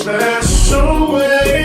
special way.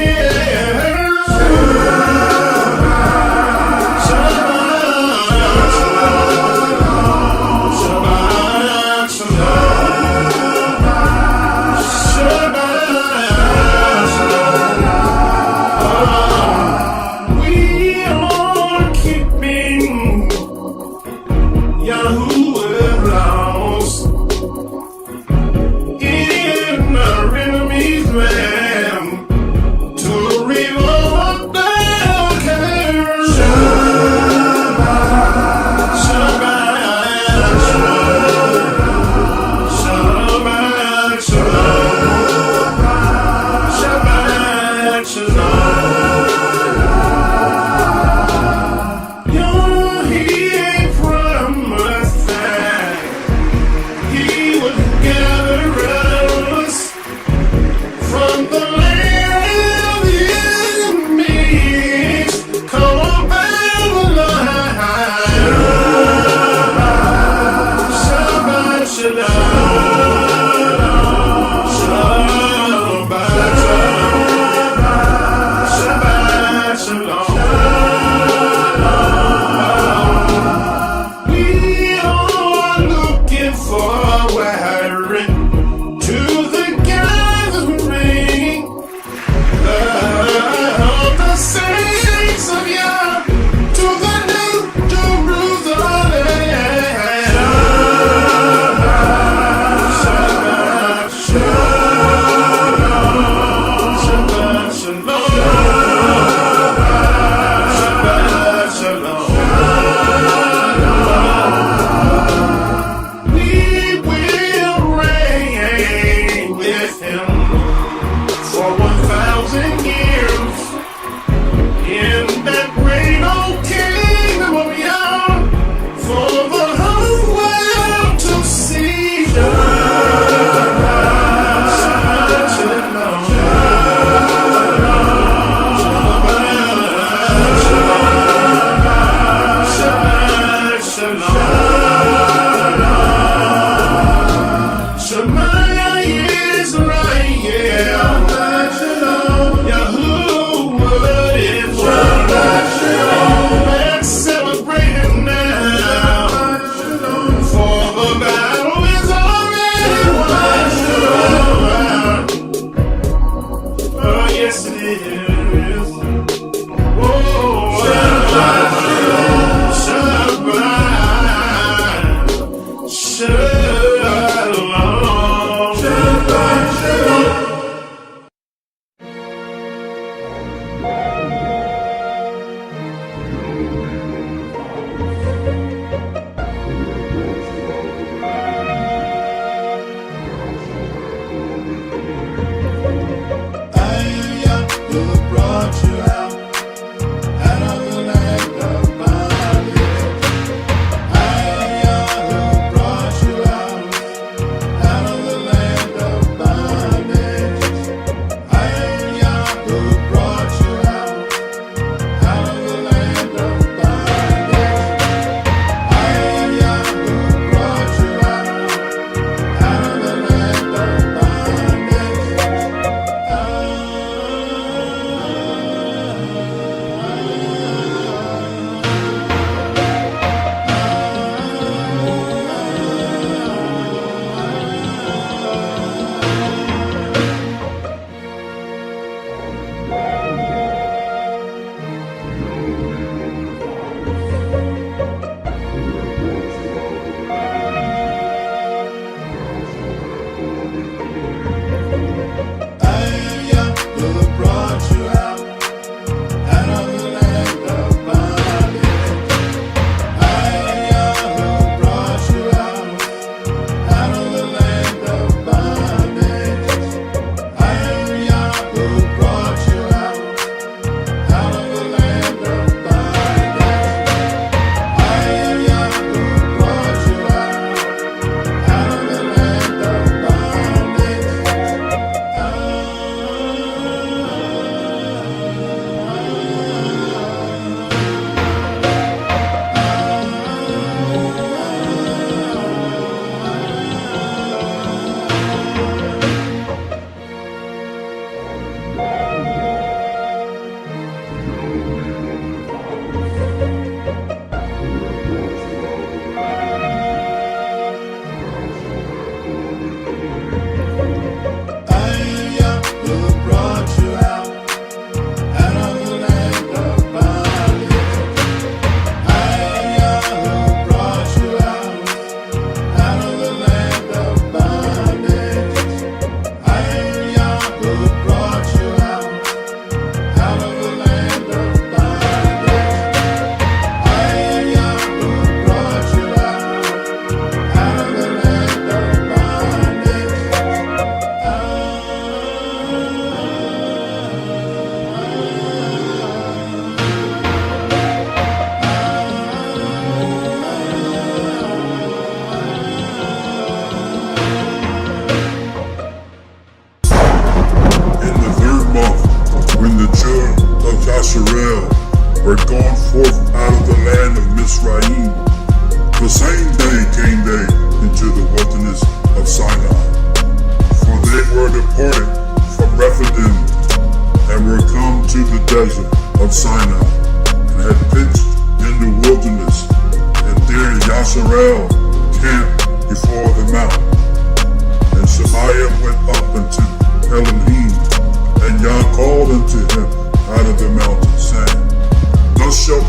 We will reign.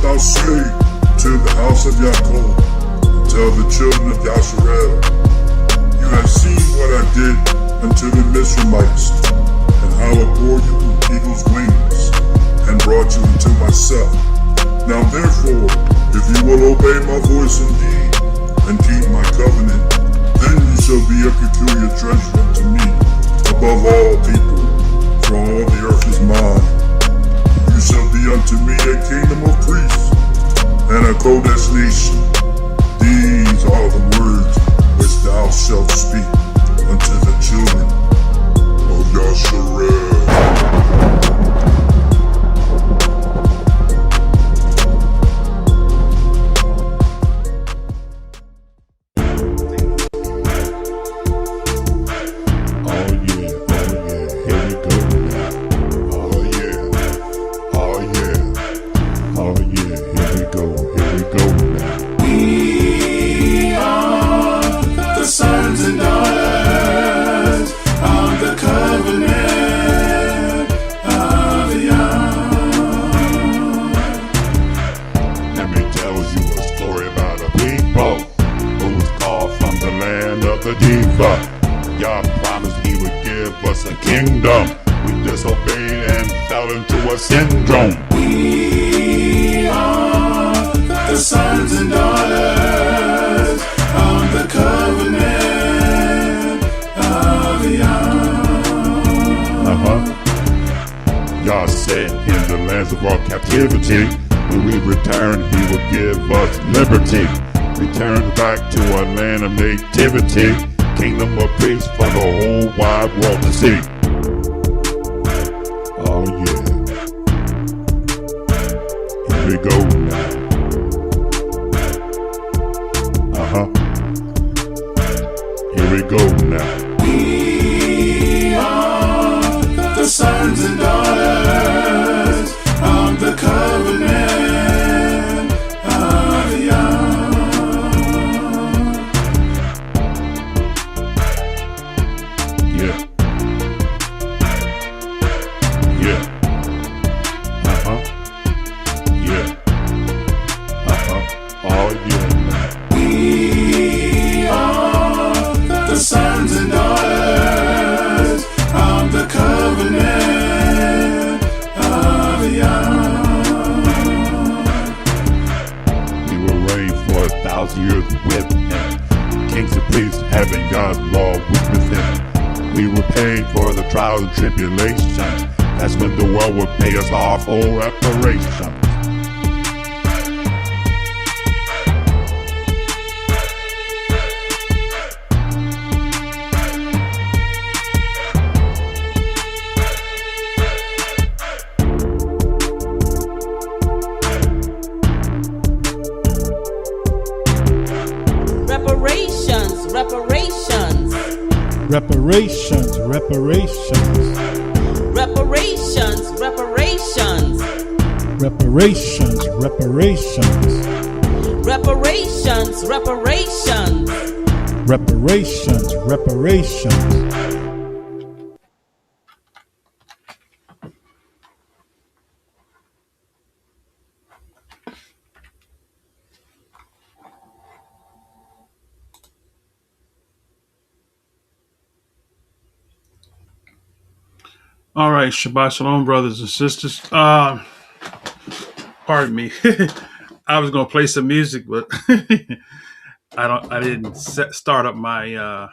thou say to the house of Yaakov, and tell the children of Yasharel, you have seen what I did unto the Mizraimites, and how I bore you with eagle's wings, and brought you into myself. Now therefore, if you will obey my voice indeed, and keep my covenant, then you shall be a peculiar treasure unto me, above all people, for all the earth is mine. You shall be unto me a kingdom of priests, and a Kodesh nation. These are the words which thou shalt speak unto the children of Yasharel. God promised he would give us a kingdom. We disobeyed and fell into a syndrome. We are the sons and daughters of the covenant of Yah. God said in the lands of our captivity, when we return, he will give us liberty. Return back to our land of nativity, kingdom of peace for the whole wide world to see. Oh yeah. Here we go now. Here we go now. We are the sons and daughters of the covenant of Yah. Sons and daughters of the covenant of Yah. We will reign for 1,000 years with him. Kings and priests having God's law with him. We will pay for the trials and tribulations. That's when the world will pay us our full reparation. Reparations. All right, Shabbat Shalom, brothers and sisters. Pardon me. I was gonna play some music, but I didn't start up my.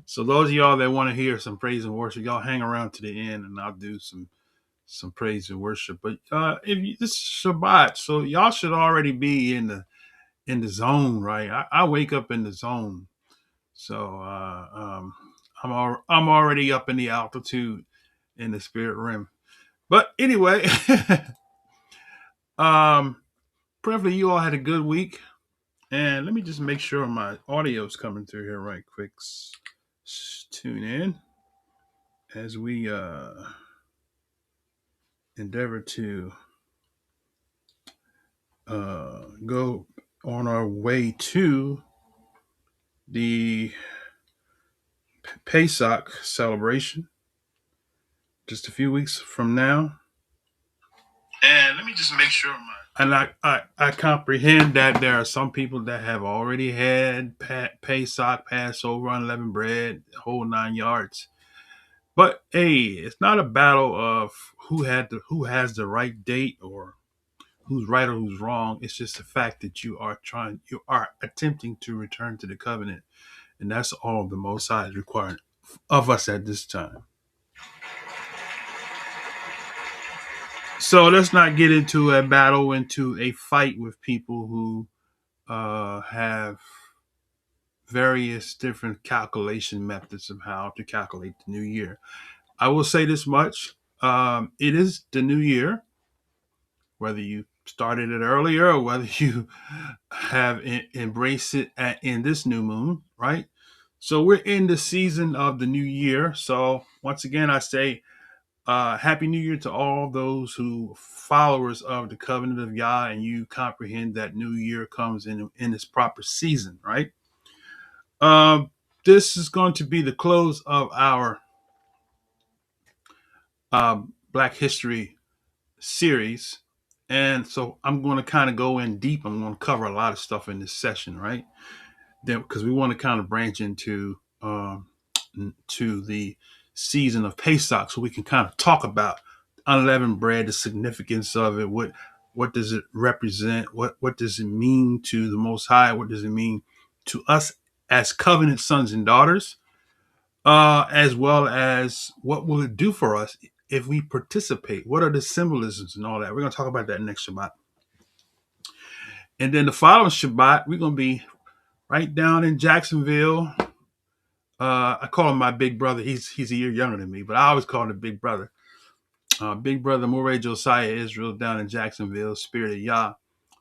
So those of y'all that want to hear some praise and worship, y'all hang around to the end, and I'll do some praise and worship. But this is Shabbat, so y'all should already be in the zone, right? I wake up in the zone, so I'm already up in the altitude in the spirit realm. But anyway, preferably you all had a good week. And let me just make sure my audio is coming through here right quick. Tune in as we endeavor to go on our way to the Pesach celebration just a few weeks from now. And let me just make sure and I comprehend that there are some people that have already had Pesach, Passover, unleavened bread, whole 9 yards. But hey, it's not a battle of who has the right date or who's right or who's wrong. It's just the fact that you are attempting to return to the covenant, and that's all the Most High is requiring of us at this time. So let's not get into a battle, into a fight with people who have various different calculation methods of how to calculate the new year. I will say this much: it is the new year, whether you started it earlier or whether you have embraced it in this new moon, right? So we're in the season of the new year. So once again, I say Happy New Year to all those who followers of the covenant of Yah, and you comprehend that New Year comes in its proper season, right? This is going to be the close of our Black History series, and so I'm going to kind of go in deep. I'm going to cover a lot of stuff in this session, right? Then because we want to kind of branch into to the season of Pesach, so we can kind of talk about unleavened bread, the significance of it, what does it represent, what does it mean to the Most High, what does it mean to us as covenant sons and daughters, as well as what will it do for us if we participate. What are the symbolisms and all that? We're going to talk about that next Shabbat. And then the following Shabbat, we're going to be right down in Jacksonville. I call him my big brother. He's a year younger than me, but I always call him the big brother. Big brother Moray Josiah Israel down in Jacksonville, Spirit of Yah.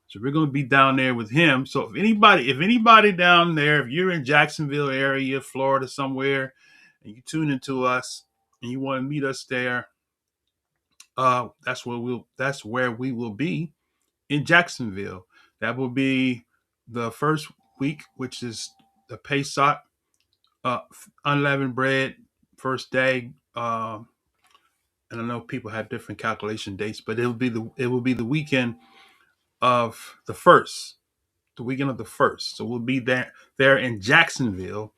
So we're going to be down there with him. So if anybody down there, if you're in Jacksonville area, Florida somewhere, and you tune into us and you want to meet us there, that's where we will be in Jacksonville. That will be the first week, which is the Pesach, unleavened bread, first day. And I know people have different calculation dates, but it will be the weekend of the first, the weekend of the first. So we'll be there in Jacksonville,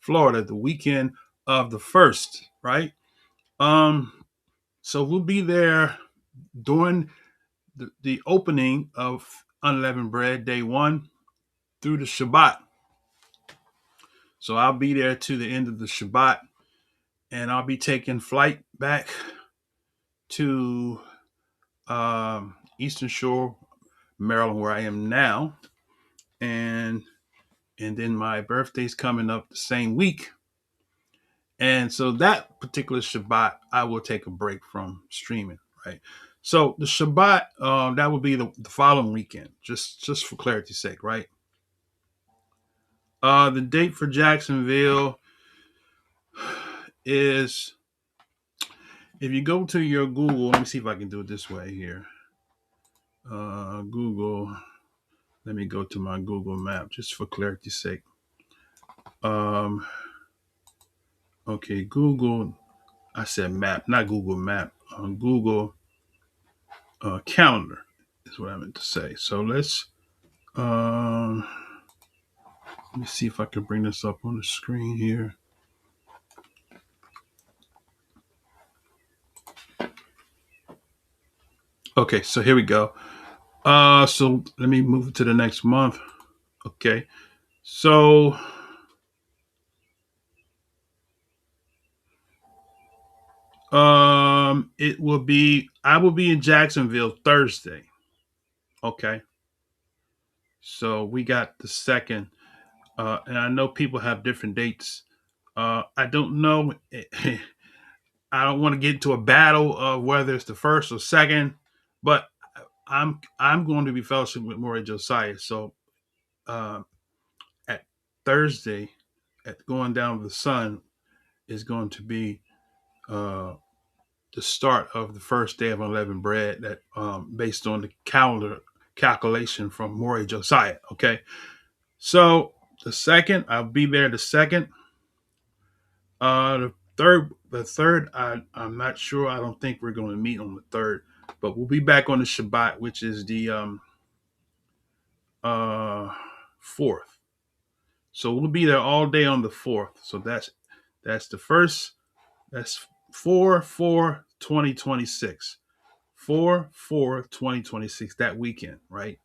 Florida, the weekend of the first, right? So we'll be there during the opening of unleavened bread, day 1 through the Shabbat. So I'll be there to the end of the Shabbat, and I'll be taking flight back to Eastern Shore, Maryland, where I am now, and then my birthday's coming up the same week, and so that particular Shabbat I will take a break from streaming, right? So the Shabbat that will be the following weekend, just for clarity's sake, right? The date for Jacksonville is, if you go to your Google, let me see if I can do it this way here. Google, let me go to my Google map just for clarity's sake. Okay, Google, I said map, not Google map. Google calendar is what I meant to say. So let me see if I can bring this up on the screen here. Okay, so here we go. So let me move to the next month. Okay, so it will be, I will be in Jacksonville Thursday. Okay, so we got the second, and I know people have different dates. I don't know. I don't want to get into a battle of whether it's the first or second, but I'm going to be fellowship with Moray Josiah. So at Thursday, at going down with the sun, is going to be the start of the first day of unleavened bread, that based on the calendar calculation from Moray Josiah. Okay, so the second, I'll be there the second. The third, I'm not sure. I don't think we're going to meet on the third. But we'll be back on the Shabbat, which is the 4th. So we'll be there all day on the 4th. So that's the first. That's 4/4/2026. 4/4/2026. That weekend, right?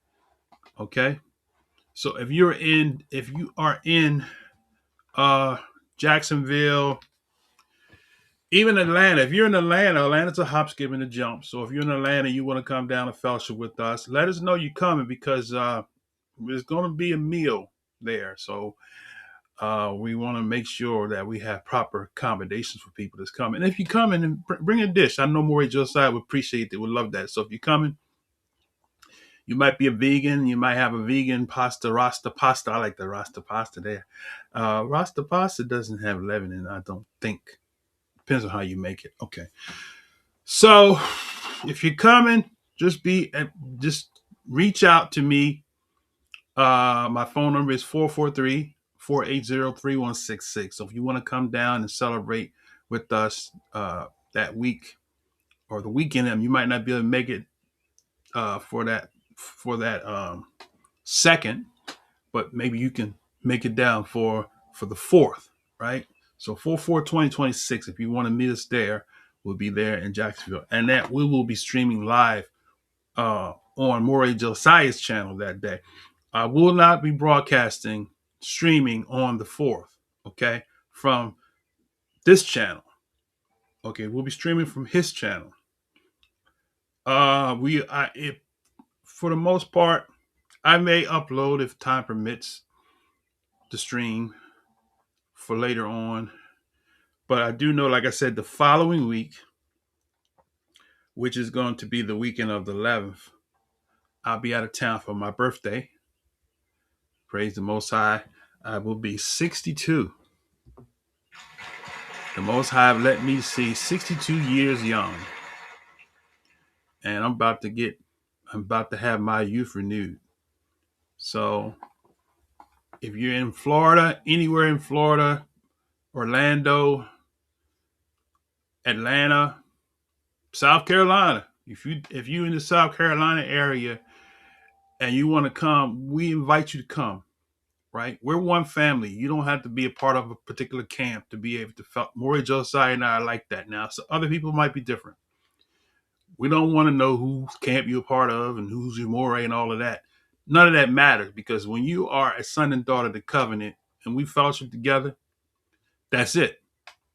Okay. So if you are in uh Jacksonville, even Atlanta, if you're in Atlanta, Atlanta's a hop, skip, and a jump. So if you're in Atlanta, you want to come down and fellowship with us, let us know you're coming because there's going to be a meal there. So we want to make sure that we have proper accommodations for people that's coming. And if you come in and bring a dish, I know Maury Josiah would appreciate it, would love that. So if you're coming, you might be a vegan. You might have a vegan pasta, Rasta pasta. I like the Rasta pasta there. Rasta pasta doesn't have leaven in it, I don't think. Depends on how you make it. Okay. So if you're coming, just reach out to me. My phone number is 443-480-3166. So if you want to come down and celebrate with us that week or the weekend, you might not be able to make it for that second, but maybe you can make it down for the 4th, right? So 4/4/2026. If you want to meet us there, we'll be there in Jacksonville, and that we will be streaming live on Maury Josiah's channel that day. I will not be streaming on the 4th, okay, from this channel. Okay, we'll be streaming from his channel. For the most part, I may upload if time permits the stream for later on. But I do know, like I said, the following week, which is going to be the weekend of the 11th, I'll be out of town for my birthday. Praise the Most High. I will be 62. The Most High let me see 62 years young. And I'm about to have my youth renewed. So if you're in Florida, anywhere in Florida, Orlando, Atlanta, South Carolina, if you in the South Carolina area and you want to come, we invite you to come. Right? We're one family. You don't have to be a part of a particular camp to be able to feel. Maury Josiah and I are like that now. So other people might be different. We don't want to know whose camp you're a part of and who's your Maury and all of that. None of that matters because when you are a son and daughter of the covenant and we fellowship together, that's it.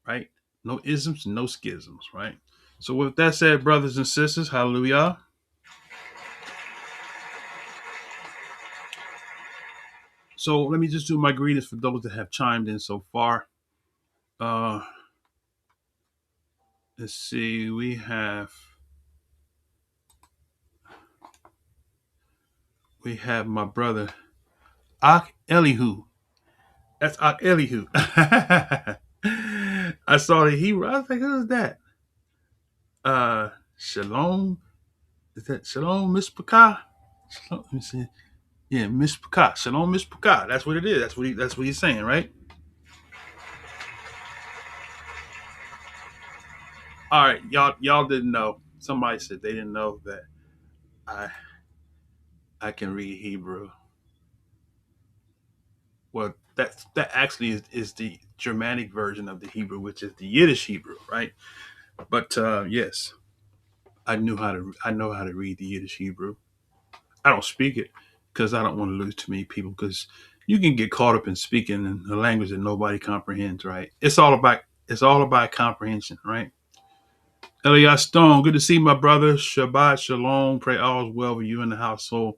Right? No isms, no schisms. Right? So with that said, brothers and sisters, hallelujah. So let me just do my greetings for those that have chimed in so far. Let's see. We have my brother Ak Elihu. That's Ak Elihu. I saw the Hebrew. I was like, who is that? Shalom. Is that Shalom Mishpachah? Let me see. Yeah, Mishpachah. Shalom Mishpachah. That's what it is. That's what he's saying, right? All right, y'all didn't know. Somebody said they didn't know that I can read Hebrew. Well, that actually is the Germanic version of the Hebrew, which is the Yiddish Hebrew, right? But yes, I know how to read the Yiddish Hebrew. I don't speak it because I don't want to lose too many people. Because you can get caught up in speaking in a language that nobody comprehends, right? It's all about comprehension, right? Elias Stone, good to see my brother. Shabbat Shalom. Pray all is well with you in the household.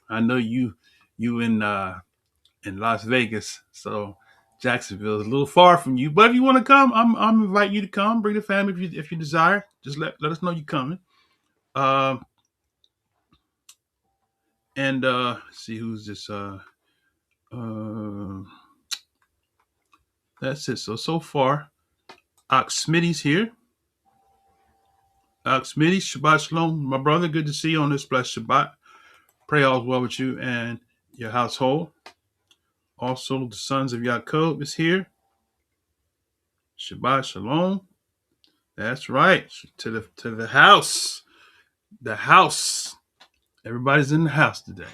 I know you in Las Vegas, so Jacksonville is a little far from you. But if you want to come, I'm inviting you to come. Bring the family if you desire. Just let us know you're coming. And see who's this. That's it. So far, Ox Smitty's here. Ox Smitty, Shabbat Shalom, my brother. Good to see you on this blessed Shabbat. Pray all is well with you and your household. Also, the sons of Yaakov is here. Shabbat Shalom. That's right. To the house. The house. Everybody's in the house today.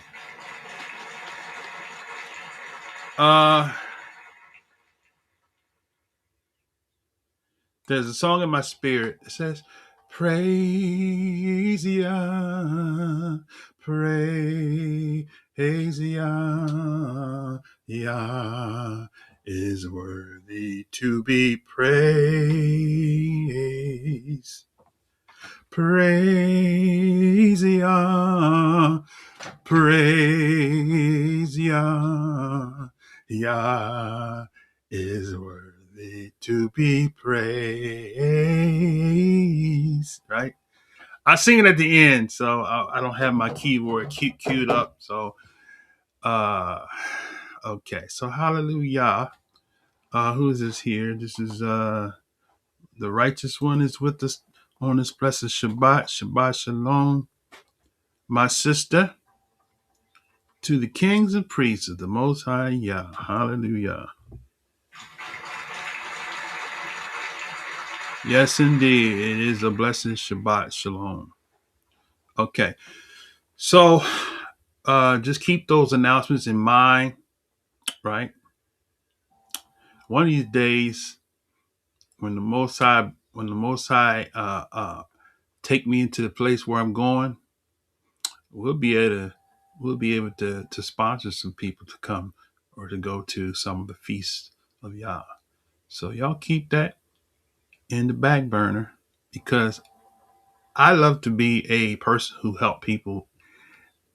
There's a song in my spirit. It says, "Praise Yah, praise Yah, Yah is worthy to be praised. Praise Yah, praise Yah, Yah is worthy to be praised." Right? I sing it at the end, so I don't have my keyboard queued up. So, okay. So, hallelujah. Who is this here? This is the righteous one is with us on this blessed Shabbat. Shabbat Shalom. My sister, to the kings and priests of the Most High Yah. Hallelujah. Yes, indeed. It is a blessed Shabbat Shalom. Okay. So just keep those announcements in mind, right? One of these days, when the Most High take me into the place where I'm going, we'll be able to sponsor some people to come or to go to some of the feasts of Yah. So y'all keep that in the back burner, because I love to be a person who help people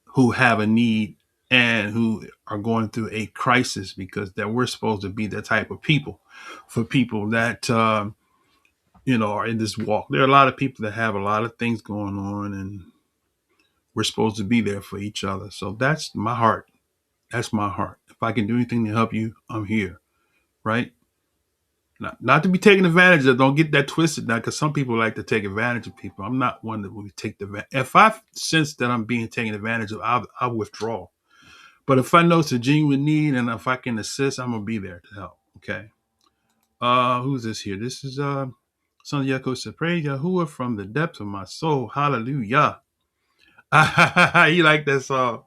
who have a need and who are going through a crisis, because that we're supposed to be that type of people for people that are in this walk. There are a lot of people that have a lot of things going on, and we're supposed to be there for each other. So that's my heart. That's my heart. If I can do anything to help you, I'm here, right? Not to be taken advantage of. Don't get that twisted now, because some people like to take advantage of people. I'm not one that will take the advantage. If I sense that I'm being taken advantage of, I'll withdraw. But if I know it's a genuine need and if I can assist, I'm gonna be there to help. Okay. Who's this here? This is Son of Yaakov said, "Praise Yahuwah from the depths of my soul. Hallelujah." You like that song?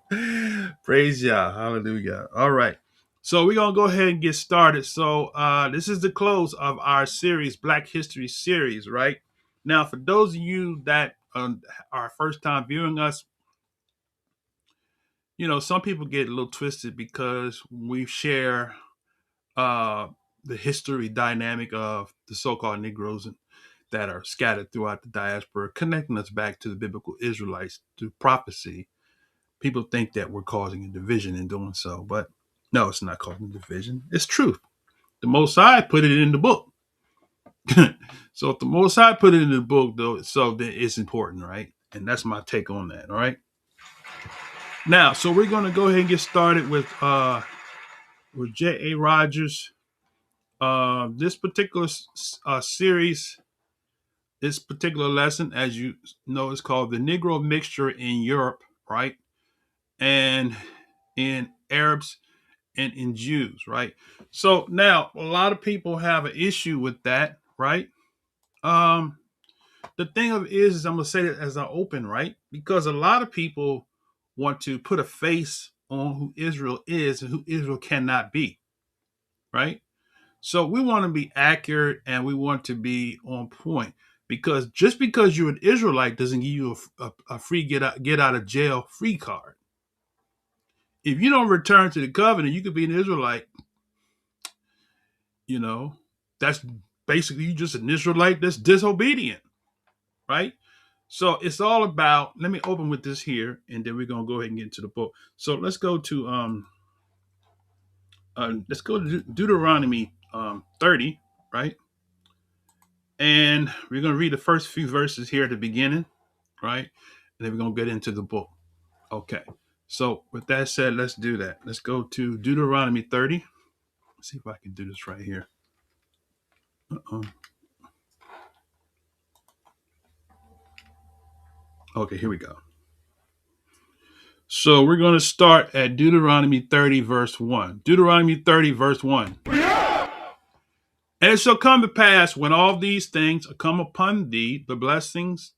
Praise Yah. Hallelujah. All right. So we're going to go ahead and get started. So this is the close of our series, Black History series, right? Now, for those of you that are first time viewing us, some people get a little twisted because we share the history dynamic of the so-called Negroes that are scattered throughout the diaspora, connecting us back to the biblical Israelites through prophecy. People think that we're causing a division in doing so, but no, it's not causing a division. It's truth. The Most High put it in the book. So if the Most High put it in the book, though, so then it's important, right? And that's my take on that. All right. Now, so we're going to go ahead and get started with J.A. Rogers. This particular series, this particular lesson, as you know, is called the Negro Mixture in Europe, right? And in Arabs and in Jews, right? So now a lot of people have an issue with that, right? The thing of it is I'm gonna say that as I open, right? Because a lot of people want to put a face on who Israel is and who Israel cannot be, right? So we want to be accurate and we want to be on point, because just because you're an Israelite doesn't give you a free get out of jail free card. If you don't return to the covenant, you could be an Israelite. That's basically you just an Israelite that's disobedient, right? So it's all about. Let me open with this here, and then we're gonna go ahead and get into the book. So let's go to Deuteronomy 30, right? And we're gonna read the first few verses here at the beginning, right? And then we're gonna get into the book. Okay. So with that said, let's do that. Let's go to Deuteronomy 30. Let's see if I can do this right here. Okay, here we go. So we're going to start at Deuteronomy 30, verse 1. Deuteronomy 30, verse 1. And it shall come to pass when all these things come upon thee, the blessings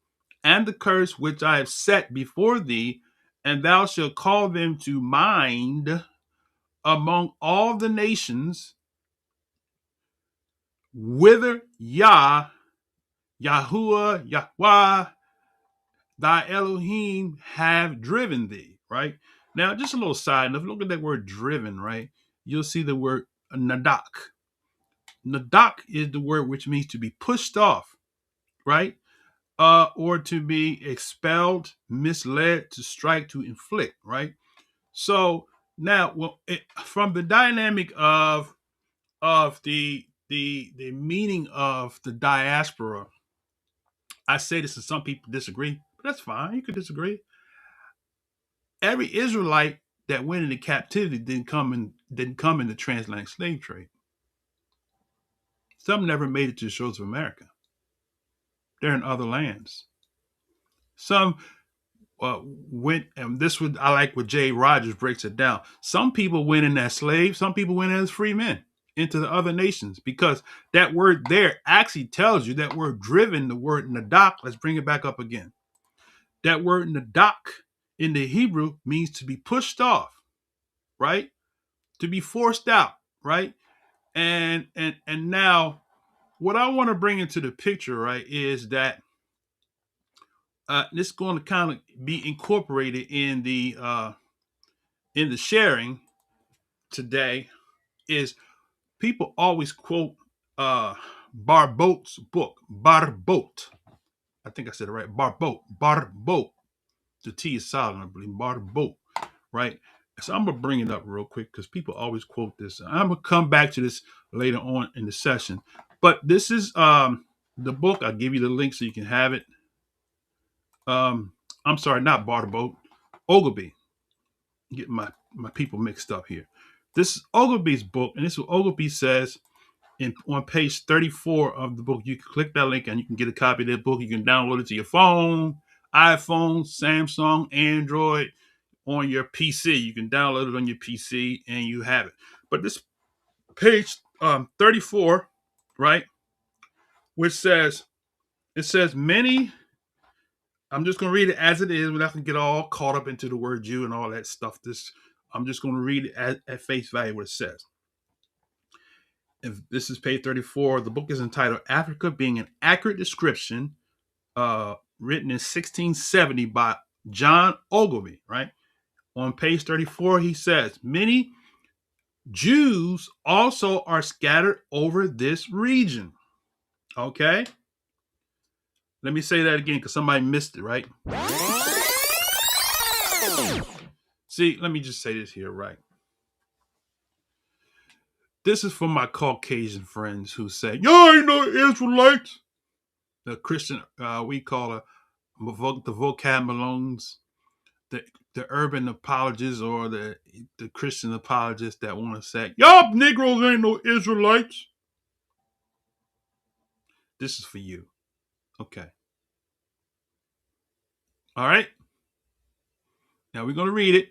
and the curse which I have set before thee, and thou shalt call them to mind among all the nations, whither Yahuwah, Yahweh, thy Elohim have driven thee, right? Now, just a little side note, look at that word driven, right? You'll see the word nadak. Nadak is the word which means to be pushed off, right? Or to be expelled, misled, to strike, to inflict, right? So now, from the dynamic of the meaning of the diaspora, I say this, and some people disagree, but that's fine. You could disagree. Every Israelite that went into captivity didn't come in the transatlantic slave trade. Some never made it to the shores of America. They're in other lands. Some went, and this would, I like what Jay Rogers breaks it down. Some people went in as slaves. Some people went as free men into the other nations, because that word there actually tells you that word driven, the word nadak. Let's bring it back up again. That word nadak in the Hebrew means to be pushed off, right? To be forced out, right? And now what I want to bring into the picture, right, is that this is going to kind of be incorporated in the sharing today. Is people always quote Barboat's book, Barboat. I think I said it right. Barboat. The T is silent, I believe. Barboat, right? So I'm gonna bring it up real quick because people always quote this. I'm gonna come back to this later on in the session. But this is the book. I'll give you the link so you can have it. I'm sorry, not Barboat, Ogilvy. Getting my people mixed up here. This is Ogilvy's book, and this is what Ogilvy says on page 34 of the book. You can click that link and you can get a copy of that book. You can download it to your phone, iPhone, Samsung, Android, on your PC. You can download it on your PC and you have it. But this page 34, right, which says, many, I'm just going to read it as it is. We're not going to get all caught up into the word Jew and all that stuff. I'm just going to read it at face value what it says. If this is page 34. The book is entitled Africa Being an Accurate Description, written in 1670 by John Ogilvy, right? On page 34, he says, many Jews also are scattered over this region. Okay? Let me say that again because somebody missed it, right? See, let me just say this here, right? This is for my Caucasian friends who say, y'all ain't no Israelites. The Christian, we call the vocab Malones, the urban apologists or the Christian apologists that want to say, y'all Negroes ain't no Israelites. This is for you. Okay. All right. Now we're going to read it.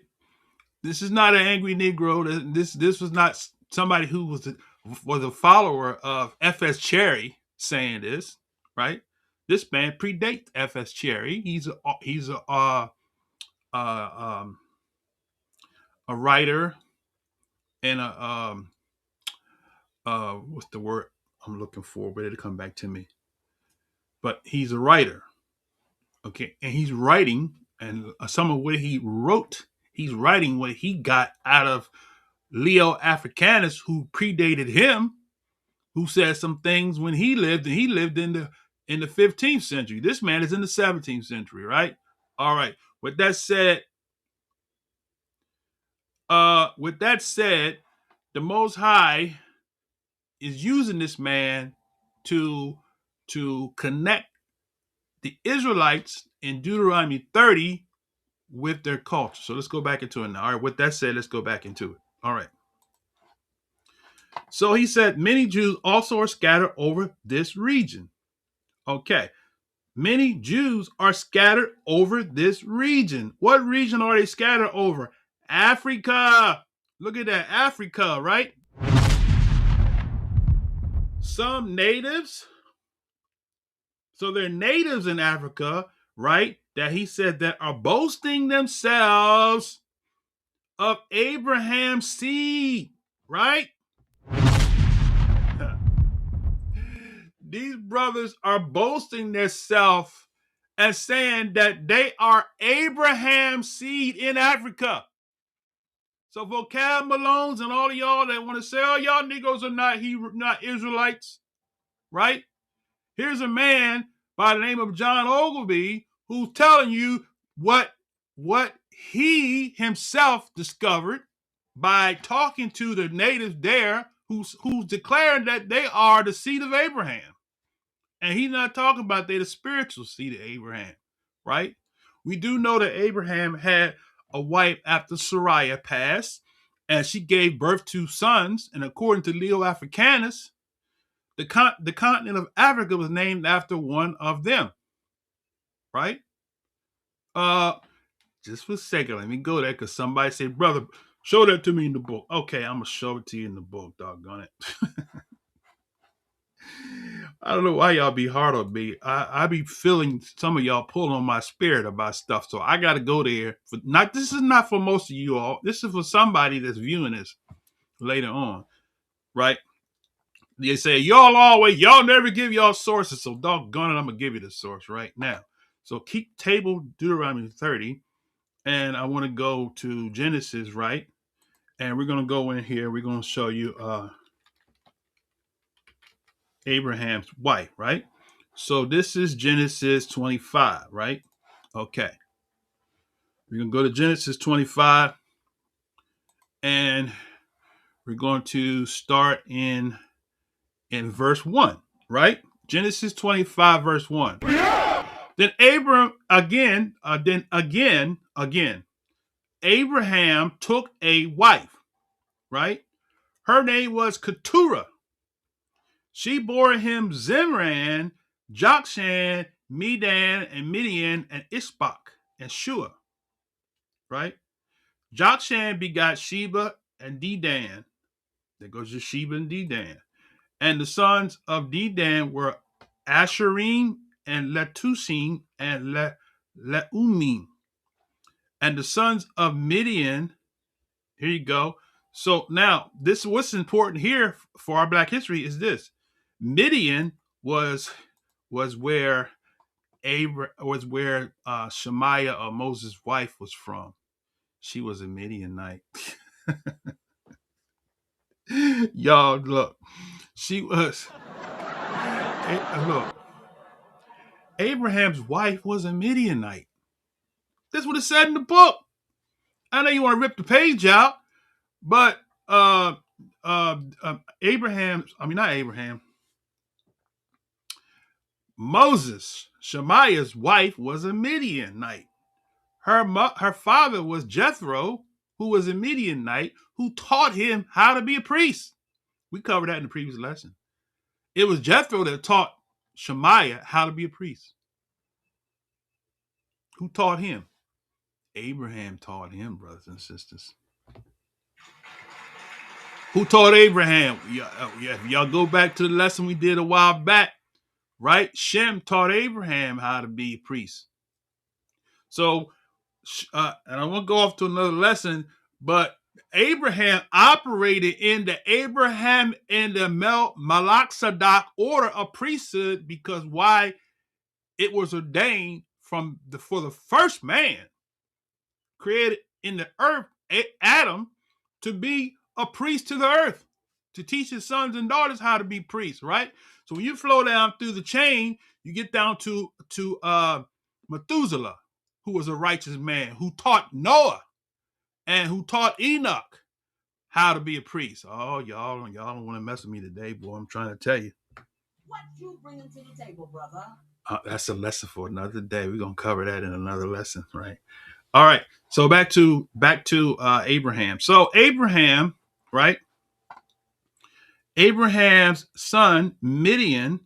This is not an angry Negro. This was not somebody who was a follower of F.S. Cherry saying this, right? This man predates F.S. Cherry. He's a writer and what's the word I'm looking for? But it'll come back to me. But he's a writer, okay, and he's writing, and some of what he wrote, he's writing what he got out of Leo Africanus, who predated him, who said some things when he lived, and he lived in the 15th century. This man is in the 17th century, right? All right. With that said, the Most High is using this man to connect the Israelites in Deuteronomy 30 with their culture. So let's go back into it now. All right, with that said, let's go back into it. All right. So he said, many Jews also are scattered over this region. Okay. Many Jews are scattered over this region. What region are they scattered over? Africa. Look at that, Africa, right? Some natives. So they're natives in Africa, right? That he said that are boasting themselves of Abraham's seed, right? These brothers are boasting themselves and saying that they are Abraham's seed in Africa. So for Cab Malones and all of y'all that want to say, oh, y'all Negroes are not Israelites, right? Here's a man by the name of John Ogilvy who's telling you what he himself discovered by talking to the natives there who's declaring that they are the seed of Abraham. And he's not talking about they're the spiritual seed of Abraham, right? We do know that Abraham had a wife after Sarai passed, and she gave birth to sons. And according to Leo Africanus, the continent of Africa was named after one of them, right? Just for a second, let me go there because somebody said, brother, show that to me in the book. Okay, I'm going to show it to you in the book, doggone it. I don't know why y'all be hard on me. I be feeling some of y'all pulling on my spirit about stuff. So I got to go there. This is not for most of you all. This is for somebody that's viewing this later on, right? They say, y'all never give y'all sources. So doggone it, I'm going to give you the source right now. So keep table Deuteronomy 30. And I want to go to Genesis, right? And we're going to go in here. We're going to show you Abraham's wife, right? So this is Genesis 25, right? Okay. We're going to go to Genesis 25 and we're going to start in verse 1, right? Genesis 25, verse 1. Then Abraham took a wife, right? Her name was Keturah. She bore him Zimran, Jokshan, Medan, and Midian, and Ishbak, and Shua, right? Jokshan begot Sheba and Dedan. There goes your Sheba and Dedan. And the sons of Dedan were Asherim and Letusim and Leumim. And the sons of Midian, here you go. So now, this what's important here for our Black history is this. Midian was where Shemaiah, or Moses' wife, was from. She was a Midianite. Y'all, look. She was. Look. Abraham's wife was a Midianite. That's what it said in the book. I know you want to rip the page out, but Moses, Shemaiah's wife, was a Midianite. Her father was Jethro, who was a Midianite, who taught him how to be a priest. We covered that in the previous lesson. It was Jethro that taught Shemaiah how to be a priest. Who taught him? Abraham taught him, brothers and sisters. Who taught Abraham? If y'all go back to the lesson we did a while back, right? Shem taught Abraham how to be a priest. So, and I won't go off to another lesson, but Abraham operated in the Abraham and the Melchizedek order of priesthood because why? It was ordained for the first man created in the earth, Adam, to be a priest to the earth, to teach his sons and daughters how to be priests, right? So when you flow down through the chain, you get down to Methuselah, who was a righteous man, who taught Noah and who taught Enoch how to be a priest. Oh, y'all don't want to mess with me today, boy. I'm trying to tell you. What you bringing to the table, brother? That's a lesson for another day. We're gonna cover that in another lesson, right? All right. So back to Abraham. So Abraham, right? Abraham's son Midian,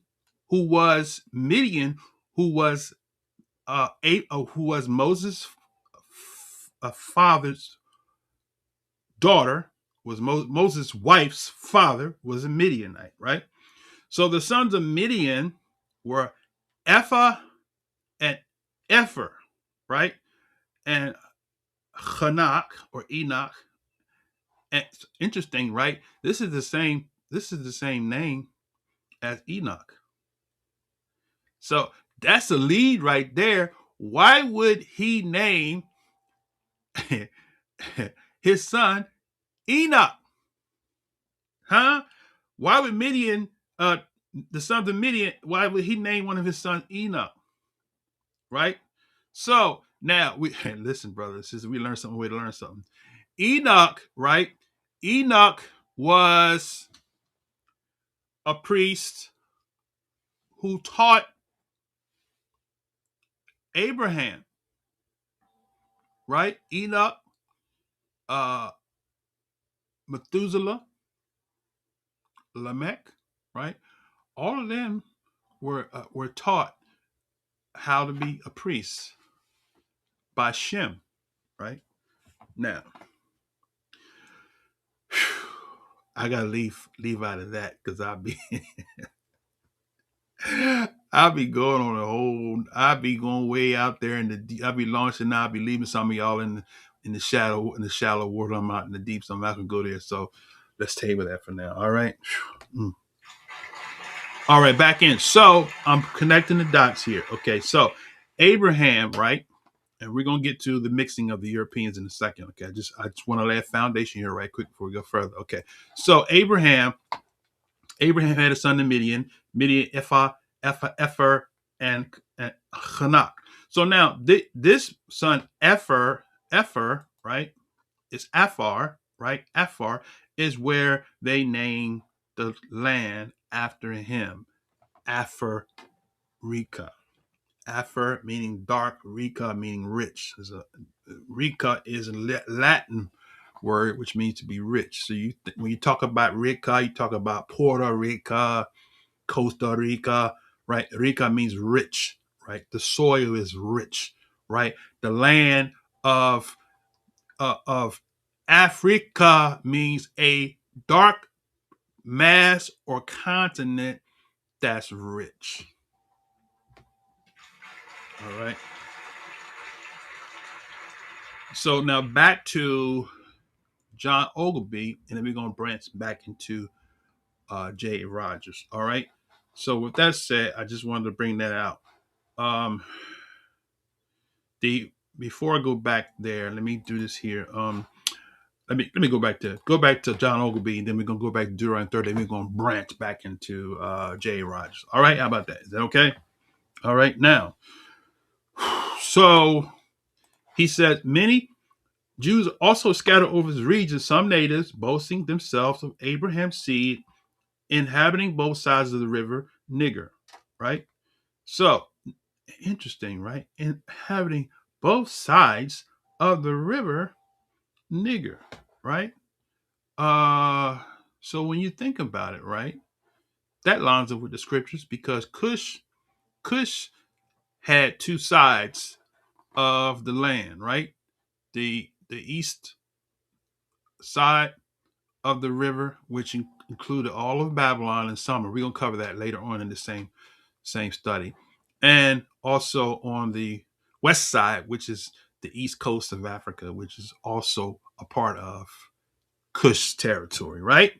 who was Moses' father's daughter, was Moses' wife's father, was a Midianite, right? So the sons of Midian were Ephah and Epher, right? And Hanak or Enoch. And it's interesting, right? This is the same. This is the same name as Enoch. So that's a lead right there. Why would he name his son Enoch? Huh? Why would Midian, the sons of Midian, why would he name one of his sons Enoch? Right? So now we listen, brothers, we learned something, we learn something. Enoch, right? Enoch was a priest who taught Abraham, right? Enoch, uh, Methuselah, Lamech, right? All of them were taught how to be a priest by Shem, right? Now, I gotta leave out of that because I'll be going on a whole. I'll be going way out there in the. I'll be launching. I'll be leaving some of y'all in the shallow water. I'm out in the deep, so I'm not gonna go there. So let's table that for now. All right. All right, back in. So I'm connecting the dots here. Okay, so Abraham, right? And we're gonna get to the mixing of the Europeans in a second. Okay, I just want to lay a foundation here right quick before we go further. Okay, so Abraham had a son in Midian, Epher, and Hanak. So now this son Epher, right, is Afar, right? Afar is where they name the land after him, Africa. Afer meaning dark, Rica meaning rich. Rica is a Latin word which means to be rich. So when you talk about Rica, you talk about Puerto Rica, Costa Rica, right? Rica means rich, right? The soil is rich, right? The land of Africa means a dark mass or continent that's rich. All right. So now back to John Ogilvy, and then we're going to branch back into J. Rogers. All right. So with that said, I just wanted to bring that out. Before I go back there, let me do this here. Let me go back to John Ogilvy, and then we're gonna go back to Deuteronomy 30, and we're gonna branch back into J. Rogers. All right, how about that? Is that okay? All right, now. So he said, many Jews also scattered over his region, some natives boasting themselves of Abraham's seed, inhabiting both sides of the river Niger, right? So interesting, right? Inhabiting both sides of the river Niger, right? So when you think about it, right, that lines up with the scriptures because Cush had two sides of the land, right? The east side of the river, which included all of Babylon and Sumer. We're gonna cover that later on in the same study, and also on the west side, which is the east coast of Africa, which is also a part of Kush territory, right?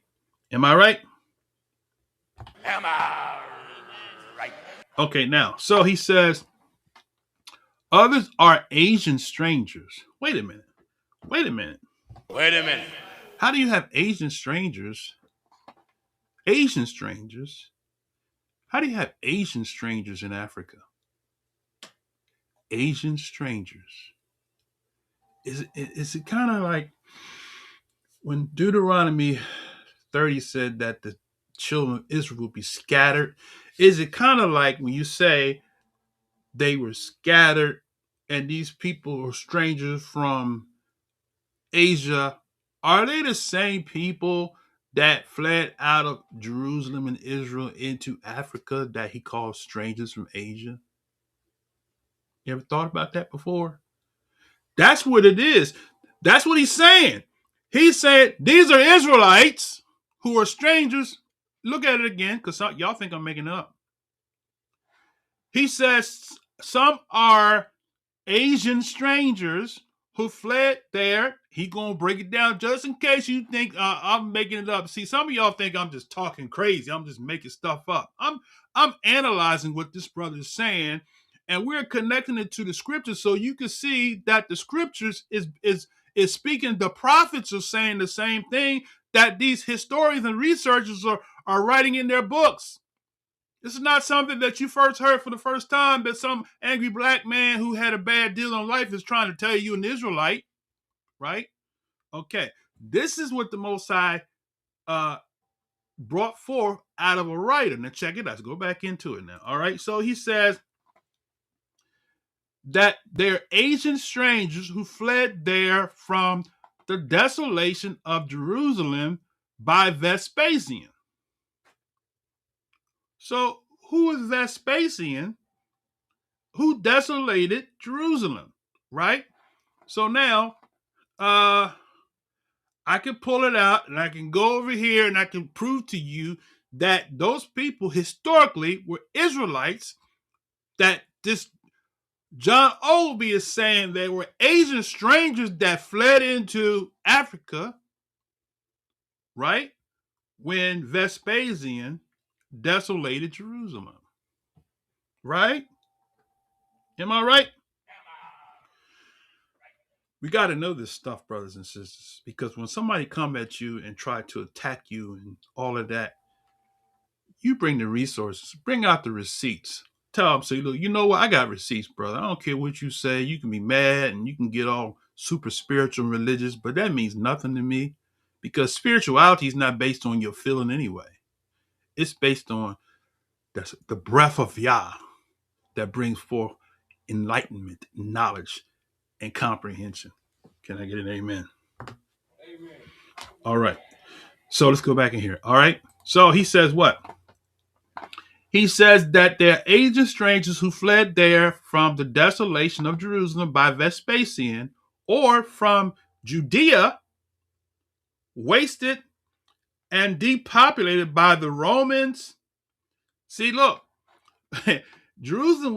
Am I right? Am I right? Okay, now, so he says, others are Asian strangers. Wait a minute. Wait a minute. How do you have Asian strangers? Asian strangers? How do you have Asian strangers in Africa? Asian strangers. Is it kind of like when Deuteronomy 30 said that the children of Israel will be scattered? Is it kind of like when you say they were scattered and these people are strangers from Asia? Are they the same people that fled out of Jerusalem and Israel into Africa that he called strangers from Asia? You ever thought about that before? That's what it is. That's what he's saying. He's saying these are Israelites who are strangers. Look at it again, because y'all think I'm making it up. He says some are Asian strangers who fled there. He gonna break it down just in case you think I'm making it up. See, some of y'all think I'm just talking crazy. I'm just making stuff up. I'm analyzing what this brother is saying, and we're connecting it to the scriptures so you can see that the scriptures is speaking. The prophets are saying the same thing that these historians and researchers are writing in their books. This is not something that you first heard for the first time that some angry black man who had a bad deal on life is trying to tell you an Israelite, right? Okay. This is what the Most High brought forth out of a writer. Now check it out. Let's go back into it now. All right. So he says that they're Asian strangers who fled there from the desolation of Jerusalem by Vespasian. So who is Vespasian? Who desolated Jerusalem, right? So now, I can pull it out and I can go over here and I can prove to you that those people historically were Israelites. That this John Oldby is saying they were Asian strangers that fled into Africa, right? When Vespasian desolated Jerusalem, right? Am I right? We got to know this stuff, brothers and sisters, because when somebody come at you and try to attack you and all of that, you bring the resources, bring out the receipts. Tell them, say, look, you know what? I got receipts, brother. I don't care what you say. You can be mad and you can get all super spiritual and religious, but that means nothing to me because spirituality is not based on your feeling anyway. It's based on the breath of Yah that brings forth enlightenment, knowledge, and comprehension. Can I get an amen? Amen. All right. So let's go back in here. All right. So he says what? He says that they're Asian strangers who fled there from the desolation of Jerusalem by Vespasian or from Judea, wasted and depopulated by the Romans. See, look, Jerusalem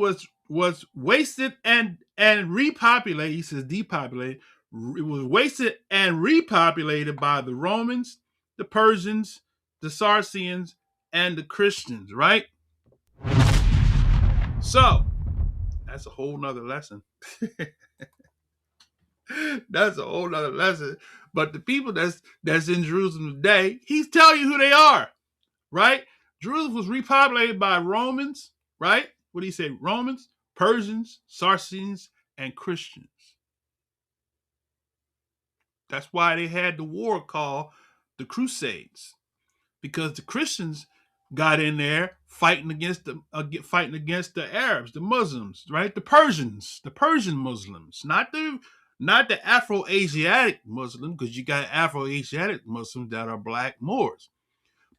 was wasted and repopulated. He says depopulated. It was wasted and repopulated by the Romans, the Persians, the Saracens, and the Christians, right? So that's a whole nother lesson. That's a whole nother lesson. But the people that's in Jerusalem today, he's telling you who they are, right? Jerusalem was repopulated by Romans, right? What do you say? Romans, Persians, Saracens, and Christians. That's why they had the war called the Crusades, because the Christians got in there fighting against the Arabs, the Muslims, right? The Persian Muslims, not the Afro-Asiatic Muslim, because you got Afro-Asiatic Muslims that are black Moors,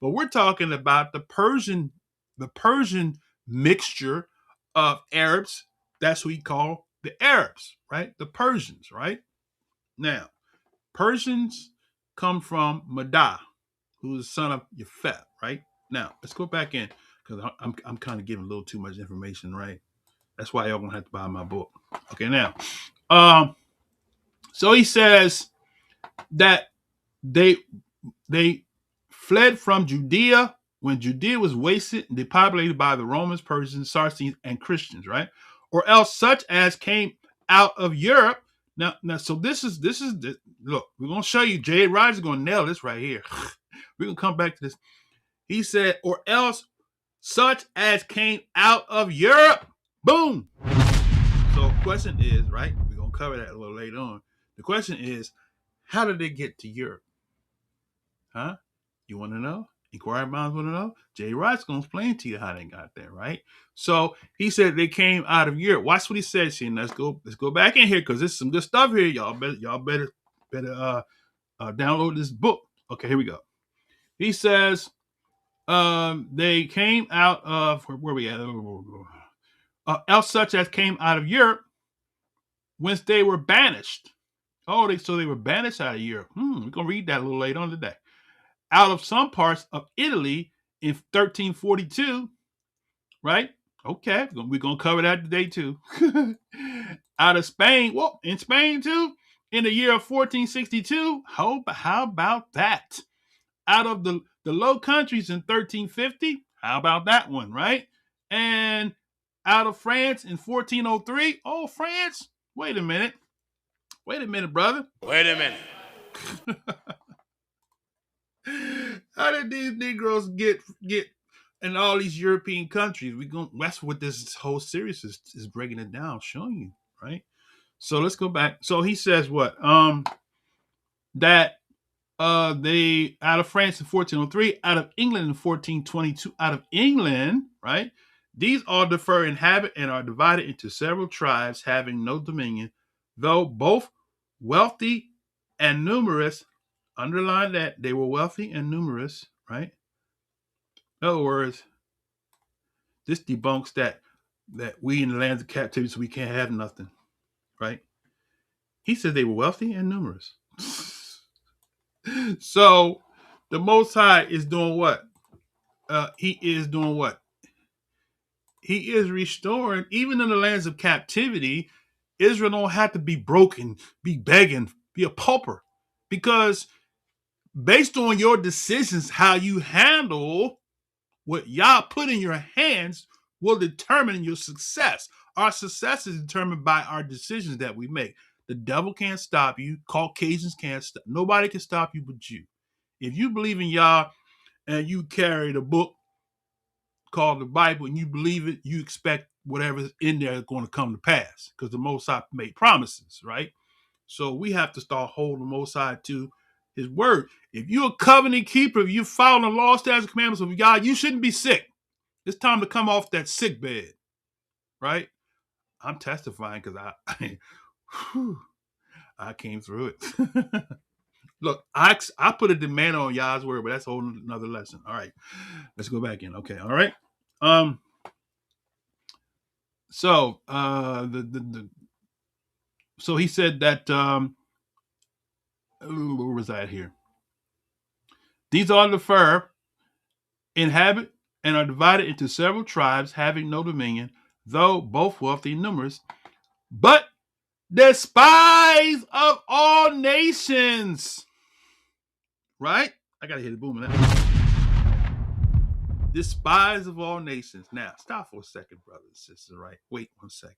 but we're talking about the Persian mixture of Arabs. That's who we call the Arabs, right? The Persians, right? Now, Persians come from Maddah, who is the son of Yafet, right? Now, let's go back in, because I'm kind of giving a little too much information, right? That's why y'all gonna have to buy my book. Okay, now, so he says that they fled from Judea when Judea was wasted and depopulated by the Romans, Persians, Saracens, and Christians, right? Or else such as came out of Europe. Now, so this is look, we're gonna show you. Jay Rogers is gonna nail this right here. We're gonna come back to this. He said, or else such as came out of Europe. Boom. So the question is, right? We're gonna cover that a little later on. The question is, how did they get to Europe? Huh? You want to know? Inquiring minds want to know? Jay Wright's going to explain to you how they got there, right? So he said they came out of Europe. Watch what he said, Shane. Let's go back in here because there's some good stuff here. Y'all better download this book. Okay, here we go. He says they came out of where we at? Else such as came out of Europe, whence they were banished. So they were banished out of Europe. We're gonna read that a little later on today. Out of some parts of Italy in 1342, right? Okay, we're gonna cover that today too. out of Spain. Well, in Spain too, in the year of 1462. How about that? Out of the Low Countries in 1350. How about that one, right? And out of France in 1403. Oh, France. Wait a minute, brother. Wait a minute. How did these Negroes get in all these European countries? That's what this whole series is breaking it down, showing you, right? So let's go back. So he says what? That they out of France in 1403, out of England in 1422, out of England, right? These all differ in habit and are divided into several tribes having no dominion, though both wealthy and numerous. Underline that they were wealthy and numerous, right? In other words, this debunks that we in the lands of captivity, so we can't have nothing, right? He said they were wealthy and numerous. So the Most High is doing what? He is doing what? He is restoring, even in the lands of captivity. Israel don't have to be broken, be begging, be a pauper, because based on your decisions, how you handle what Yah put in your hands will determine your success. Our success is determined by our decisions that we make. The devil can't stop you. Caucasians can't stop. Nobody can stop you but you. If you believe in Yah and you carry the book called the Bible and you believe it, you expect whatever's in there is going to come to pass because the Most High made promises, right? So we have to start holding the Most High to his word. If you're a covenant keeper, if you follow the law, statutes, and commandments of God, you shouldn't be sick. It's time to come off that sick bed, right? I'm testifying because I came through it. Look, I put a demand on Yah's word, but that's a whole another lesson. All right, let's go back in. Okay, all right. So so he said that where was that here? These are the fur inhabit and are divided into several tribes having no dominion, though both wealthy and numerous, but despised of all nations. Right? I gotta hit the boom of that. Despised of all nations. Now, stop for a second, brothers and sisters, right? Wait 1 second.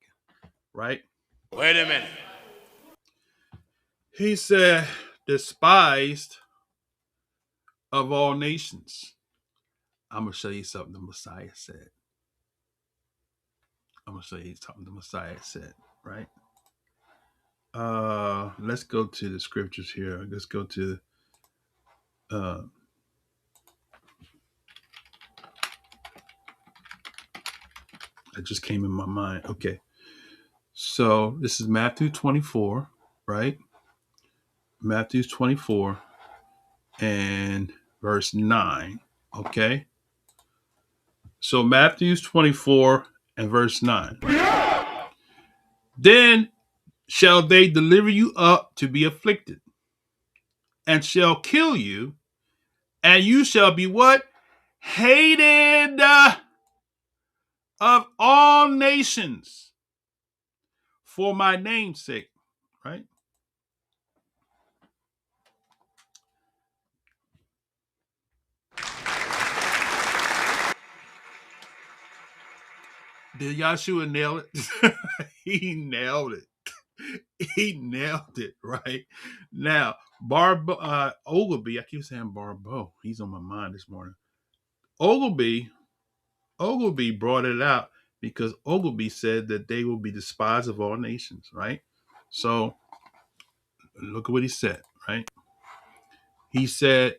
Right? Wait a minute. He said, despised of all nations. I'm going to show you something the Messiah said. Right? Let's go to the scriptures here. Let's go to it just came in my mind. Okay. So this is Matthew 24, right? Matthew 24 and verse 9. Okay. So Matthew 24 and verse 9. Then shall they deliver you up to be afflicted, and shall kill you, and you shall be what? Hated of all nations for my name's sake. Right? Did Yahshua nail it? He nailed it. He nailed it, right? Now, Ogilvy, I keep saying Barbeau. He's on my mind this morning. Ogilvy brought it out because Ogilvy said that they will be despised of all nations, right? So, look at what he said, right? He said,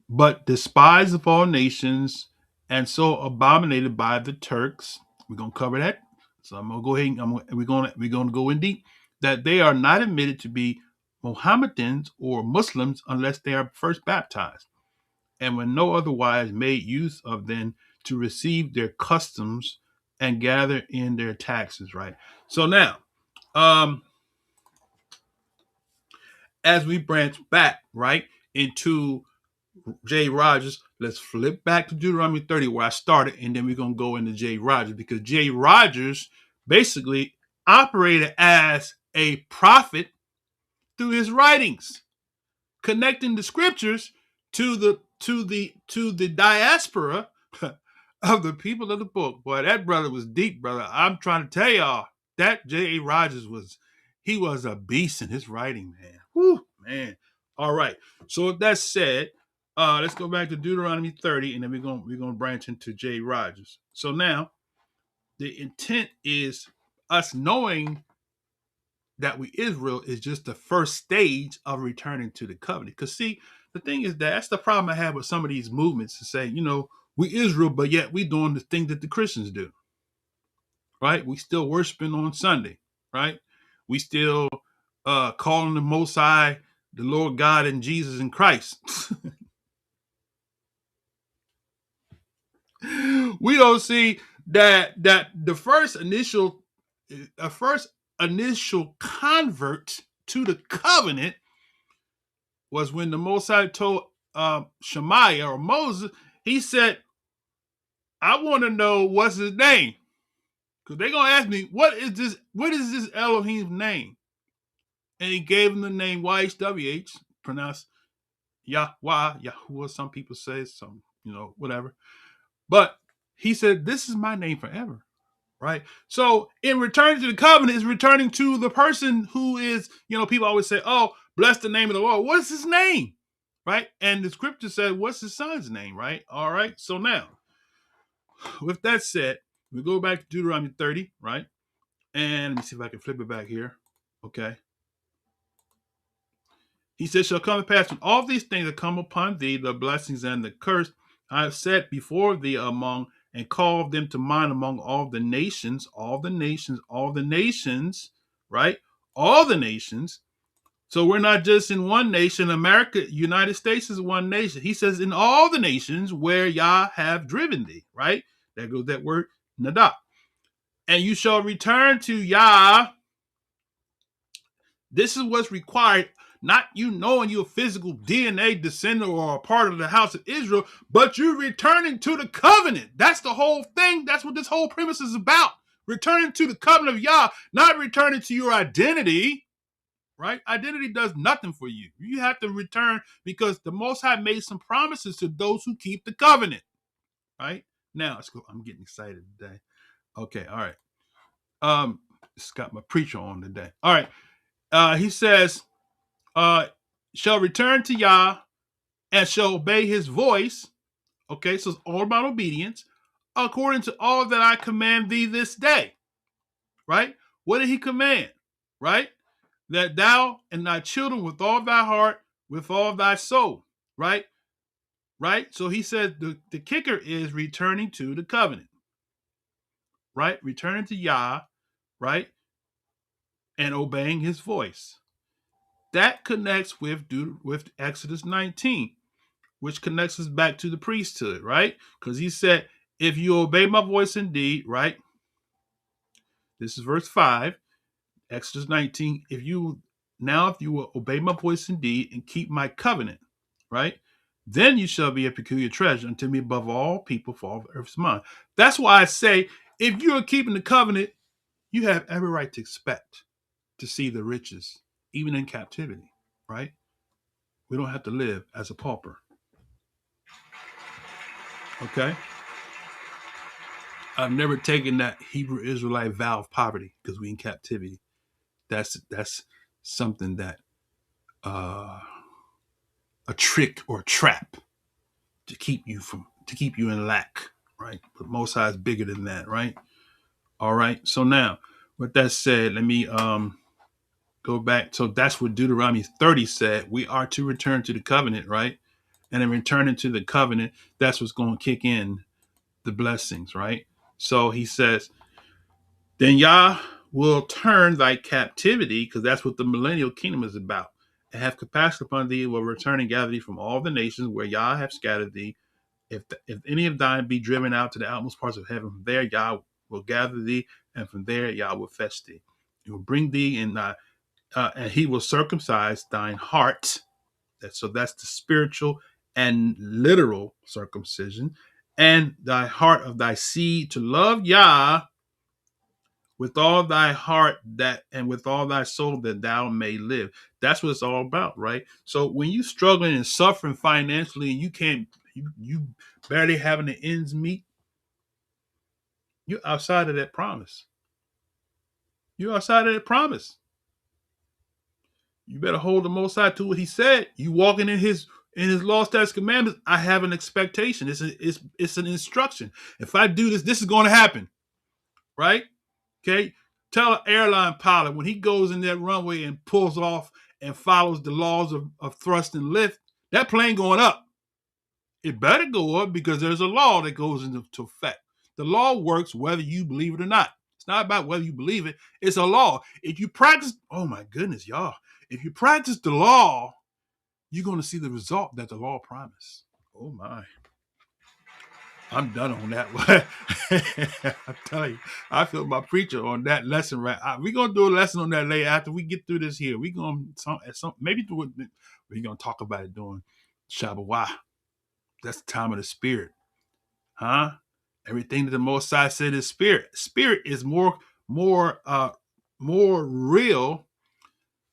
but despised of all nations and so abominated by the Turks. We're gonna cover that. So I'm gonna go ahead and we're gonna go in deep that they are not admitted to be Mohammedans or Muslims unless they are first baptized, and when no otherwise made use of them to receive their customs and gather in their taxes. Right. So now, as we branch back right into J. Rogers. Let's flip back to Deuteronomy 30 where I started, and then we're going to go into J. Rogers, because J. Rogers basically operated as a prophet through his writings, connecting the scriptures to the diaspora of the people of the book. Boy, that brother was deep, brother. I'm trying to tell y'all, that J.A. Rogers he was a beast in his writing, man. Whew, man. All right. So with that said, let's go back to Deuteronomy 30, and then we're gonna branch into J. Rogers. So now the intent is us knowing that we Israel is just the first stage of returning to the covenant. Because see, the thing is that's the problem I have with some of these movements to say, we Israel, but yet we doing the thing that the Christians do, right? We still worshiping on Sunday, right? We still calling the Most High the Lord God and Jesus and Christ. We don't see that the first initial convert to the covenant was when the Most High told Shemaiah or Moses. He said, I want to know what's his name, because they're gonna ask me, what is this Elohim's name? And he gave him the name YHWH, pronounced Yahweh, Yahuwah, some people say, some, whatever. But he said, this is my name forever. Right. So in returning to the covenant is returning to the person who is, people always say, oh, bless the name of the Lord. What is his name? Right. And the scripture said, what's his son's name? Right. All right. So now, with that said, we go back to Deuteronomy 30. Right. And let me see if I can flip it back here. Okay. He says, shall come to pass when all these things that come upon thee, the blessings and the curse, I have set before thee among and called them to mind among all the nations, right? All the nations. So we're not just in one nation. America, United States is one nation. He says in all the nations where Yah have driven thee, right? There goes that word, nadah. And you shall return to Yah. This is what's required. Not you knowing you're a physical DNA descendant or a part of the house of Israel, but you're returning to the covenant. That's the whole thing. That's what this whole premise is about. Returning to the covenant of Yah, not returning to your identity, right? Identity does nothing for you. You have to return because the Most High made some promises to those who keep the covenant, right? Now, let's go. I'm getting excited today. Okay, all right. It's got my preacher on today. All right. He says, shall return to Yah and shall obey his voice. Okay, so it's all about obedience, according to all that I command thee this day. Right? What did he command? Right? That thou and thy children with all thy heart, with all thy soul. Right? Right? So he said the kicker is returning to the covenant. Right? Returning to Yah, right? And obeying his voice. That connects with Exodus 19, which connects us back to the priesthood, right? Because he said, if you obey my voice indeed, right? This is verse 5, Exodus 19. If you will obey my voice indeed and keep my covenant, right? Then you shall be a peculiar treasure unto me above all people, for all the earth's mine. That's why I say, if you are keeping the covenant, you have every right to expect to see the riches, even in captivity, right? We don't have to live as a pauper. Okay? I've never taken that Hebrew Israelite vow of poverty because we in captivity. That's something that a trick or a trap to keep you in lack, right? But Most High is bigger than that, right? All right. So now, with that said, let me go back. So that's what Deuteronomy 30 said. We are to return to the covenant, right? And in returning to the covenant, that's what's going to kick in the blessings, right? So he says, then Yah will turn thy captivity, because that's what the millennial kingdom is about, and have compassion upon thee, will return and gather thee from all the nations where Yah have scattered thee. If any of thine be driven out to the outmost parts of heaven, from there Yah will gather thee, and from there Yah will fetch thee. He will bring thee in and he will circumcise thine heart. So that's the spiritual and literal circumcision, and thy heart of thy seed to love Yah with all thy heart that and with all thy soul that thou may live. That's what it's all about, right? So when you struggling and suffering financially and you can't you barely having the ends meet, you're outside of that promise. You're outside of that promise. You better hold the Most High to what He said. You walking in His law, statutes, commandments. I have an expectation. It's an instruction. If I do this, this is going to happen, right? Okay. Tell an airline pilot when he goes in that runway and pulls off and follows the laws of thrust and lift, that plane going up. It better go up because there's a law that goes into effect. The law works whether you believe it or not. It's not about whether you believe it. It's a law. If you practice, oh my goodness, y'all. If you practice the law, you're going to see the result that the law promised. Oh my. I'm done on that one. I tell you, I feel my preacher on that lesson, right? We're going to do a lesson on that later after we get through this here. We're going to, maybe we're going to talk about it during Shabbat. That's the time of the Spirit. Huh? Everything that the Most High said is spirit. Spirit is more real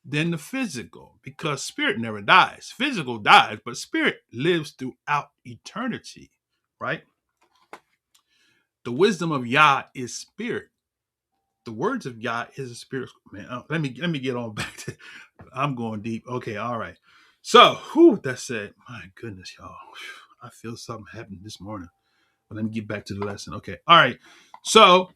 than the physical because spirit never dies. Physical dies, but spirit lives throughout eternity, right? The wisdom of Yah is spirit. The words of Yah is a spirit. Man, let me get on back to. I'm going deep. Okay, all right. So, that's it. My goodness, y'all. I feel something happening this morning. But let me get back to the lesson. Okay, all right. So,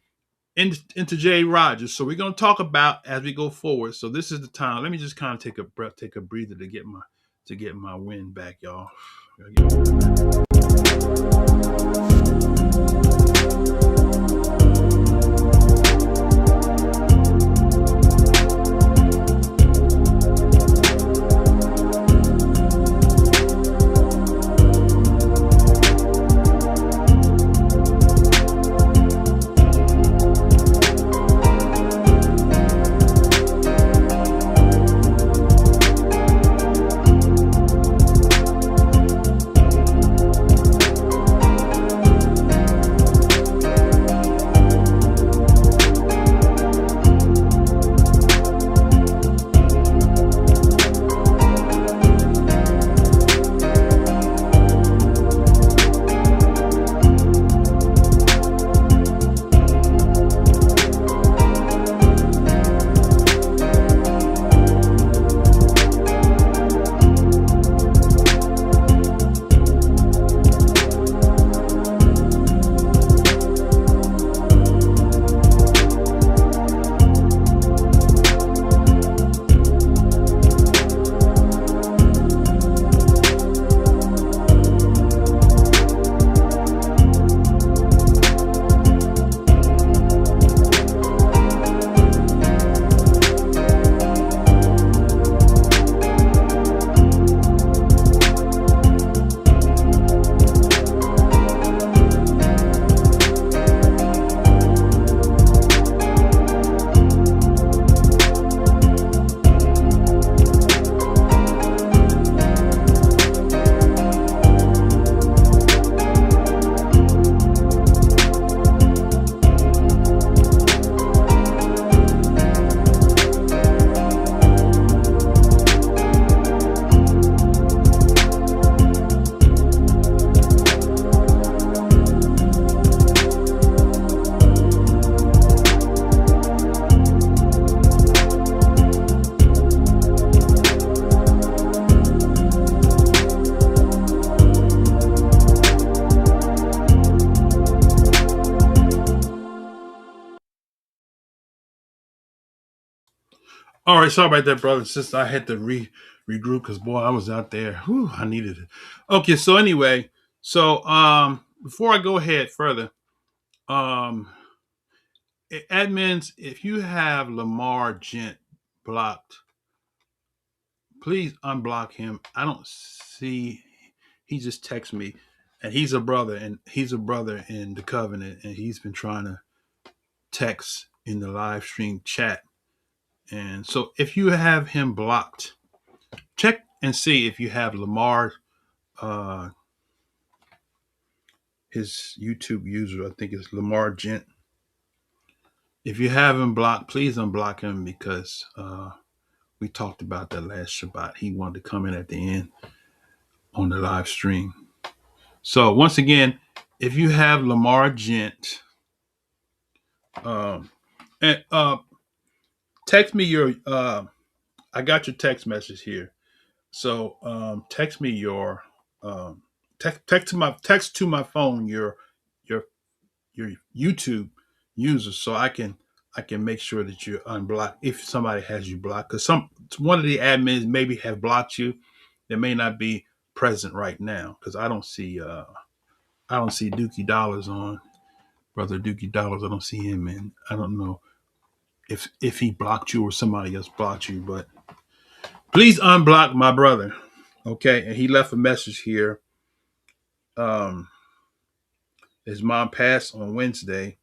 into J. Rogers. So we're going to talk about as we go forward. So this is the time. Let me just kind of take a breath, take a breather to get my wind back, y'all. All right, sorry about that, brother and sister. I had to regroup because boy, I was out there. Whew, I needed it. Okay, so anyway, before I go ahead further, admins, if you have Lamar Gent blocked, please unblock him. I don't see. He just texted me, and he's a brother in the covenant, and he's been trying to text in the live stream chat. And so if you have him blocked, check and see if you have Lamar his YouTube user, I think it's Lamar Gent. If you have him blocked, please unblock him because we talked about that last Shabbat. He wanted to come in at the end on the live stream. So once again, if you have Lamar Gent, and text me your. I got your text message here. So text me your text to my phone your your YouTube user so I can make sure that you're unblocked if somebody has you blocked, because one of the admins maybe have blocked you. They may not be present right now because I don't see Dookie Dollars on, brother Dookie Dollars. I don't see him, and I don't know if he blocked you or somebody else blocked you, but please unblock my brother. Okay. And he left a message here. His mom passed on Wednesday,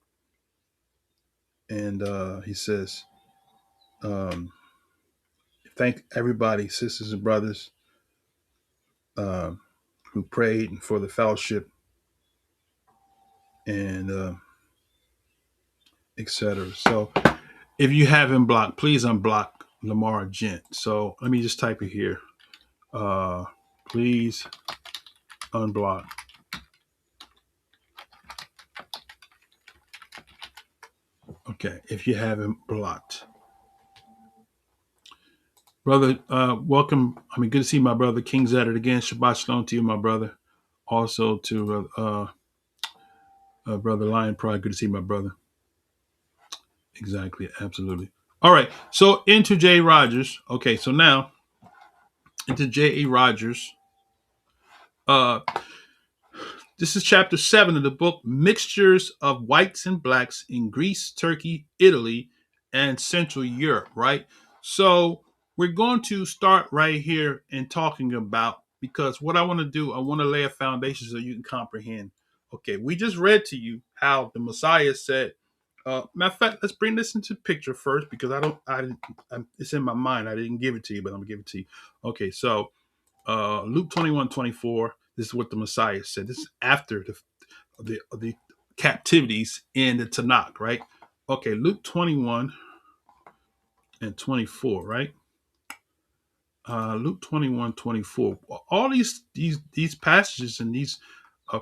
and he says, thank everybody, sisters and brothers, who prayed and for the fellowship and etc. So if you have him blocked, please unblock Lamar Gent. So let me just type it here. Please unblock. Okay, if you have him blocked. Brother, welcome. I mean, good to see my brother King's at it again. Shabbat shalom to you, my brother. Also to brother Lion Pride. Good to see my brother. Exactly, absolutely. All right, so into J. Rogers. Okay, so now into J. A. Rogers. This is chapter 7 of the book, Mixtures of Whites and Blacks in Greece, Turkey, Italy, and Central Europe, right? So we're going to start right here and talking about, because what I want to do, I want to lay a foundation so you can comprehend. Okay, we just read to you how the Messiah said, matter of fact, let's bring this into picture first because it's in my mind. I didn't give it to you, but I'm going to give it to you. Okay, so Luke 21:24. This is what the Messiah said. This is after the captivities in the Tanakh, right? Okay, Luke 21:24, right? Luke 21:24. All these passages and these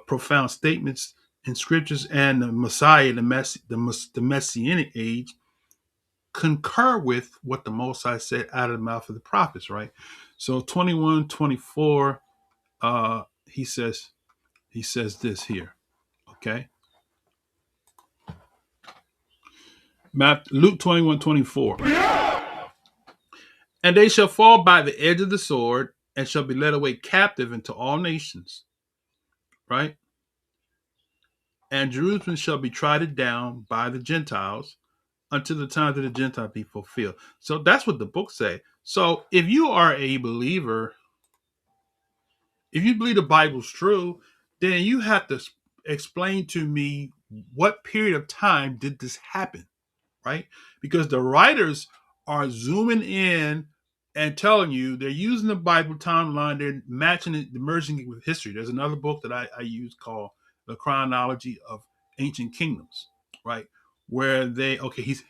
profound statements in scriptures and the Messiah, the Messianic age, concur with what the Most High said out of the mouth of the prophets, right? So 21:24. He says this here. Okay. Luke 21:24. And they shall fall by the edge of the sword and shall be led away captive into all nations. Right? And Jerusalem shall be trodden down by the Gentiles until the time that the Gentile be fulfilled. So that's what the book say. So if you are a believer, if you believe the Bible's true, then you have to explain to me what period of time did this happen, right? Because the writers are zooming in and telling you they're using the Bible timeline, they're matching it, merging it with history. There's another book that I use called The Chronology of Ancient Kingdoms, right? Where he's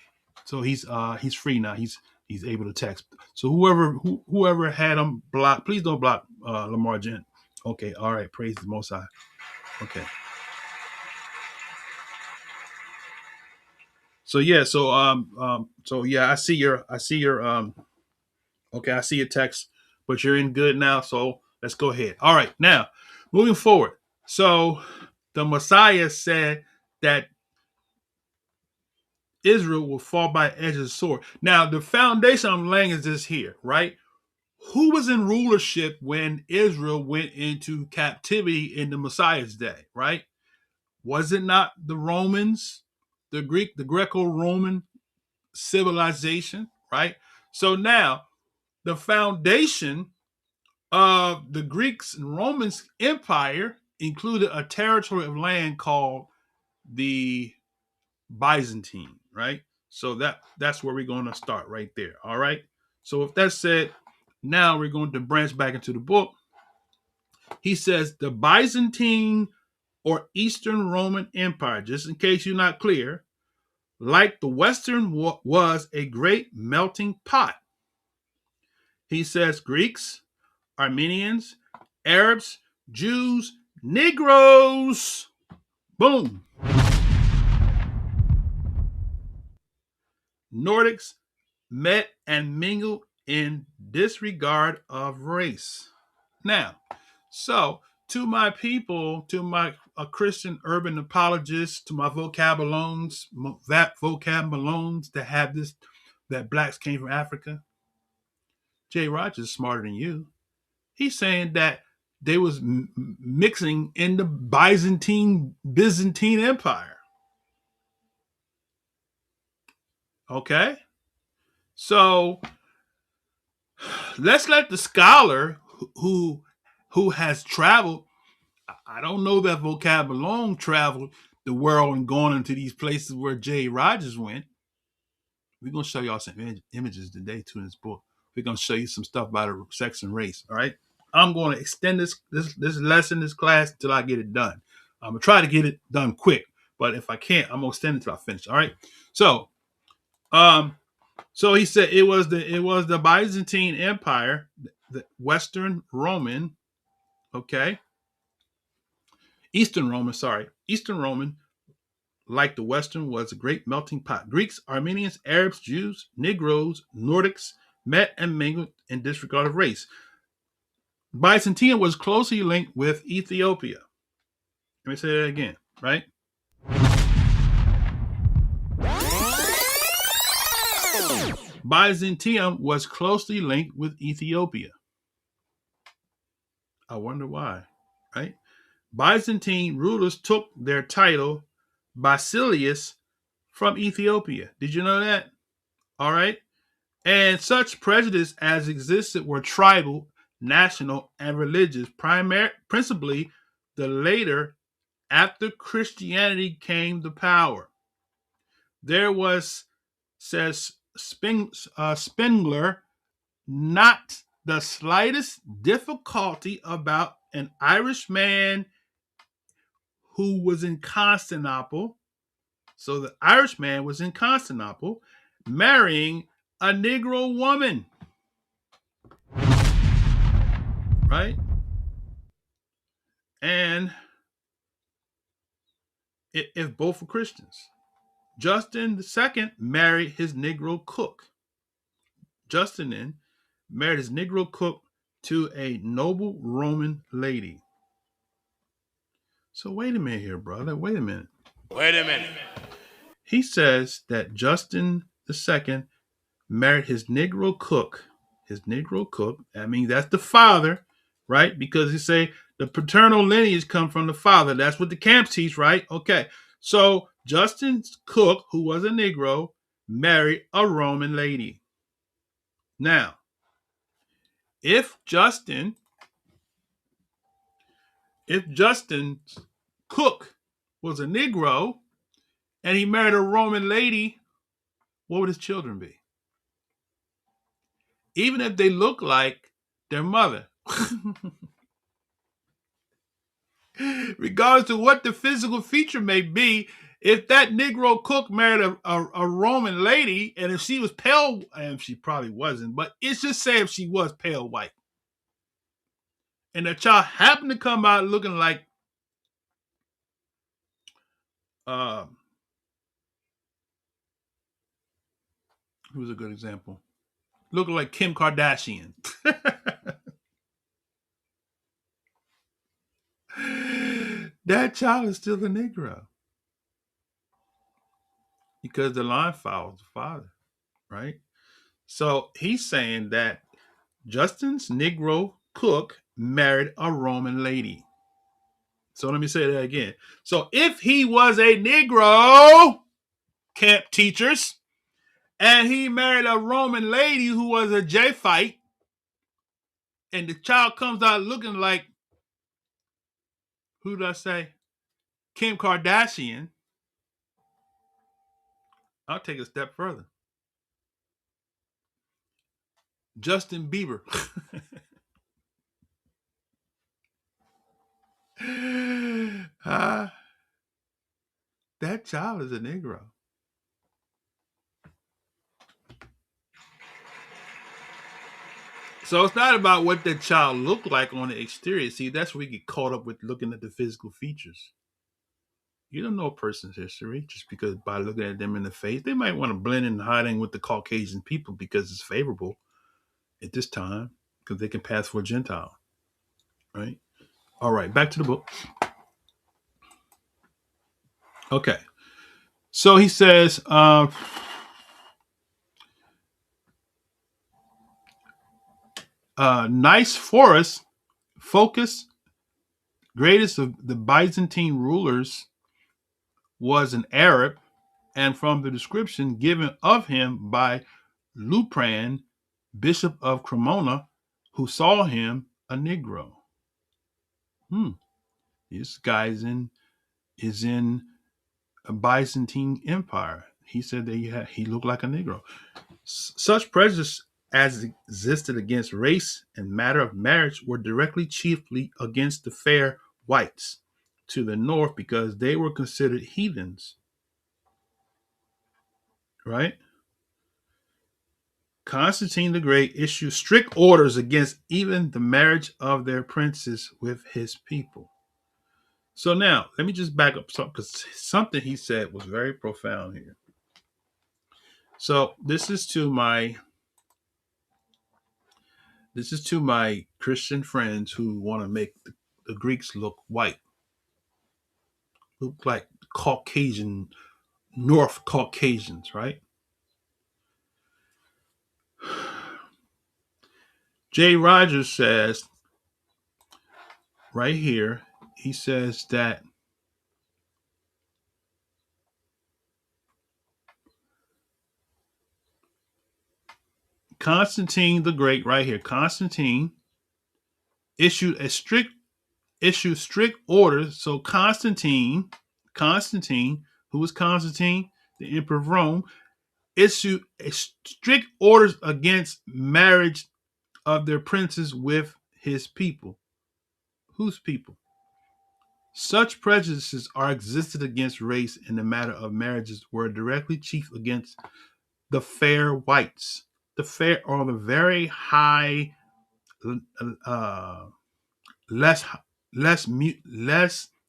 free now. He's able to text. So whoever had him blocked, please don't block Lamar Gent. Okay, all right. Praise the Most High. Okay. So yeah, I see your okay, I see your text, but you're in good now. So let's go ahead. All right, now moving forward. So the Messiah said that Israel will fall by the edge of the sword. Now the foundation I'm laying is this here, right? Who was in rulership when Israel went into captivity in the Messiah's day, right? Was it not the Romans, the Greco-Roman civilization, right? So now the foundation of the Greeks and Romans Empire included a territory of land called the Byzantine, right? So that's where we're going to start right there. All right. So if that's said, now we're going to branch back into the book. He says the Byzantine or Eastern Roman Empire, just in case you're not clear, like the Western was a great melting pot. He says Greeks, Armenians, Arabs, Jews, Negroes, boom, Nordics met and mingled in disregard of race. Now, so to my people, to my Christian urban apologists, to my vocabulons, that have this, that blacks came from Africa, Jay Rogers is smarter than you. He's saying that they was mixing in the Byzantine Empire. Okay, so let's let the scholar who has traveled. I don't know that vocabulary traveled the world and gone into these places where Jay Rogers went. We're gonna show y'all some images today too in this book. We're gonna show you some stuff about the sex and race. All right. I'm going to extend this lesson, this class, till I get it done. I'm gonna try to get it done quick, but if I can't, I'm gonna extend it till I finish. All right. So, so he said it was the Byzantine Empire, the Western Roman, okay, Eastern Roman, like the Western, was a great melting pot. Greeks, Armenians, Arabs, Jews, Negroes, Nordics met and mingled in disregard of race. Byzantium was closely linked with Ethiopia. Let me say that again, right? Byzantium was closely linked with Ethiopia. I wonder why, right? Byzantine rulers took their title Basileus from Ethiopia. Did you know that? All right. And such prejudice as existed were tribal, national, and religious, principally the later after Christianity came to power. There was, says Spengler, not the slightest difficulty about an Irishman who was in Constantinople. So the Irishman was in Constantinople marrying a Negro woman. Right? And if both were Christians. Justin II married his Negro cook. Justin then married his Negro cook to a noble Roman lady. So wait a minute here, brother. Wait a minute. He says that Justin II married his Negro cook. I mean, that's the father, right? Because he say the paternal lineage come from the father. That's what the camps teach, right? Okay. So Justin's cook, who was a Negro, married a Roman lady. Now, if Justin's cook was a Negro and he married a Roman lady, what would his children be? Even if they look like their mother. Regardless of what the physical feature may be, if that Negro cook married a Roman lady, and if she was pale, and she probably wasn't, but it's just say if she was pale white, and the child happened to come out looking like who's a good example? Looking like Kim Kardashian. That child is still a Negro. Because the line follows the father, right? So he's saying that Justin's Negro cook married a Roman lady. So let me say that again. So if he was a Negro, camp teachers, and he married a Roman lady who was a Japhite, and the child comes out looking like, who did I say? Kim Kardashian. I'll take a step further. Justin Bieber. That child is a Negro. So it's not about what that child looked like on the exterior. See, that's where we get caught up with looking at the physical features. You don't know a person's history just because by looking at them in the face. They might want to blend in hiding with the Caucasian people because it's favorable at this time because they can pass for a Gentile. Right? All right, back to the book. Okay. So he says, nice forest, focus, greatest of the Byzantine rulers was an Arab, and from the description given of him by Lupran, Bishop of Cremona, who saw him a Negro. This guy is in a Byzantine Empire. He said that he looked like a Negro. Such prejudice as existed against race and matter of marriage were directly chiefly against the fair whites to the north because they were considered heathens. Right? Constantine the Great issued strict orders against even the marriage of their princes with his people. So now, let me just back up something because something he said was very profound here. So this is to my Christian friends who want to make the Greeks look white, look like Caucasian, North Caucasians, right? Jay Rogers says right here, he says that Constantine the Great, right here, Constantine issued strict orders. So Constantine, who was Constantine, the Emperor of Rome, issued strict orders against marriage of their princes with his people. Whose people? Such prejudices are existed against race in the matter of marriages were directly chief against the fair whites. The fair or the very high, less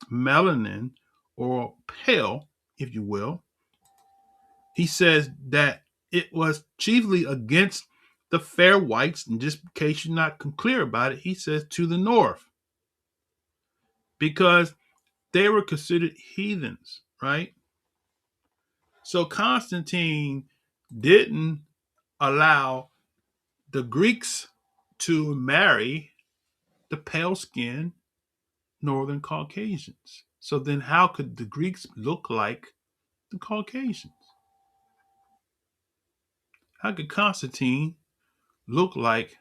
melanin or pale, if you will. He says that it was chiefly against the fair whites, and just in case you're not clear about it, he says to the north, because they were considered heathens, right? So Constantine didn't allow the Greeks to marry the pale-skinned Northern Caucasians. So then how could the Greeks look like the Caucasians? How could Constantine look like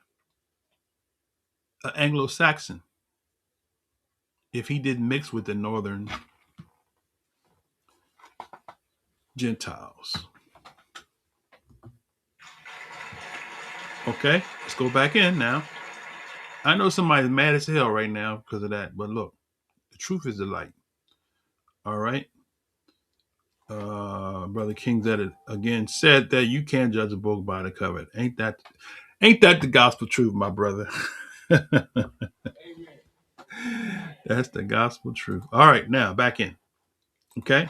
an Anglo Saxon if he didn't mix with the Northern Gentiles? Okay, let's go back in now. I know somebody's mad as hell right now because of that, but look, the truth is the light. All right. Brother King that again said that you can't judge a book by the cover. Ain't that the gospel truth, my brother? That's the gospel truth. All right, now back in. Okay.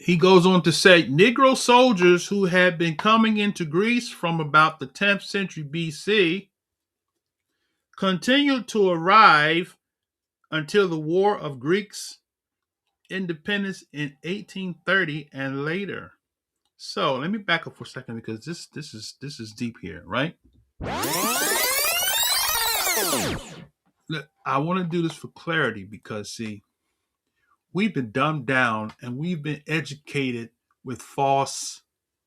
He goes on to say, Negro soldiers who had been coming into Greece from about the 10th century BC continued to arrive until the War of Greeks Independence in 1830 and later. So let me back up for a second because this is deep here, right? Look, I want to do this for clarity because see, we've been dumbed down and we've been educated with false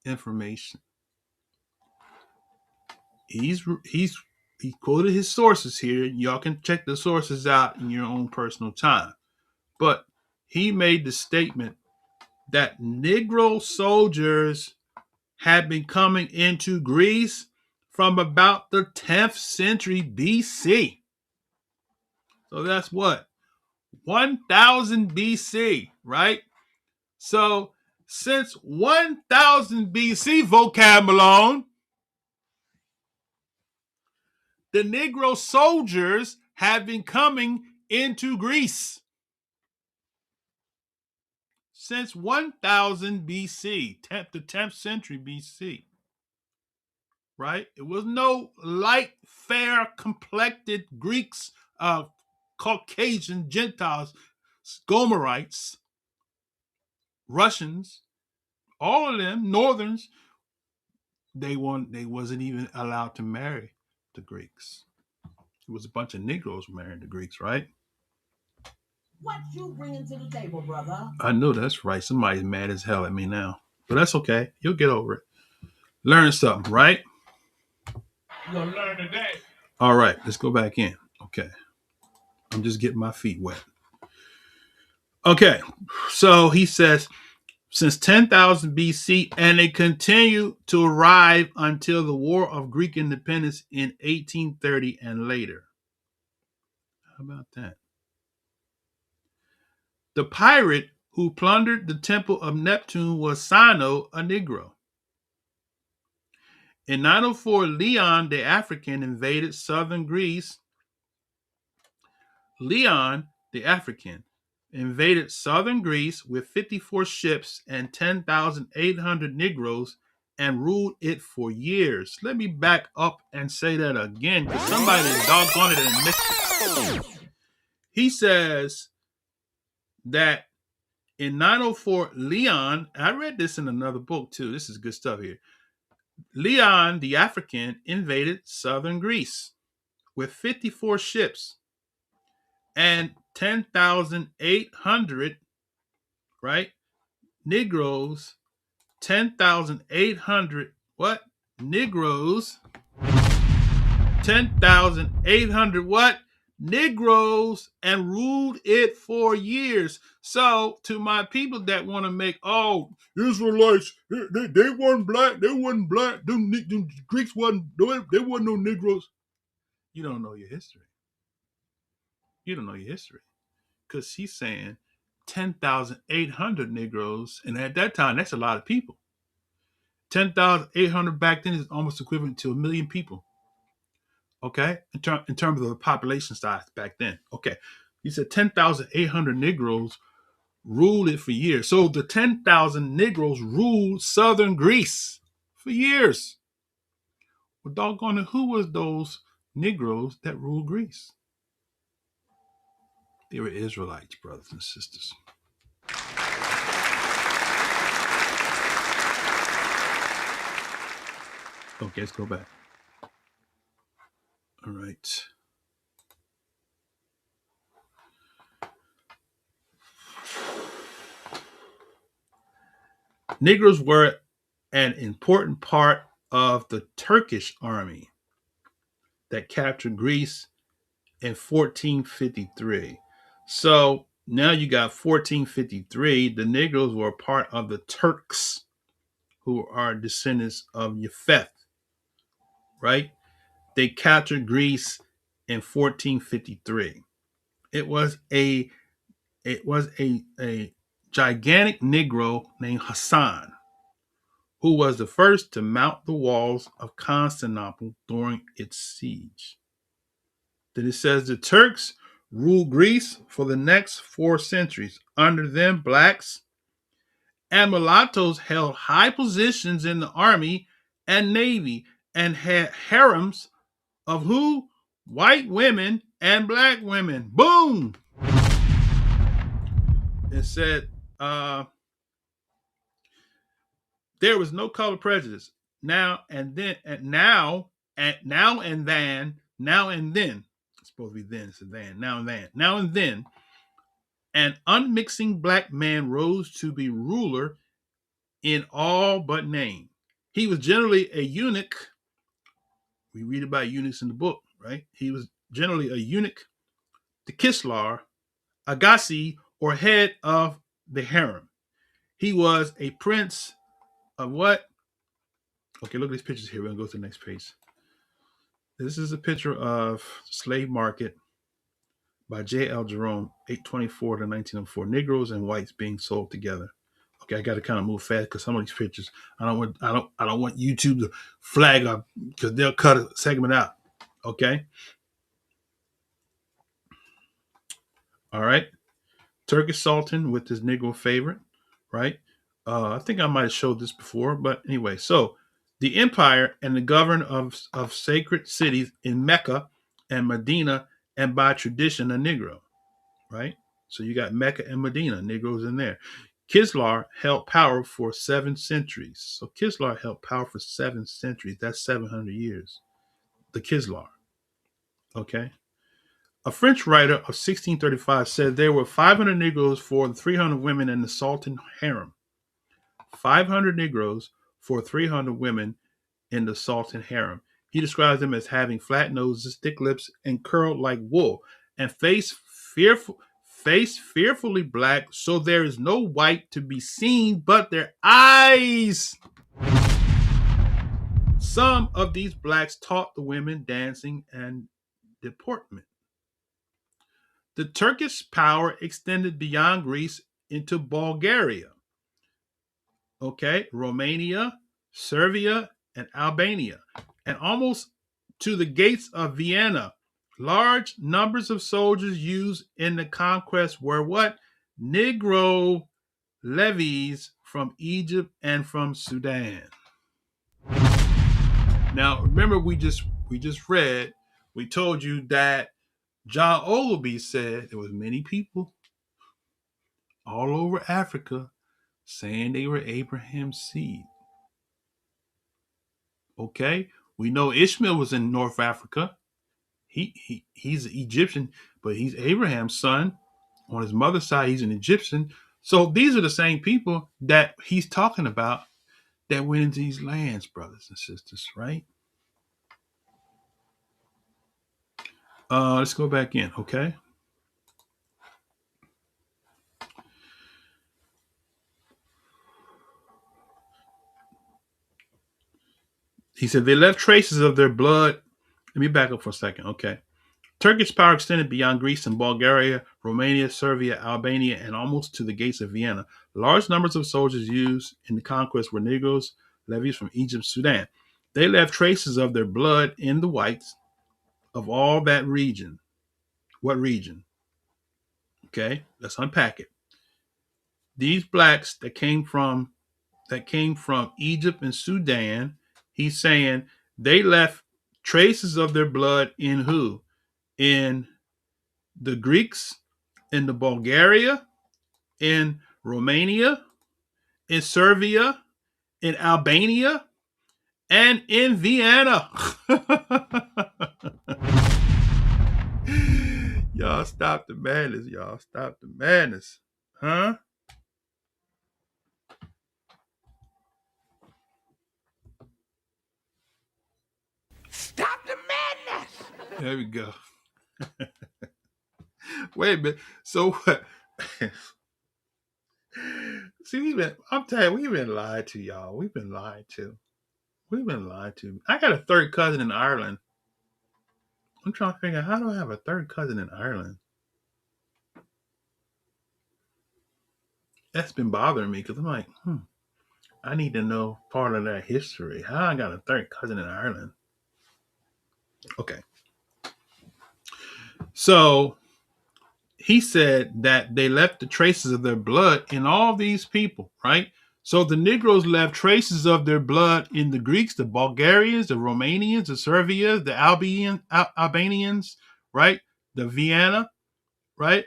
information. He quoted his sources here. Y'all can check the sources out in your own personal time. But he made the statement that Negro soldiers had been coming into Greece from about the 10th century BC. So that's what? 1000 BC, right? So since 1000 BC, vocab Malone, the Negro soldiers have been coming into Greece. Since 1000 BC, the 10th century BC, right? It was no light, fair, complected Greeks, Caucasian, Gentiles, Gomerites, Russians, all of them, Northerns. They wasn't even allowed to marry the Greeks. It was a bunch of Negroes marrying the Greeks, right? What you bringing to the table, brother? I know that's right. Somebody's mad as hell at me now, but that's okay. You'll get over it. Learn something, right? You're gonna learn today. All right, let's go back in. Okay, I'm just getting my feet wet. Okay, so he says since 10,000 BC, and they continue to arrive until the War of Greek Independence in 1830 and later. How about that? The pirate who plundered the temple of Neptune was Sino, a Negro. In 904, Leon the African invaded southern Greece. Leon the African invaded southern Greece with 54 ships and 10,800 Negroes and ruled it for years. Let me back up and say that again because somebody is doggone it and missed it. He says that in 904, Leon, I read this in another book too. This is good stuff here. Leon the African invaded southern Greece with 54 ships and 10,800, right? Negroes, 10,800, what? Negroes, 10,800, what? Negroes, and ruled it for years. So, to my people that want to make, Israelites, they weren't black, them Greeks they wasn't no Negroes. You don't know your history. You don't know your history. Because he's saying 10,800 Negroes, and at that time, that's a lot of people. 10,800 back then is almost equivalent to 1 million people. Okay, in terms of the population size back then. Okay, he said 10,800 Negroes ruled it for years. So the 10,000 Negroes ruled southern Greece for years. Well, doggone it, who was those Negroes that ruled Greece? They were Israelites, brothers and sisters. Okay, let's go back. All right. Negroes were an important part of the Turkish army that captured Greece in 1453. So now you got 1453. The Negroes were part of the Turks, who are descendants of Japheth, right? They captured Greece in 1453. It was a gigantic Negro named Hassan, who was the first to mount the walls of Constantinople during its siege. Then it says the Turks ruled Greece for the next 4 centuries. Under them, blacks and mulattoes held high positions in the army and navy and had harems of who? White women and black women. Boom! It said there was no color prejudice. Now and then. It's supposed to be then. It's a then. Now and then. An unmixing black man rose to be ruler in all but name. He was generally a eunuch. We read about eunuchs in the book, right? He was generally a eunuch, the Kislar, Agassi, or head of the harem. He was a prince of what? Okay, look at these pictures here. We're going to go to the next page. This is a picture of slave market by J.L. Jerome, 824 to 1904. Negroes and whites being sold together. Okay, I got to kind of move fast because some of these pictures, I don't want YouTube to flag up because they'll cut a segment out. Okay, all right. Turkish Sultan with his Negro favorite, right? I think I might have showed this before, but anyway. So the empire and the governor of sacred cities in Mecca and Medina, and by tradition a Negro, right? So you got Mecca and Medina, Negroes in there. Kislar held power for 7 centuries. So Kislar held power for 7 centuries. That's 700 years. The Kislar, okay? A French writer of 1635 said there were 500 Negroes for the 300 women in the Sultan harem. 500 Negroes for 300 women in the Sultan harem. He describes them as having flat noses, thick lips, and curled like wool, and face fearfully black, so there is no white to be seen but their eyes. Some of these blacks taught the women dancing and deportment. The Turkish power extended beyond Greece into Bulgaria, okay, Romania, Serbia, and Albania, and almost to the gates of Vienna. Large numbers of soldiers used in the conquest were what? Negro levies from Egypt and from Sudan. Now, remember we just read, we told you that John Ogilvy said there was many people all over Africa saying they were Abraham's seed. Okay, we know Ishmael was in North Africa. He's an Egyptian, but he's Abraham's son. On his mother's side, he's an Egyptian. So these are the same people that he's talking about that went into these lands, brothers and sisters, right? Let's go back in, okay? He said they left traces of their blood. Let me back up for a second, okay? Turkish power extended beyond Greece and Bulgaria, Romania, Serbia, Albania, and almost to the gates of Vienna. Large numbers of soldiers used in the conquest were Negroes, levies from Egypt, Sudan. They left traces of their blood in the whites of all that region. What region? Okay, let's unpack it. These blacks that came from Egypt and Sudan, he's saying they left traces of their blood in who? In the Greeks, in the Bulgaria, in Romania, in Serbia, in Albania, and in Vienna. Y'all stop the madness. Y'all stop the madness. Huh? Stop the madness! There we go. Wait a minute. So what? See, I'm telling you, we've been lied to, y'all. We've been lied to. I got a third cousin in Ireland. I'm trying to figure out, how do I have a third cousin in Ireland? That's been bothering me because I'm like, I need to know part of that history. How I got a third cousin in Ireland? Okay. So he said that they left the traces of their blood in all these people, right? So the Negroes left traces of their blood in the Greeks, the Bulgarians, the Romanians, the Serbians, the Albanians, right? The Vienna, right?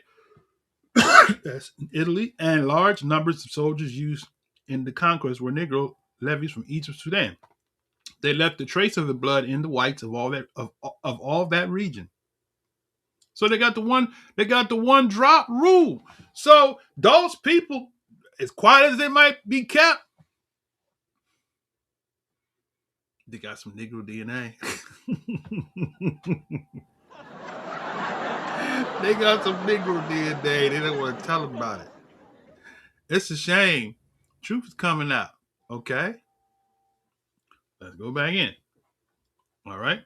That's in Italy. And large numbers of soldiers used in the conquest were Negro levies from Egypt, Sudan. They left the trace of the blood in the whites of all that region. So they got the one drop rule. So those people, as quiet as they might be kept, they got some Negro DNA. They got some Negro DNA. They don't want to tell about it. It's a shame. Truth is coming out. Okay? Let's go back in. All right?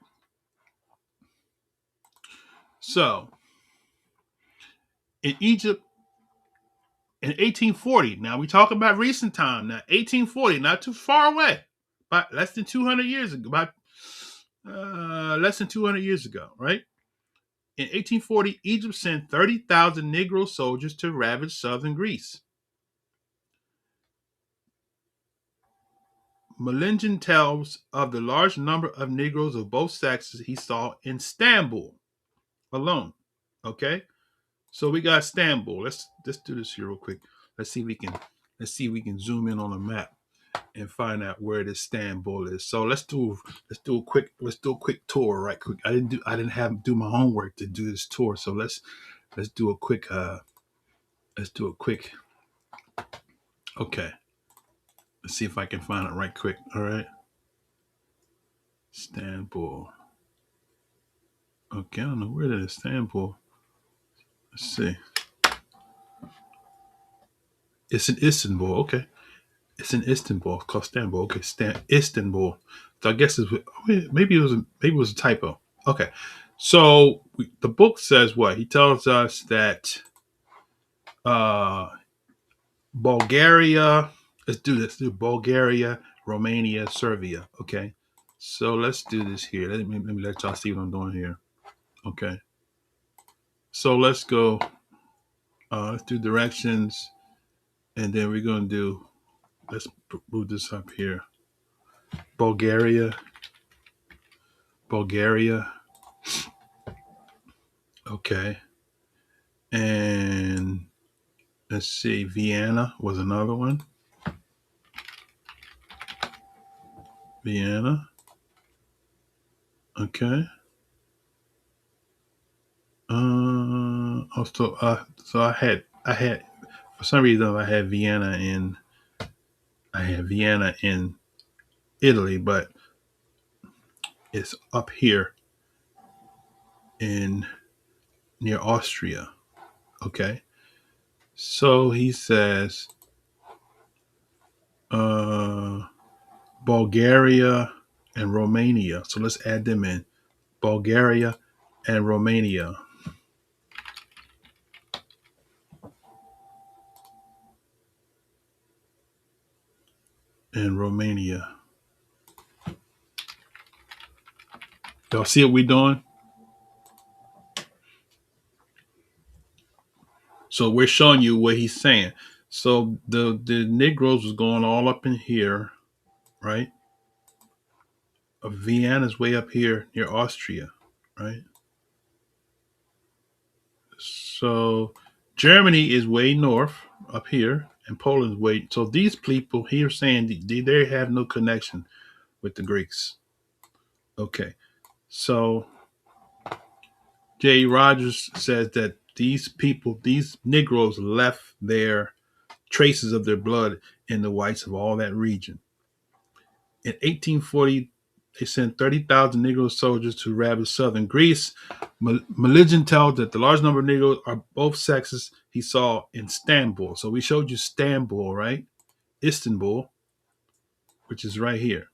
So, in Egypt in 1840. Now we talk about recent time. Now 1840, not too far away, about less than 200 years ago. About less than 200 years ago, right? In 1840, Egypt sent 30,000 Negro soldiers to ravage southern Greece. Melingen tells of the large number of Negroes of both sexes he saw in Istanbul alone. Okay, so we got Istanbul. Let's do this here real quick. Let's see if we can zoom in on a map and find out where this Istanbul is. So let's do a quick tour right quick. I didn't have to do my homework to do this tour. So let's do a quick okay. Let's see if I can find it right quick. All right. Istanbul. Okay, I don't know where that is. Istanbul. Let's see. It's in Istanbul. Okay. It's in Istanbul. It's called Istanbul. Okay, Istanbul. So I guess maybe it was a typo. Okay. So the book says what? He tells us that Bulgaria. Let's do this. Do Bulgaria, Romania, Serbia. Okay. So let's do this here. Let me let y'all see what I'm doing here. Okay. So let's go. Let's do directions, and then we're gonna do. Let's move this up here. Bulgaria. Okay. And let's see. Vienna was another one. Vienna. Okay. So I had for some reason I had Vienna in Italy, but it's up here in near Austria. Okay. So he says Bulgaria and Romania. So let's add them in. Bulgaria and Romania. Y'all see what we doing? So we're showing you what he's saying. So the Negroes was going all up in here, right? Vienna's way up here near Austria, right? So Germany is way north up here, and Poland's way. So these people here saying they have no connection with the Greeks. Okay, so J. Rogers says that these Negroes left their traces of their blood in the whites of all that region. In 1840, they sent 30,000 Negro soldiers to ravage southern Greece. Melingen tells that the large number of Negroes are both sexes he saw in Istanbul. So we showed you Istanbul, right? Istanbul, which is right here.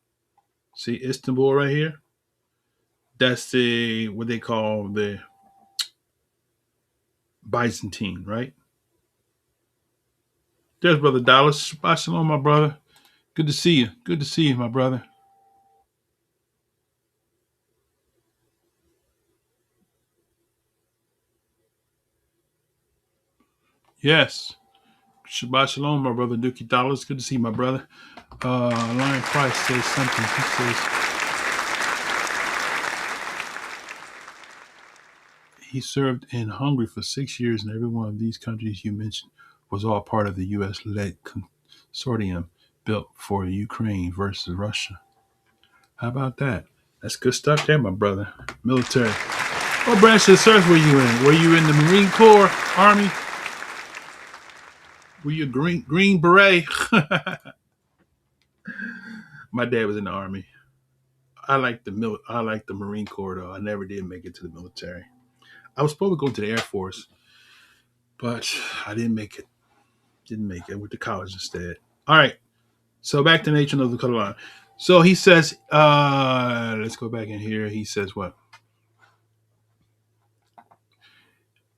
See Istanbul right here? That's what they call the Byzantine, right? There's Brother Dallas. Shabbat shalom, my brother. Good to see you. Good to see you, my brother. Yes. Shabbat shalom, my brother Dookie Dollars. Good to see you, my brother. Lion Price says something. He says he served in Hungary for 6 years, and every one of these countries you mentioned was all part of the U.S.-led consortium built for Ukraine versus Russia. How about that? That's good stuff there, my brother. Military. What branch of the service were you in? Were you in the Marine Corps, Army? Were you a Green Beret? My dad was in the Army. I like the Marine Corps though. I never did make it to the military. I was supposed to go to the Air Force, but I didn't make it. I went to college instead. All right. So back to Nature of the Color Line. So he says, let's go back in here. He says what?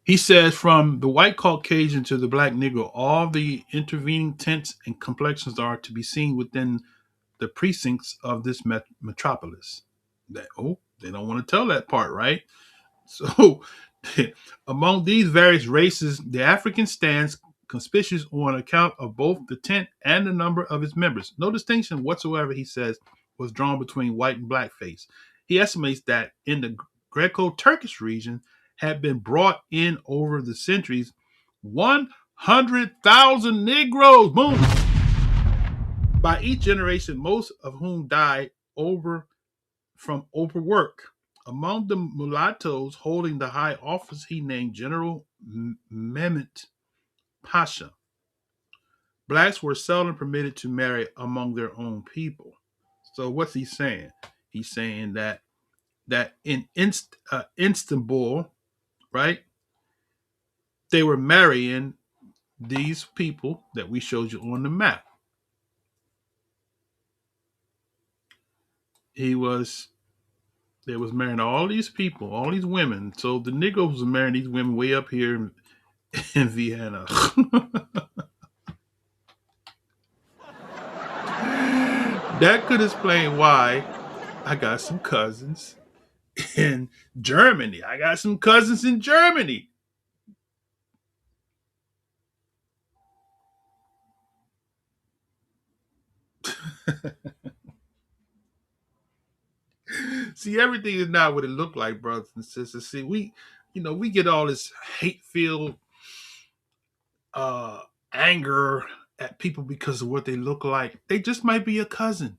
He says from the white Caucasian to the black Negro, all the intervening tints and complexions are to be seen within the precincts of this metropolis. They don't want to tell that part, right? So, among these various races, the African stands conspicuous on account of both the tint and the number of its members. No distinction whatsoever, he says, was drawn between white and blackface. He estimates that in the Greco-Turkish region had been brought in over the centuries 100,000 Negroes, boom, by each generation, most of whom died from overwork. Among the mulattoes holding the high office, he named General Mehmet Pasha. Blacks were seldom permitted to marry among their own people. So what's he saying? He's saying that in Istanbul, right, they were marrying these people that we showed you on the map. They was marrying all these people, all these women. So the Negroes were marrying these women way up here in Vienna. That could explain why I got some cousins in Germany. I got some cousins in Germany. See, everything is not what it looked like, brothers and sisters. See, we get all this hate-filled uh, anger at people because of what they look like. They just might be a cousin.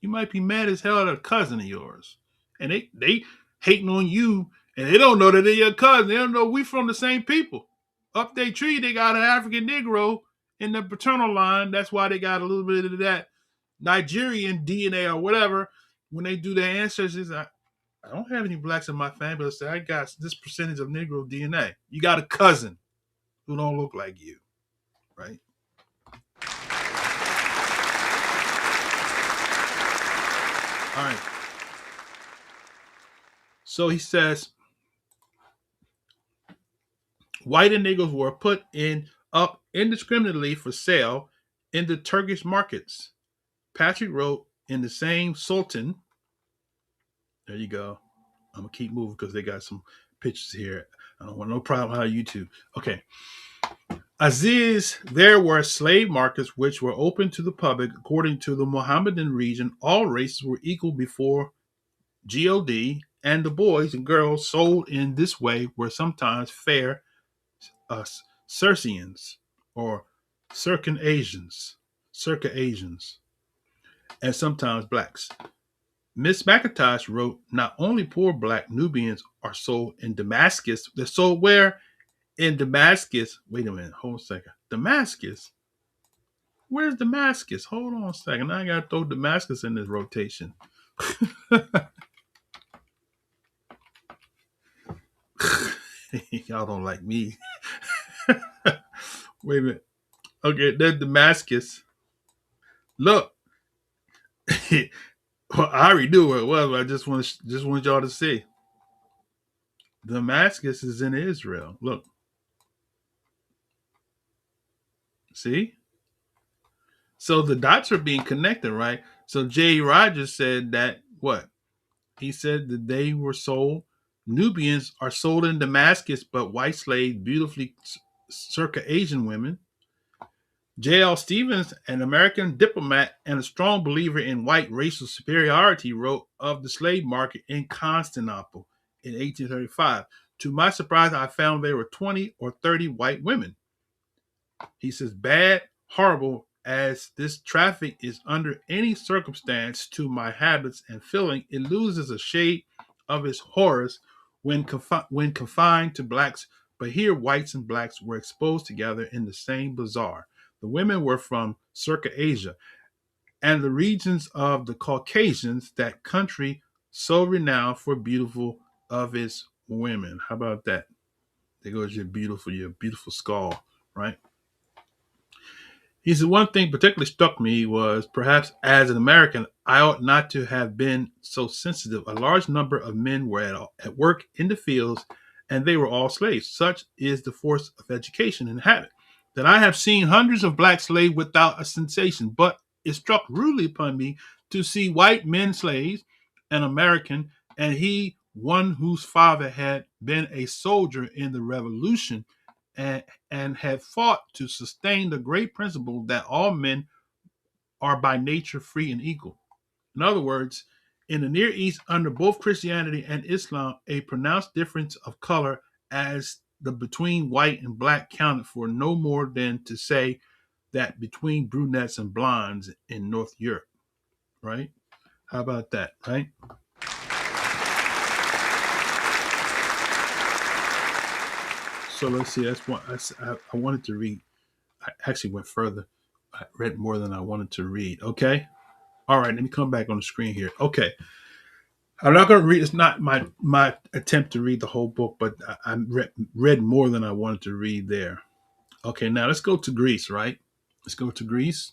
You might be mad as hell at a cousin of yours, and they hating on you, and they don't know that they're your cousin. They don't know we from the same people. Up their tree, they got an African Negro in the paternal line. That's why they got a little bit of that Nigerian DNA or whatever. When they do their ancestors, I don't have any blacks in my family. So I got this percentage of Negro DNA. You got a cousin who don't look like you, right? All right. So he says, white and Negroes were put up indiscriminately for sale in the Turkish markets. Patrick wrote in the same Sultan. There you go. I'm gonna keep moving because they got some pictures here. I don't want no problem how YouTube. Okay. Aziz, there were slave markets which were open to the public. According to the Mohammedan region, all races were equal before God, and the boys and girls sold in this way were sometimes fair Circassians or Circa-Asians, and sometimes blacks. Miss McIntosh wrote, not only poor black Nubians are sold in Damascus, they're sold where? In Damascus. Wait a minute, hold a second. Damascus? Where's Damascus? Hold on a second. I got to throw Damascus in this rotation. Y'all don't like me. Wait a minute. Okay, there's Damascus. Look. Well, I already knew where it was, but I just want y'all to see. Damascus is in Israel. Look. See? So the dots are being connected, right? So J. Rogers said that what? He said that they were sold. Nubians are sold in Damascus, but white slaves, beautifully circa Asian women. J.L. Stevens, an American diplomat and a strong believer in white racial superiority, wrote of the slave market in Constantinople in 1835. To my surprise, I found there were 20 or 30 white women. He says, bad, horrible as this traffic is under any circumstance to my habits and feeling, it loses a shade of its horrors when confined to blacks. But here, whites and blacks were exposed together in the same bazaar. The women were from Circa Asia and the regions of the Caucasians, that country so renowned for beautiful of its women. How about that? There goes your beautiful skull, right? He said, one thing particularly struck me was perhaps as an American, I ought not to have been so sensitive. A large number of men were at work in the fields, and they were all slaves. Such is the force of education and habit, that I have seen hundreds of black slaves without a sensation. But it struck rudely upon me to see white men slaves, an American, and he one whose father had been a soldier in the Revolution, and, and had fought to sustain the great principle that all men are by nature free and equal. In other words, in the Near East, under both Christianity and Islam, a pronounced difference of color as the between white and black counted for no more than to say that between brunettes and blondes in North Europe, right? How about that, right? So let's see. That's one I wanted to read. I actually went further. I read more than I wanted to read. Okay. All right. Let me come back on the screen here. Okay. I'm not going to read. It's not my attempt to read the whole book, but I read more than I wanted to read there. Okay. Now let's go to Greece, right? Let's go to Greece.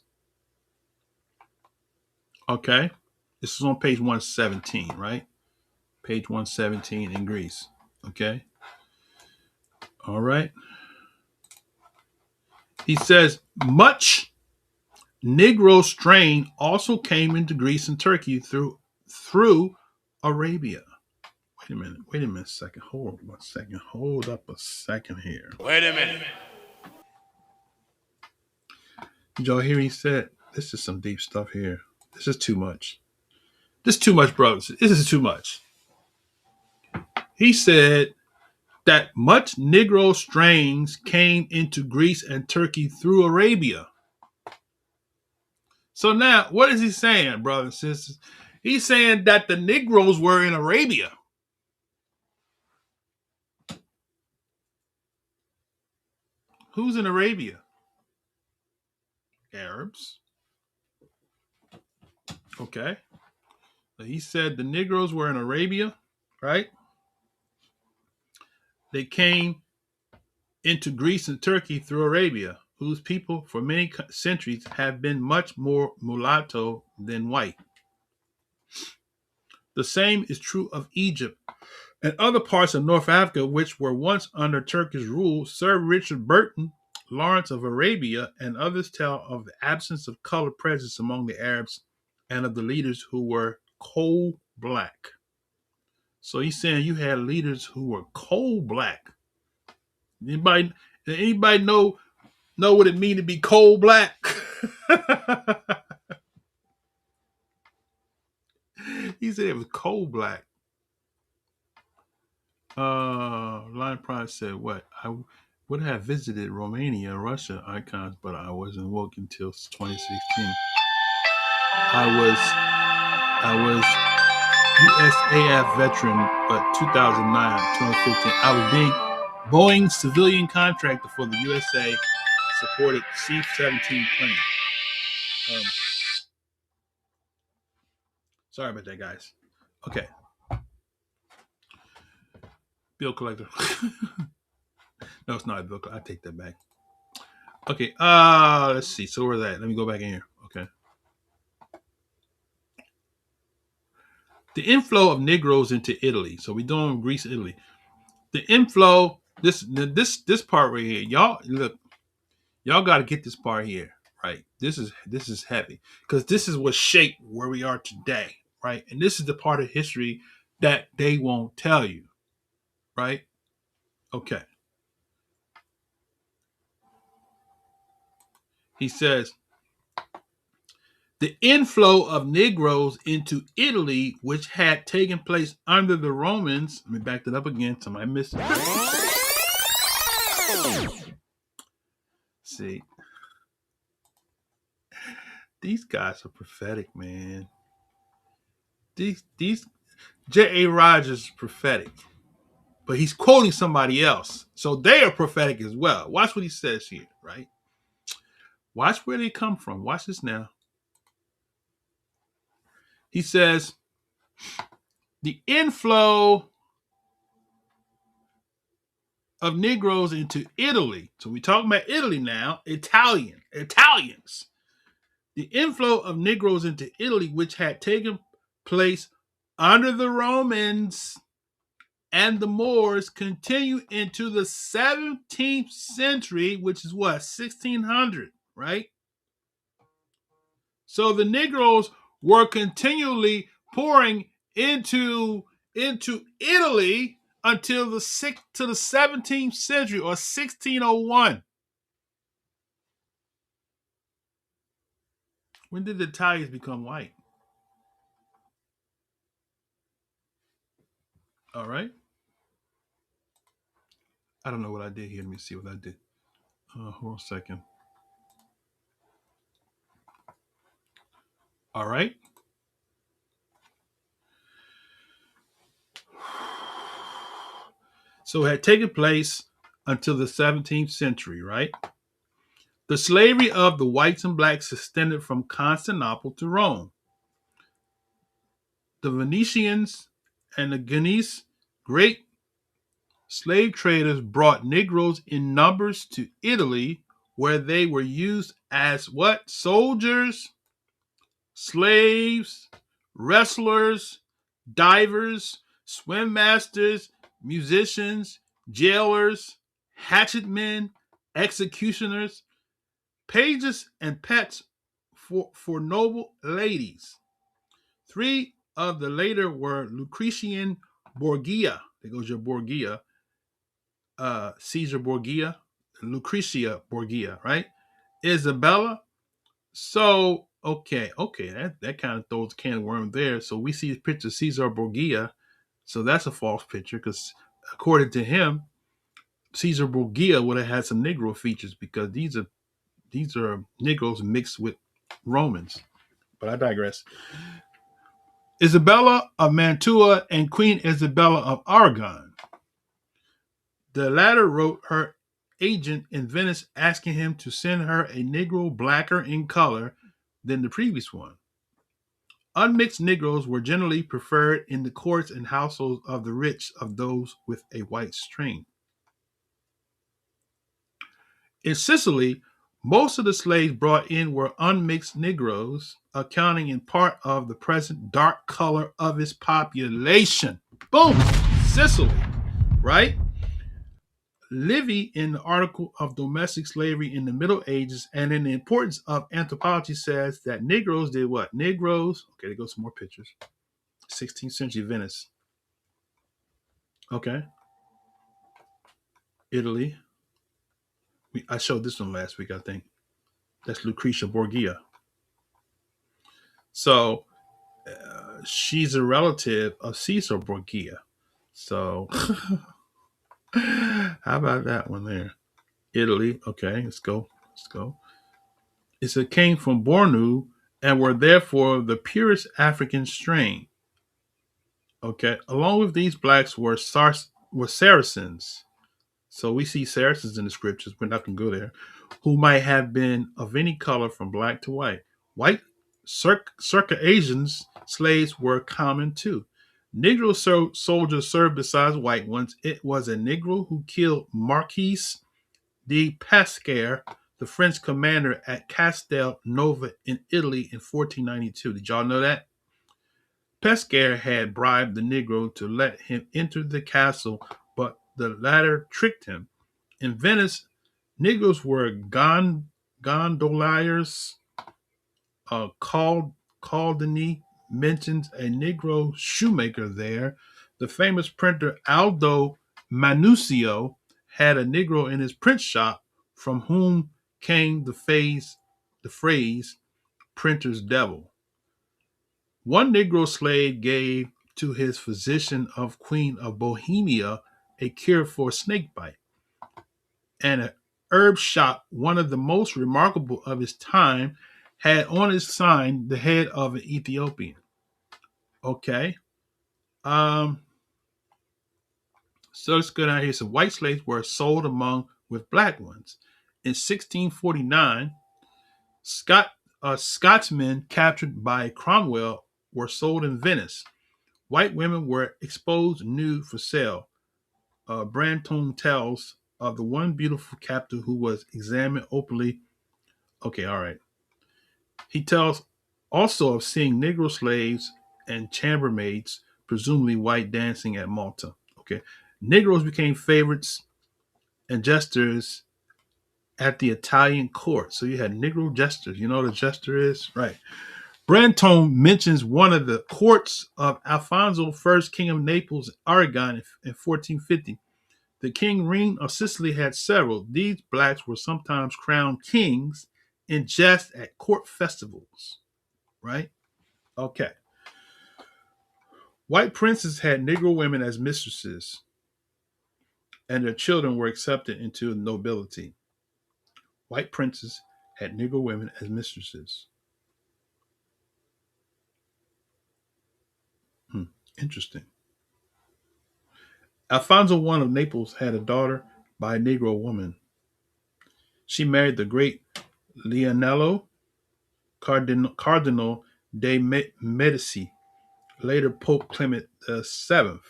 Okay. This is on page 117, right? Page 117 in Greece. Okay. All right. He says, much Negro strain also came into Greece and Turkey through Arabia. Wait a minute a second. Hold up a second. Hold up a second here. Wait a minute. Did y'all hear he said? This is some deep stuff here. This is too much. This is too much, brothers. This is too much. He said that much Negro strains came into Greece and Turkey through Arabia. So now, what is he saying, brothers and sisters? He's saying that the Negroes were in Arabia. Who's in Arabia? Arabs. Okay. So he said the Negroes were in Arabia, right? They came into Greece and Turkey through Arabia, whose people for many centuries have been much more mulatto than white. The same is true of Egypt and other parts of North Africa, which were once under Turkish rule. Sir Richard Burton, Lawrence of Arabia, and others tell of the absence of color presence among the Arabs and of the leaders who were coal black. So he's saying you had leaders who were coal black. Anybody know what it means to be coal black? He said it was coal black. Lion Pride said what? I would have visited Romania, Russia icons, but I wasn't woke until 2016. I was USAF veteran, but 2009, 2015, I was being Boeing civilian contractor for the USA supported C-17 plane. Sorry about that, guys. Okay. Bill collector. No, it's not a bill collector. I take that back. Okay. Let's see. So where's that? Let me go back in here. Okay. The inflow of Negroes into Italy. So we're doing Greece, Italy. The inflow. This part right here. Y'all look. Y'all got to get this part here, right? This is heavy because this is what shaped where we are today, right? And this is the part of history that they won't tell you, right? Okay. He says, the inflow of Negroes into Italy, which had taken place under the Romans. Let me back that up again. Somebody missed it. See, these guys are prophetic, man. These J.A. Rogers is prophetic, but he's quoting somebody else, so they are prophetic as well. Watch what he says here, right? Watch where they come from. Watch this now. He says, the inflow of Negroes into Italy. So we're talking about Italy now. Italians. The inflow of Negroes into Italy, which had taken place under the Romans and the Moors, continued into the 17th century, which is what, 1600, right? So the Negroes were continually pouring into Italy until the 17th century, or 1601. When did the Italians become white? All right. I don't know what I did here. Let me see what I did. Hold on a second. All right. So it had taken place until the 17th century, right? The slavery of the whites and blacks extended from Constantinople to Rome. The Venetians and the Genoese, great slave traders, brought Negroes in numbers to Italy, where they were used as what? Soldiers, slaves, wrestlers, divers, swim masters, musicians, jailers, hatchetmen, executioners, pages, and pets for noble ladies. Three of the later were Lucretian Borgia. There goes your Borgia. Caesar Borgia, Lucretia Borgia, right? Isabella. So, okay, that kind of throws a can of worm there. So we see the picture of Caesar Borgia. So that's a false picture because according to him, Caesar Borgia would have had some Negro features because these are Negroes mixed with Romans. But I digress. Isabella of Mantua and Queen Isabella of Aragon. The latter wrote her agent in Venice asking him to send her a Negro blacker in color than the previous one. Unmixed Negroes were generally preferred in the courts and households of the rich of those with a white strain. In Sicily, most of the slaves brought in were unmixed Negroes, accounting in part of the present dark color of its population. Boom! Sicily, right? Livy, in the article of domestic slavery in the Middle Ages and in the importance of anthropology, says that Negroes did what? Negroes, okay, there goes some more pictures. 16th century Venice. Okay. Italy. I showed this one last week, I think. That's Lucretia Borgia. So she's a relative of Caesar Borgia. So how about that one there? Italy. Okay, let's go. It's a came from Bornu and were therefore the purest African strain. Okay, along with these blacks were Saracens. So we see Saracens in the scriptures. We're not going to go there. Who might have been of any color from black to white. White Circassians slaves were common too. Negro soldiers served besides white ones. It was a Negro who killed Marquis de Pescara, the French commander at Castel Nova in Italy in 1492. Did y'all know that? Pescara had bribed the Negro to let him enter the castle, but the latter tricked him. In Venice, Negroes were gondoliers. Caldini mentions a Negro shoemaker there. The famous printer Aldo Manusio had a Negro in his print shop, from whom came the phrase printer's devil. One Negro slave gave to his physician of Queen of Bohemia a cure for snake bite. And an herb shop, one of the most remarkable of his time, had on its sign the head of an Ethiopian. Okay. So let's go down here. So white slaves were sold among with black ones. In 1649, Scotsmen captured by Cromwell were sold in Venice. White women were exposed nude for sale. Brantome tells of the one beautiful captive who was examined openly. Okay, all right. He tells also of seeing Negro slaves and chambermaids, presumably white, dancing at Malta. Okay. Negroes became favorites and jesters at the Italian court. So you had Negro jesters. You know what a jester is? Right. Brantome mentions one of the courts of Alfonso I, King of Naples, Aragon, in 1450. The King Reign of Sicily had several. These blacks were sometimes crowned kings in jest at court festivals. Right? Okay. White princes had Negro women as mistresses, and their children were accepted into the nobility. White princes had Negro women as mistresses. Interesting. Alfonso I of Naples had a daughter by a Negro woman. She married the great Leonello Cardinal de Medici, later Pope Clement VII.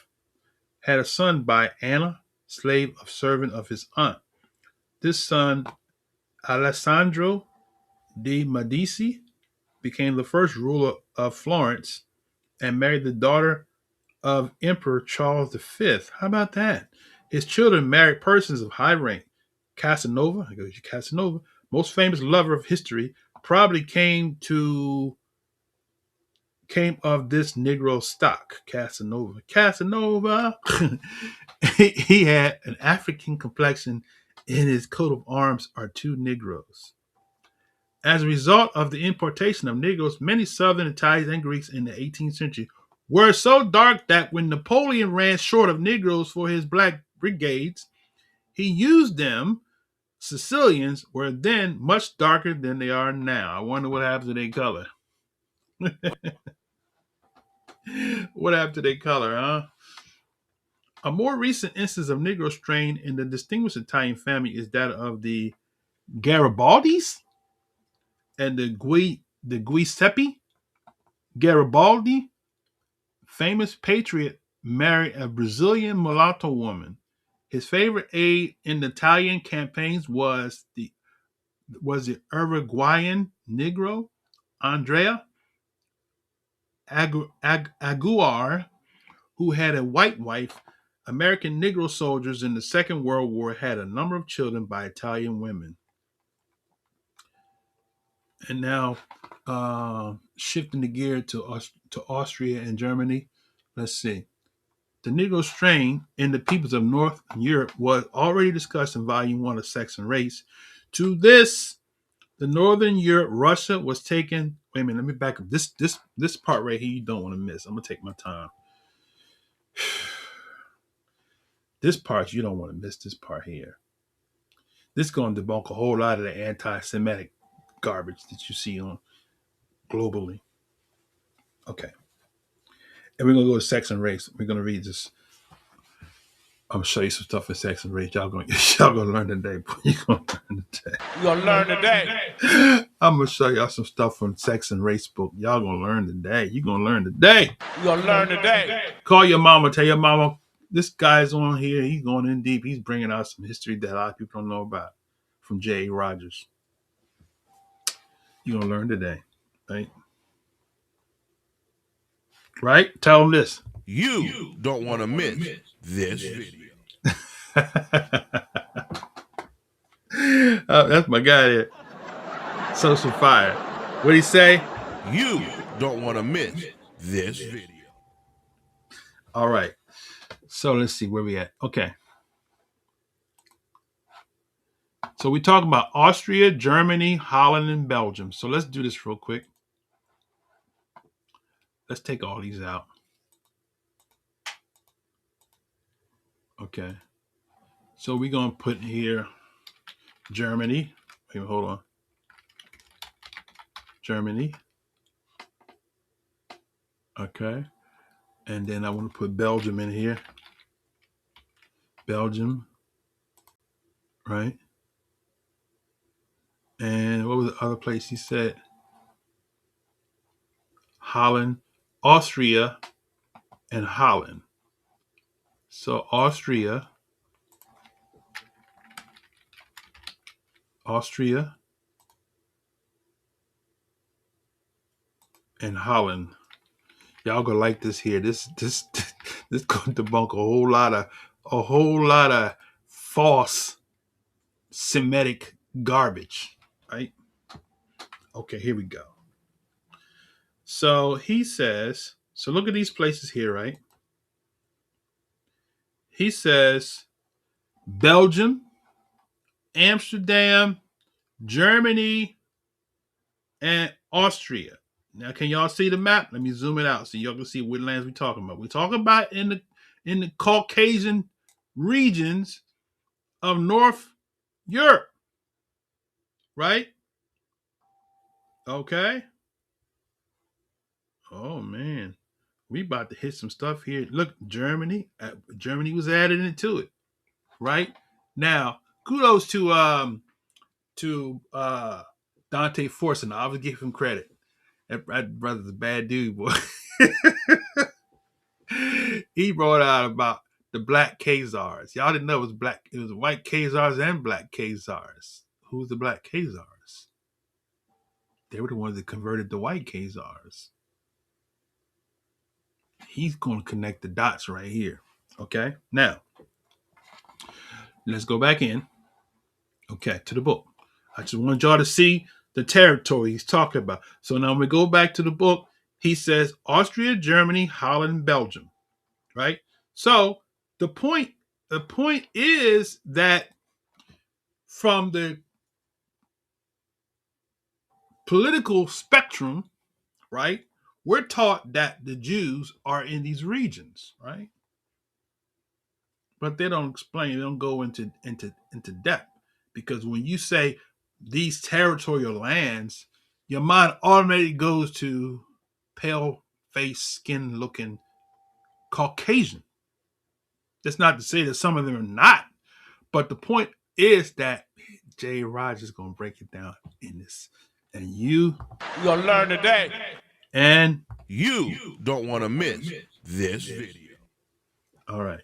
Had a son by Anna, slave of servant of his aunt. This son, Alessandro de Medici, became the first ruler of Florence and married the daughter of Emperor Charles V. How about that? His children married persons of high rank. Casanova, I go to Casanova, most famous lover of history, probably came of this Negro stock. Casanova. He had an African complexion. In his coat of arms are two Negroes. As a result of the importation of Negroes, many Southern Italians and Greeks in the 18th century were so dark that when Napoleon ran short of Negroes for his black brigades, he used them. Sicilians were then much darker than they are now. I wonder what happened to their color. What happened to their color, huh? A more recent instance of Negro strain in the distinguished Italian family is that of the Garibaldis and the Giuseppe Garibaldi, famous patriot, married a Brazilian mulatto woman. His favorite aide in the Italian campaigns was the Uruguayan Negro Andrea Aguiar, who had a white wife. American Negro soldiers in the Second World War had a number of children by Italian women. And now, shifting the gear to Austria and Germany, let's see. The Negro strain in the peoples of North Europe was already discussed in Volume 1 of Sex and Race. To this, the Northern Europe, Russia was taken. Wait a minute, let me back up. This part right here you don't want to miss. I'm going to take my time. This part, you don't want to miss this part here. This is going to debunk a whole lot of the anti-Semitic garbage that you see on globally. Okay. And we're going to go to Sex and Race. We're going to read this. I'm going to show you some stuff in Sex and Race. Y'all going to learn today. You're going to learn today. You're going to learn today. I'm going to show y'all some stuff from Sex and Race book. Y'all going to learn today. You're going to learn today. You're going to learn today. Call your mama. Tell your mama, this guy's on here. He's going in deep. He's bringing out some history that a lot of people don't know about from J. Rogers. You're going to learn today. Right? Right? Tell them this. You don't want to miss this video. That's my guy there. Social Fire. What'd he say? You don't want to miss this video. All right. So let's see where we at. Okay. So we talk about Austria, Germany, Holland, and Belgium. So let's do this real quick. Let's take all these out. Okay. So we're going to put here Germany. Wait, hold on. Germany. Okay. And then I want to put Belgium in here. Belgium. Right. And what was the other place he said? Holland, Austria, and Holland. So Austria, Austria, and Holland. Y'all gonna like this here. This gonna debunk a whole lot of false Semitic garbage. Right? Okay, here we go. So he says, so look at these places here, right? He says Belgium, Amsterdam, Germany, and Austria. Now, can y'all see the map? Let me zoom it out so y'all can see what lands we're talking about. We're talking about in the Caucasian regions of North Europe, right? Okay. Oh man, we about to hit some stuff here. Look, Germany. Germany was added into it, right? Now, kudos to Dante Forson. I would give him credit. That brother's a bad dude, boy. He brought out about the black Khazars. Y'all didn't know it was black. It was white Khazars and black Khazars. Who's the black Khazars? They were the ones that converted the white Khazars. He's going to connect the dots right here. Okay. Now, let's go back in. Okay, to the book. I just want y'all to see the territory he's talking about. So now when we go back to the book, he says Austria, Germany, Holland, Belgium. Right? So the point is that from the political spectrum, right, we're taught that the Jews are in these regions, right? But they don't explain, they don't go into depth. Because when you say these territorial lands, your mind automatically goes to pale face, skin looking Caucasian. That's not to say that some of them are not, but the point is that Jay Rogers is going to break it down in this. And you're going to learn today. And you don't want to miss this video. All right.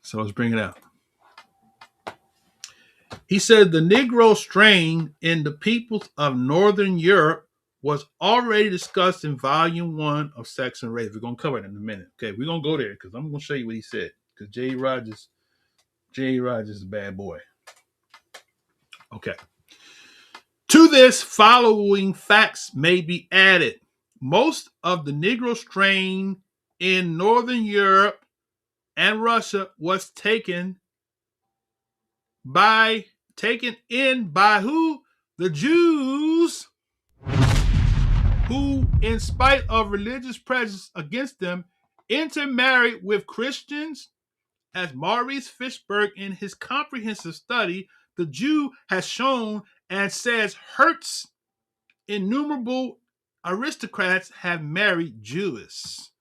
So let's bring it out. He said the Negro strain in the peoples of Northern Europe was already discussed in Volume 1 of Sex and Race. We're going to cover it in a minute. Okay, we're going to go there because I'm going to show you what he said. Because J. Rogers is a bad boy. Okay. To this, following facts may be added. Most of the Negro strain in Northern Europe and Russia was taken in by who? The Jews, who, in spite of religious prejudice against them, intermarried with Christians. As Maurice Fishberg, in his comprehensive study, The Jew, has shown and says Hertz, innumerable aristocrats have married Jewess.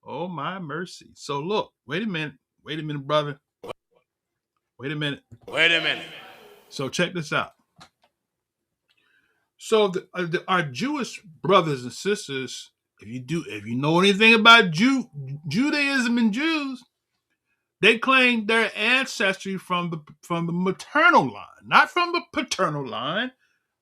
Oh, my mercy. So look, wait a minute, brother. Wait a minute. So check this out. So our Jewish brothers and sisters, if you know anything about Judaism and Jews, they claim their ancestry from the maternal line, not from the paternal line,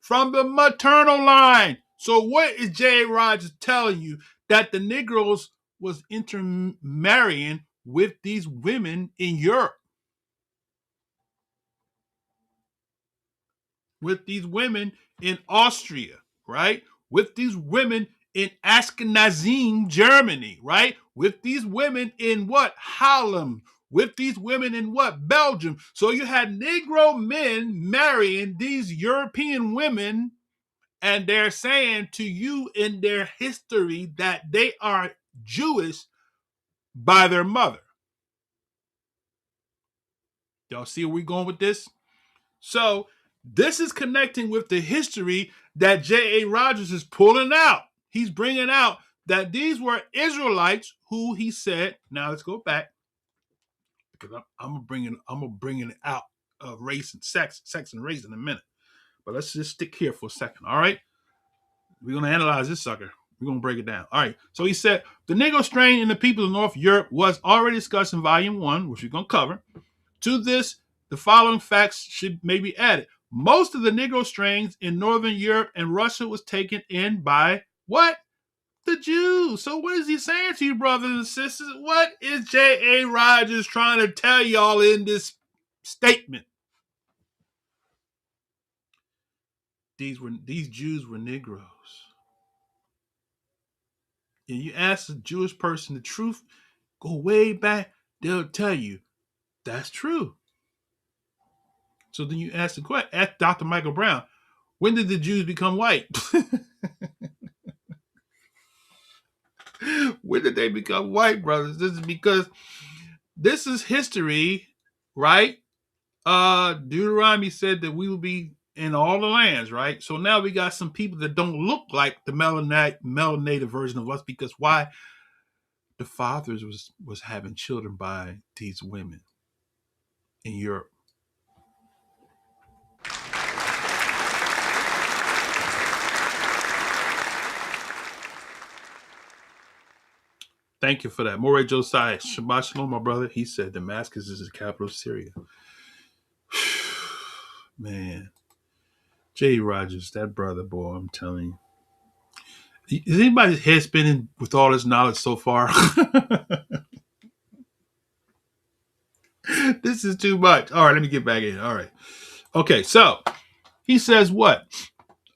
from the maternal line. So what is J. Rogers telling you? That the Negroes was intermarrying with these women in Europe, with these women in Austria, right? With these women in Ashkenazim, Germany, right? With these women in what? Holland. With these women in what? Belgium. So you had Negro men marrying these European women, and they're saying to you in their history that they are Jewish by their mother. Y'all see where we're going with this? So this is connecting with the history that J.A. Rogers is pulling out. He's bringing out that these were Israelites who he said, now let's go back, because I'm gonna bring it out of race and sex and race in a minute. But let's just stick here for a second, all right? We're going to analyze this sucker. We're going to break it down. All right. So he said, the Negro strain in the people of North Europe was already discussed in Volume 1, which we're going to cover. To this, the following facts may be added. Most of the Negro strains in Northern Europe and Russia was taken in by what? The Jews. So what is he saying to you, brothers and sisters? What is J.A. Rogers trying to tell y'all in this statement? These Jews were Negroes. And you ask a Jewish person the truth, go way back, they'll tell you that's true. So then you ask the question, ask Dr. Michael Brown, when did the Jews become white? When did they become white, brothers? This is because this is history, right? Deuteronomy said that we will be in all the lands, right? So now we got some people that don't look like the melanated version of us, because why? The fathers was having children by these women in Europe. Thank you for that. Moray Josiah, Shabbat Shalom, my brother. He said Damascus is the capital of Syria. Man. J. Rogers, that brother, boy, I'm telling you. Is anybody's head spinning with all this knowledge so far? This is too much. All right, let me get back in. All right. Okay, so he says what?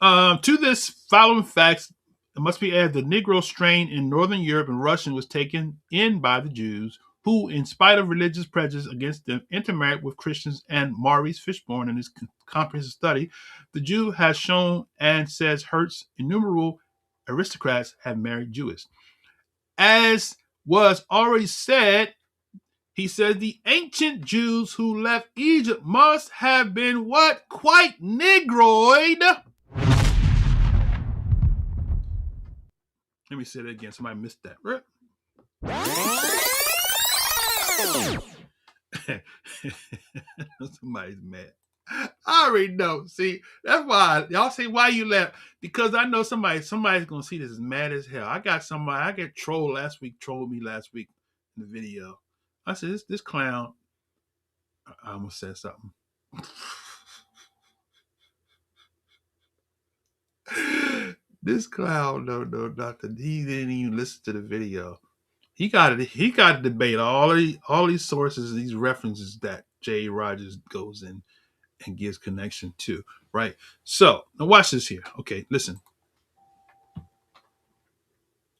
To this following facts, it must be added the Negro strain in Northern Europe and Russian was taken in by the Jews, who, in spite of religious prejudice against them, intermarried with Christians. And Maurice Fishburne, in his comprehensive study, the Jew has shown and says Hertz innumerable aristocrats have married Jewish. As was already said, he says the ancient Jews who left Egypt must have been what? Quite Negroid. Let me say that again. Somebody missed that. Somebody's mad. I already know. See, that's why y'all say why you left. Because I know somebody's gonna see this as mad as hell. I got trolled last week in the video. I said this clown. I almost said something. This clown, no, nothing. He didn't even listen to the video. He got to debate all these sources, these references that J. Rogers goes in and gives connection to, right? So now watch this here. Okay, listen.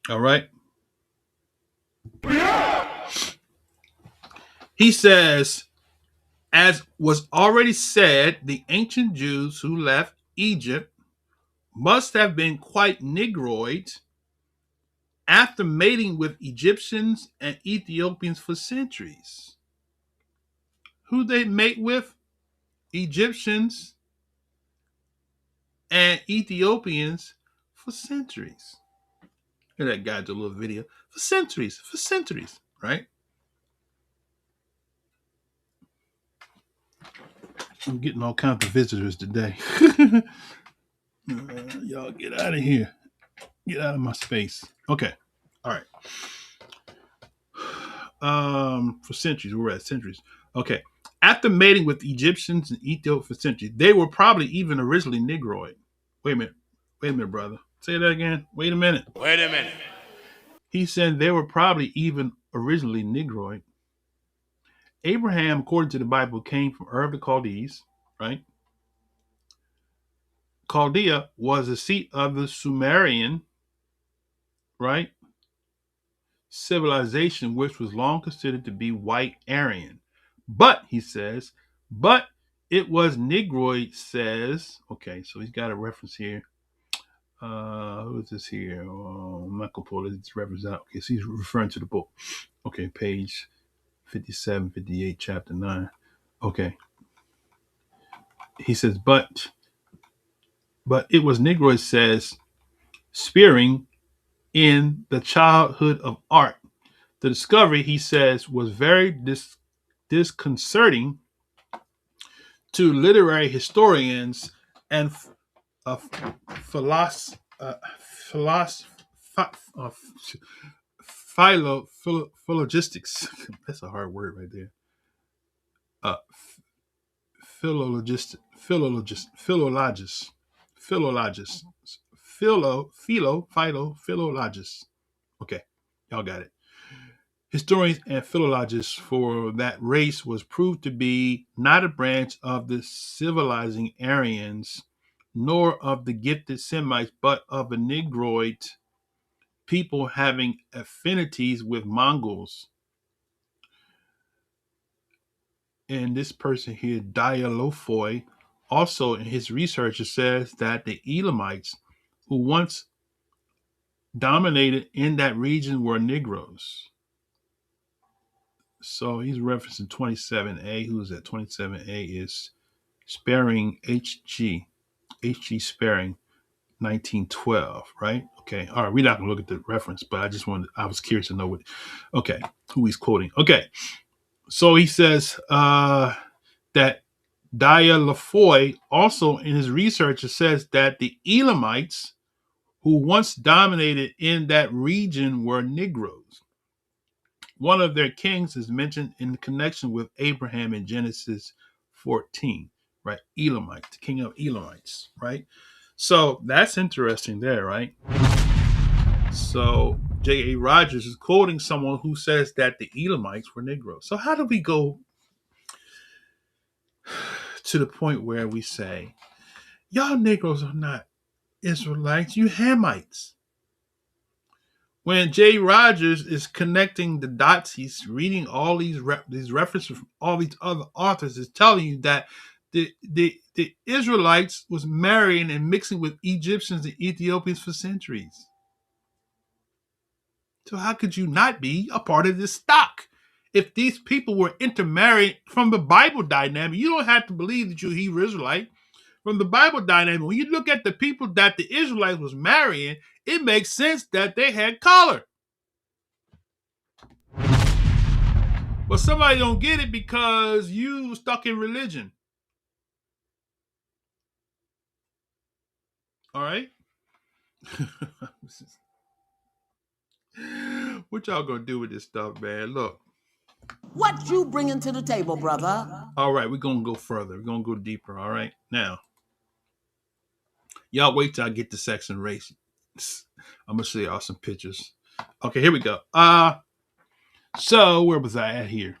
All right. He says, as was already said, the ancient Jews who left Egypt must have been quite Negroid after mating with Egyptians and Ethiopians for centuries. Who they mate with? Egyptians and Ethiopians for centuries. Look at that guy do a little video. For centuries, right? I'm getting all kinds of visitors today. Y'all get out of here. Get out of my space. Okay. All right. For centuries. We're at centuries. Okay. After mating with Egyptians and Ethiopians for centuries, they were probably even originally Negroid. Wait a minute, brother. Say that again. Wait a minute. He said they were probably even originally Negroid. Abraham, according to the Bible, came from Ur of the Chaldees, right? Chaldea was the seat of the Sumerian, right, civilization, which was long considered to be white Aryan. But, he says, it was Negroid, says, okay, so he's got a reference here. Who is this here? I'm not going to pull this reference out. Okay, so he's referring to the book. Okay, page 57, 58, chapter 9. Okay. He says, but it was Negroid, says, spearing in the childhood of art. The discovery, he says, was very disconcerting to literary historians and philologists. That's a hard word right there. philologists, philologists. Okay, y'all got it. Historians and philologists for that race was proved to be not a branch of the civilizing Aryans, nor of the gifted Semites, but of a Negroid people having affinities with Mongols. And this person here, Dialofoi, also in his research says that the Elamites, who once dominated in that region, were Negroes. So he's referencing 27A. Who's that? 27A is Sparing HG. HG Sparing, 1912, right? Okay. All right. We're not going to look at the reference, but I was curious to know who he's quoting. Okay. So he says that Dia Lafoy also in his research says that the Elamites who once dominated in that region were Negroes. One of their kings is mentioned in connection with Abraham in Genesis 14, right? Elamite, the king of Elamites, right? So that's interesting there, right? So J.A. Rogers is quoting someone who says that the Elamites were Negroes. So how do we go to the point where we say, y'all Negroes are not Israelites, you Hamites? When J. Rogers is connecting the dots, he's reading all these references from all these other authors, is telling you that the Israelites was marrying and mixing with Egyptians and Ethiopians for centuries. So how could you not be a part of this stock? If these people were intermarried from the Bible dynamic, you don't have to believe that you're Hebrew Israelite. From the Bible dynamic, when you look at the people that the Israelites was marrying, it makes sense that they had color. But somebody don't get it because you stuck in religion. All right? What y'all gonna do with this stuff, man? Look. What you bringing to the table, brother? All right, we're gonna go further. We're gonna go deeper. All right. Now, y'all wait till I get to sex and race. I'm gonna show y'all some pictures. Okay, here we go. So where was I at here?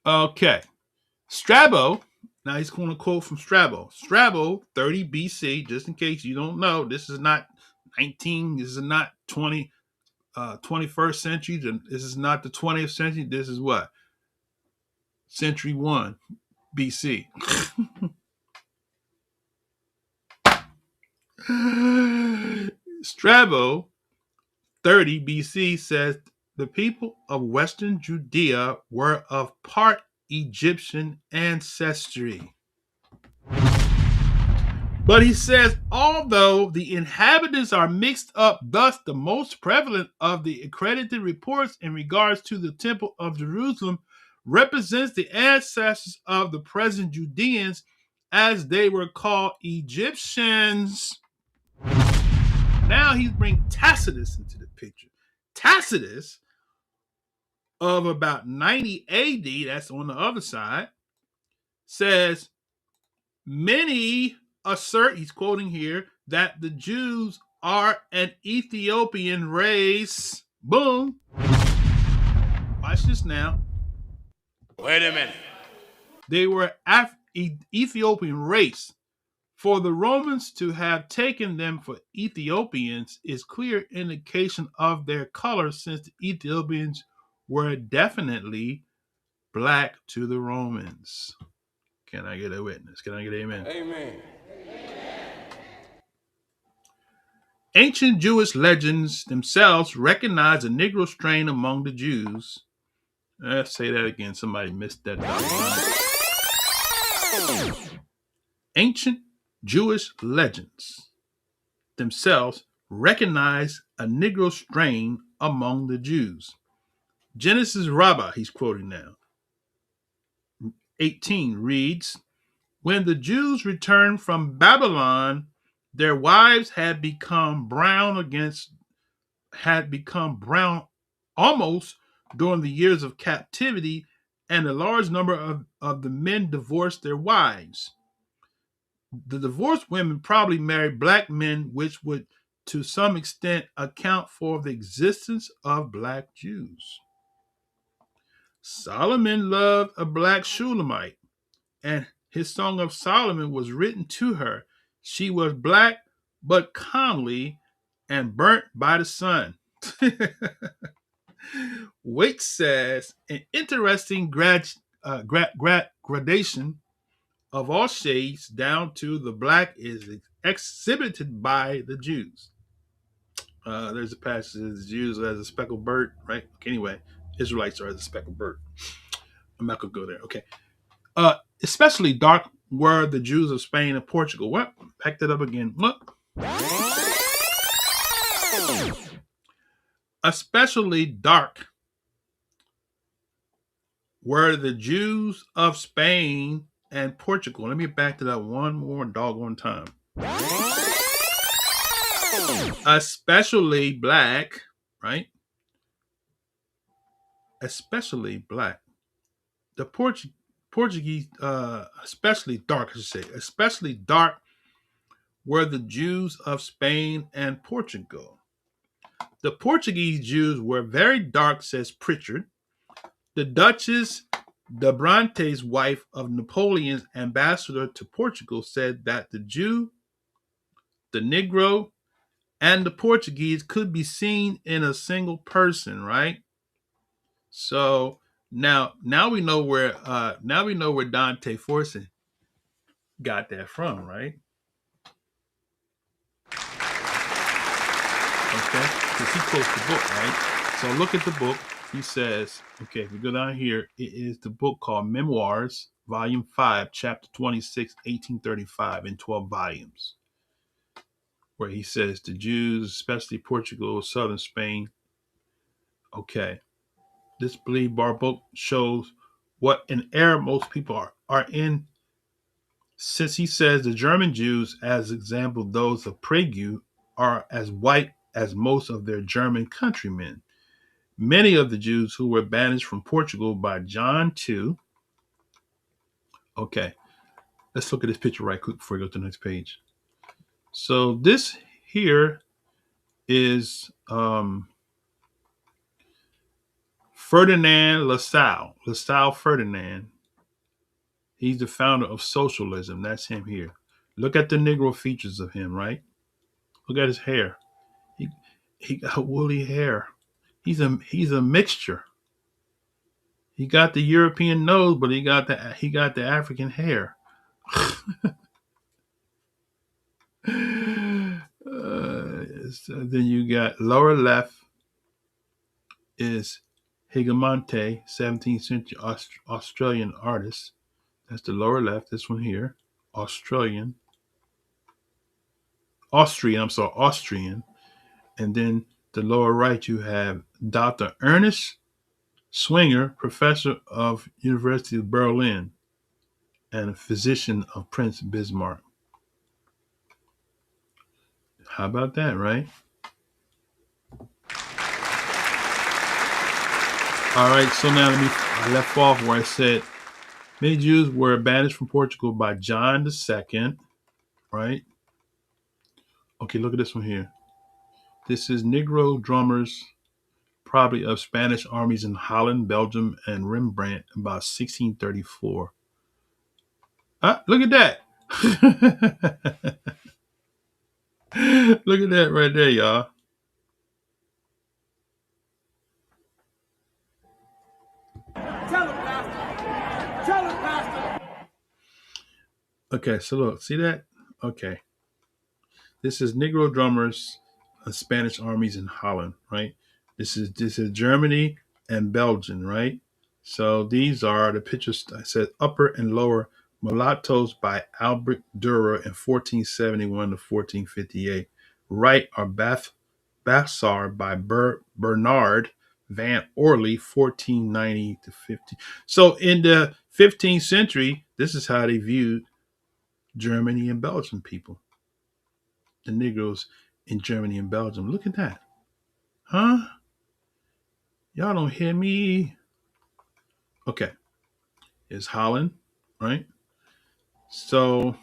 Okay. Strabo. Now he's going to quote from Strabo. Strabo, 30 BC, just in case you don't know, this is not 19, this is not 21st century. This is not the 20th century. This is what? Century 1 BC. Strabo, 30 BC, says the people of Western Judea were of part Egyptian ancestry. But he says, although the inhabitants are mixed up, thus the most prevalent of the accredited reports in regards to the Temple of Jerusalem represents the ancestors of the present Judeans as they were called Egyptians. Now he's bringing Tacitus into the picture. Tacitus, of about 90 AD, that's on the other side, says, many assert, he's quoting here, that the Jews are an Ethiopian race. Boom. Watch this now. Wait a minute. They were Ethiopian race. For the Romans to have taken them for Ethiopians is clear indication of their color, since the Ethiopians were definitely black to the Romans. Can I get a witness? Can I get amen? Amen. Ancient Jewish legends themselves recognize a Negro strain among the Jews. Let's say that again. Somebody missed that. Ancient Jewish legends themselves recognize a Negro strain among the Jews. Genesis Rabbah, he's quoting now, 18 reads, when the Jews returned from Babylon, their wives had become brown almost during the years of captivity, and a large number of the men divorced their wives. The divorced women probably married black men, which would to some extent account for the existence of black Jews. Solomon loved a black Shulamite, and his Song of Solomon was written to her. She was black but comely and burnt by the sun. Waite says an interesting gradation of all shades down to the black is exhibited by the Jews. There's a passage that the Jews as a speckled bird, right? Okay, anyway, Israelites are as a speckled bird. I'm not gonna go there. Okay. Especially dark were the Jews of Spain and Portugal. What? Back that up again. What? Especially dark were the Jews of Spain and Portugal. Let me back that up one more doggone time. Especially black, right? Especially black. The Portuguese, especially dark, I should say, especially dark were the Jews of Spain and Portugal. The Portuguese Jews were very dark, says Pritchard. The Duchess de Brante's wife of Napoleon's ambassador to Portugal said that the Jew, the Negro, and the Portuguese could be seen in a single person, right? So now we know where Dante Forson got that from, right? Okay, because he quotes the book, right? So look at the book. He says, okay, if we go down here, it is the book called Memoirs, Volume 5, Chapter 26, 1835, in 12 volumes, where he says the Jews, especially Portugal, southern Spain. Okay, this Believe Bar book shows what an error most people are in, since he says the German Jews, as example those of Prague, are as white as most of their German countrymen. Many of the Jews who were banished from Portugal by John II. Okay, let's look at this picture right quick before we go to the next page. So this here is Ferdinand Lassalle Ferdinand. He's the founder of socialism. That's him here. Look at the Negro features of him, right? Look at his hair. He got woolly hair. He's a mixture. He got the European nose, but he got the African hair. So then you got lower left is Higamonte, 17th century Australian artist. That's the lower left. This one here, Austrian. And then the lower right, you have Dr. Ernest Swinger, professor of University of Berlin and a physician of Prince Bismarck. How about that, right? All right, so now I left off where I said many Jews were banished from Portugal by John II, right? Okay, look at this one here. This is Negro drummers, probably of Spanish armies in Holland, Belgium, and Rembrandt about 1634. Look at that. Look at that right there, y'all. Tell him, Pastor. Tell him, Pastor. Okay, so look, see that? Okay. This is Negro drummers of Spanish armies in Holland, right? This is Germany and Belgium, right? So these are the pictures. I said upper and lower mulattoes by Albert Durer in 1471 to 1458. Right are Bassar by Bernard Van Orley, 1490 to 50. So in the 15th century, this is how they viewed Germany and Belgian people. The Negroes in Germany and Belgium. Look at that. Huh? Y'all don't hear me. Okay. is Holland, right? So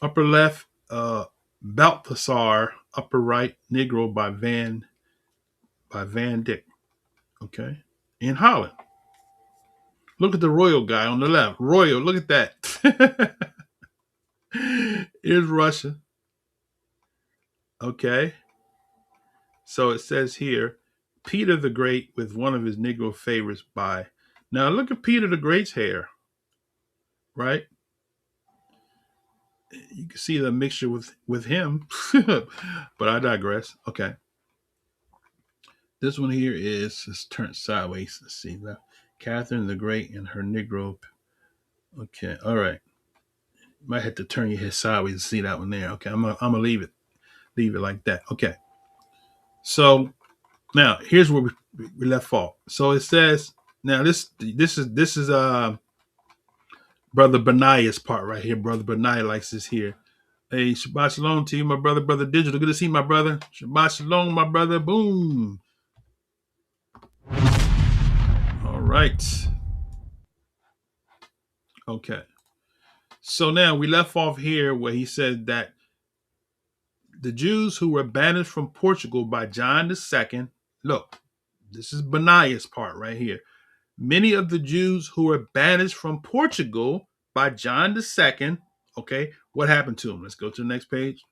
upper left, Balthasar. Upper right, Negro by Van Dyck. Okay, in Holland. Look at the royal guy on the left. Royal, look at that. Here's Russia. Okay. So it says here, Peter the Great with one of his Negro favorites by. Now look at Peter the Great's hair, right? You can see the mixture with him, but I digress. Okay. This one here is, let's turn it sideways. Let's see. Catherine the Great and her Negro. Okay. All right. Might have to turn your head sideways to see that one there. Okay. I'm gonna leave it like that. Okay. So now here's where we left off. So it says now this is Brother Benaiah's part right here. Brother Benaiah likes this here. Hey, Shabbat Shalom to you, my brother, Brother Digital. Good to see you, my brother. Shabbat Shalom, my brother. Boom. All right. Okay. So now we left off here where he said that the Jews who were banished from Portugal by John II, look, this is Benaiah's part right here. Many of the Jews who were banished from Portugal by John II, okay, what happened to them? Let's go to the next page.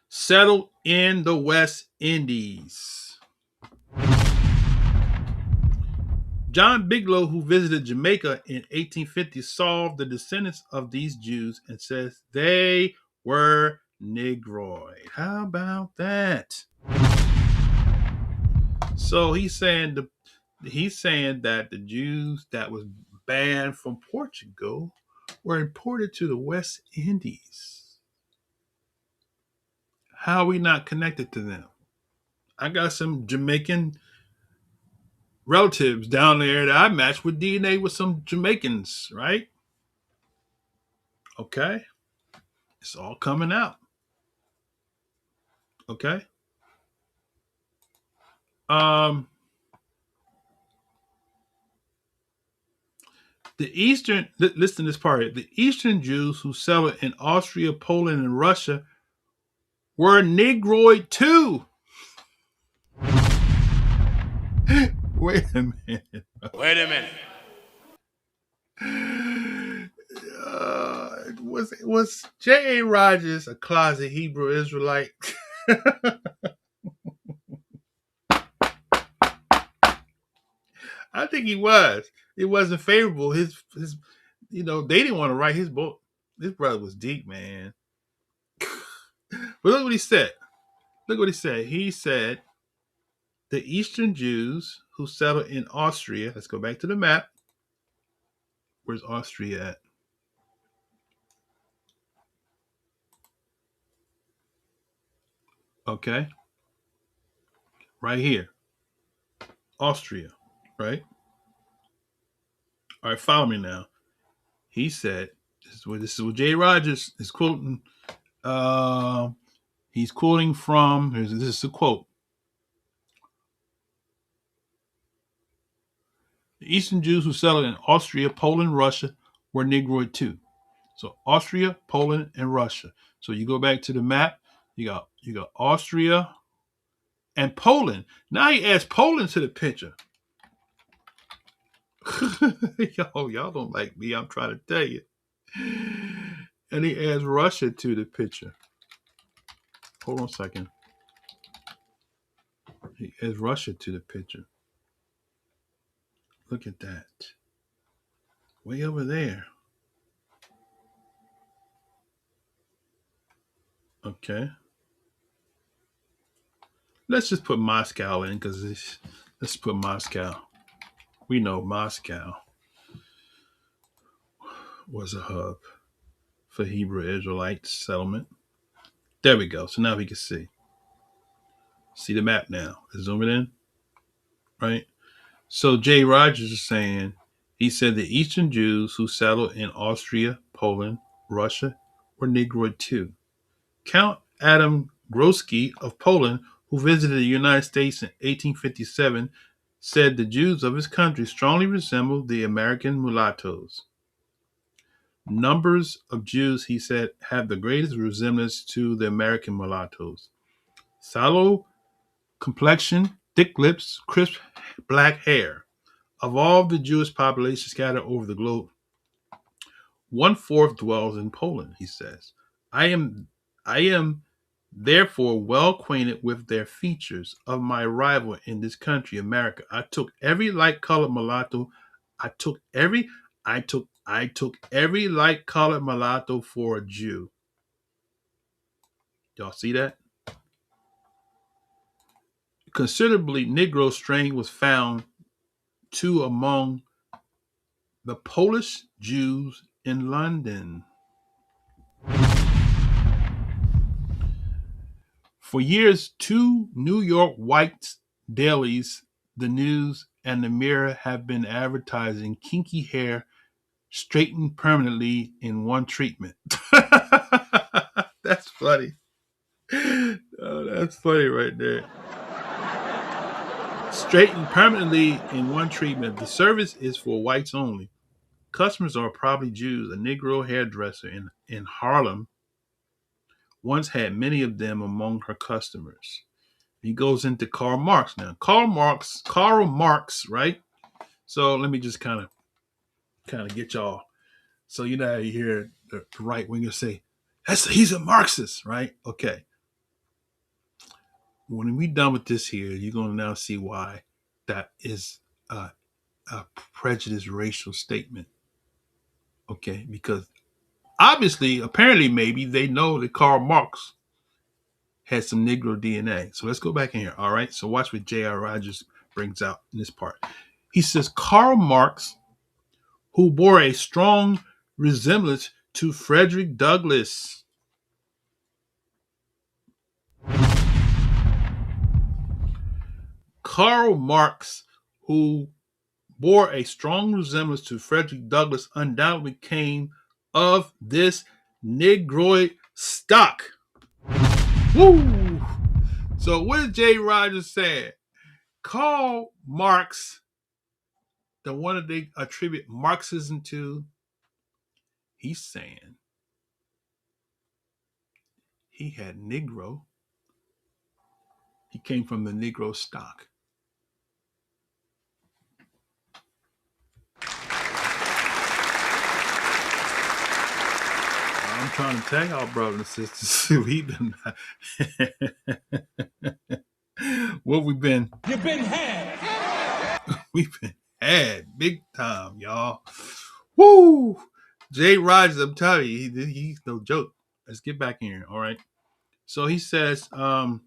Settled in the West Indies. John Bigelow, who visited Jamaica in 1850, saw the descendants of these Jews and says they were Negroid. How about that? So he's saying that the Jews that was banned from Portugal were imported to the West Indies. How are we not connected to them? I got some Jamaican relatives down there that I matched with DNA with some Jamaicans, right? Okay. It's all coming out. Okay. Listen to this part. The Eastern Jews who settled in Austria, Poland, and Russia were Negroid too. Wait a minute. Was J.A. Rogers a closet Hebrew Israelite? I think he was. It wasn't favorable. His they didn't want to write his book. This brother was deep, man. But look what he said. He said the Eastern Jews who settled in Austria. Let's go back to the map. Where's Austria at? Okay. Right here. Austria. Right? All right, follow me now. He said, this is what J. Rogers is quoting. He's quoting from, this is a quote. The Eastern Jews who settled in Austria, Poland, Russia were Negroid too. So Austria, Poland, and Russia. So you go back to the map, you got Austria and Poland. Now he adds Poland to the picture. Y'all don't like me, I'm trying to tell you. And he adds Russia to the picture. Hold on a second. He adds Russia to the picture. Look at that. Way over there. Okay. Let's just put Moscow in because let's put Moscow. We know Moscow was a hub for Hebrew Israelite settlement. There we go. So now we can see. See the map now. Let's zoom it in. Right? So J. Rogers is saying, he said the Eastern Jews who settled in Austria, Poland, Russia were Negroid too. Count Adam Groski of Poland, who visited the United States in 1857, said the Jews of his country strongly resembled the American mulattoes. Numbers of Jews, he said, have the greatest resemblance to the American mulattoes. Sallow complexion, thick lips, crisp black hair. Of all the Jewish population scattered over the globe, 1/4 dwells in Poland, he says. I am therefore well acquainted with their features. Of my arrival in this country, America, I took every light colored mulatto. I took every light colored mulatto for a Jew. Y'all see that? Considerably Negro strain was found too among the Polish Jews in London. For years, two New York white dailies, The News and The Mirror, have been advertising kinky hair straightened permanently in one treatment. That's funny. Oh, that's funny right there. Straightened permanently in one treatment. The service is for whites only. Customers are probably Jews. A Negro hairdresser in Harlem once had many of them among her customers. He goes into Karl Marx now. Karl Marx, right? So let me just kind of get y'all. So you know how you hear the right winger say, he's a Marxist, right? Okay. When we're done with this here, you're going to now see why that is a prejudiced racial statement. Okay, because obviously, apparently, maybe they know that Karl Marx had some Negro DNA. So let's go back in here. All right. So watch what J.R. Rogers brings out in this part. He says Karl Marx, who bore a strong resemblance to Frederick Douglass. Karl Marx, who bore a strong resemblance to Frederick Douglass, undoubtedly came of this Negroid stock. Woo! So what did J. Rogers say? Karl Marx, the one that they attribute Marxism to, he's saying he had Negro. He came from the Negro stock. I'm trying to tell y'all, brothers and sisters, we've been what we've been. You've been had. We've been had big time, y'all. Woo! Jay Rogers, I'm telling you, he's no joke. Let's get back in here, all right? So he says, Karl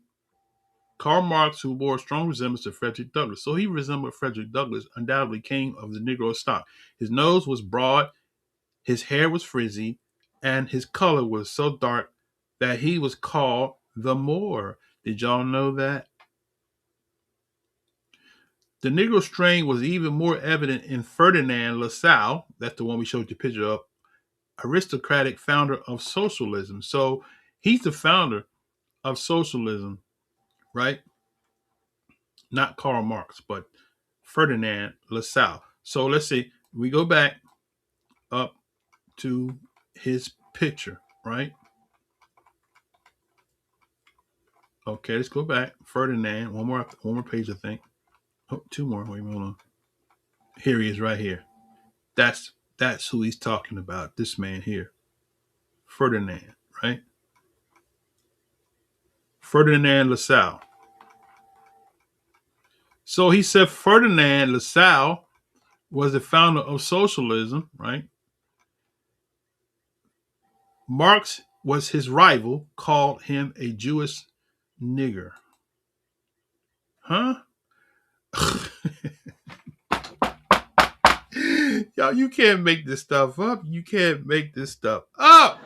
Marx, who bore a strong resemblance to Frederick Douglass. So he resembled Frederick Douglass, undoubtedly came of the Negro stock. His nose was broad, his hair was frizzy, and his color was so dark that he was called the Moor. Did y'all know that? The Negro strain was even more evident in Ferdinand Lassalle. That's the one we showed you a picture of. Aristocratic founder of socialism. So he's the founder of socialism, right? Not Karl Marx, but Ferdinand Lassalle. So let's see. We go back up to his picture, right? Okay, let's go back. Ferdinand. One more page, I think. Oh, two more. Wait, hold on. Here he is, right here. That's who he's talking about. This man here, Ferdinand, right? Ferdinand Lassalle. So he said Ferdinand Lassalle was the founder of socialism, right? Marx was his rival, called him a Jewish nigger. Huh? Y'all, you can't make this stuff up. You can't make this stuff up.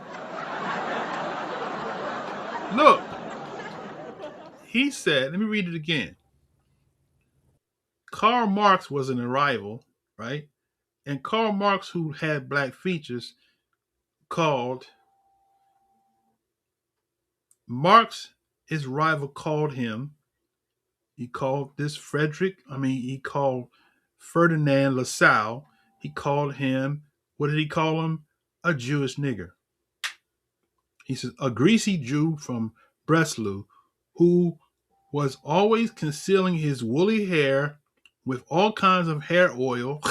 Look, he said, let me read it again. Karl Marx was an rival, right? And Karl Marx, who had black features, his rival called him He called he called Ferdinand Lassalle, he called him, what did he call him? A Jewish nigger. He says, a greasy Jew from Breslau who was always concealing his woolly hair with all kinds of hair oil.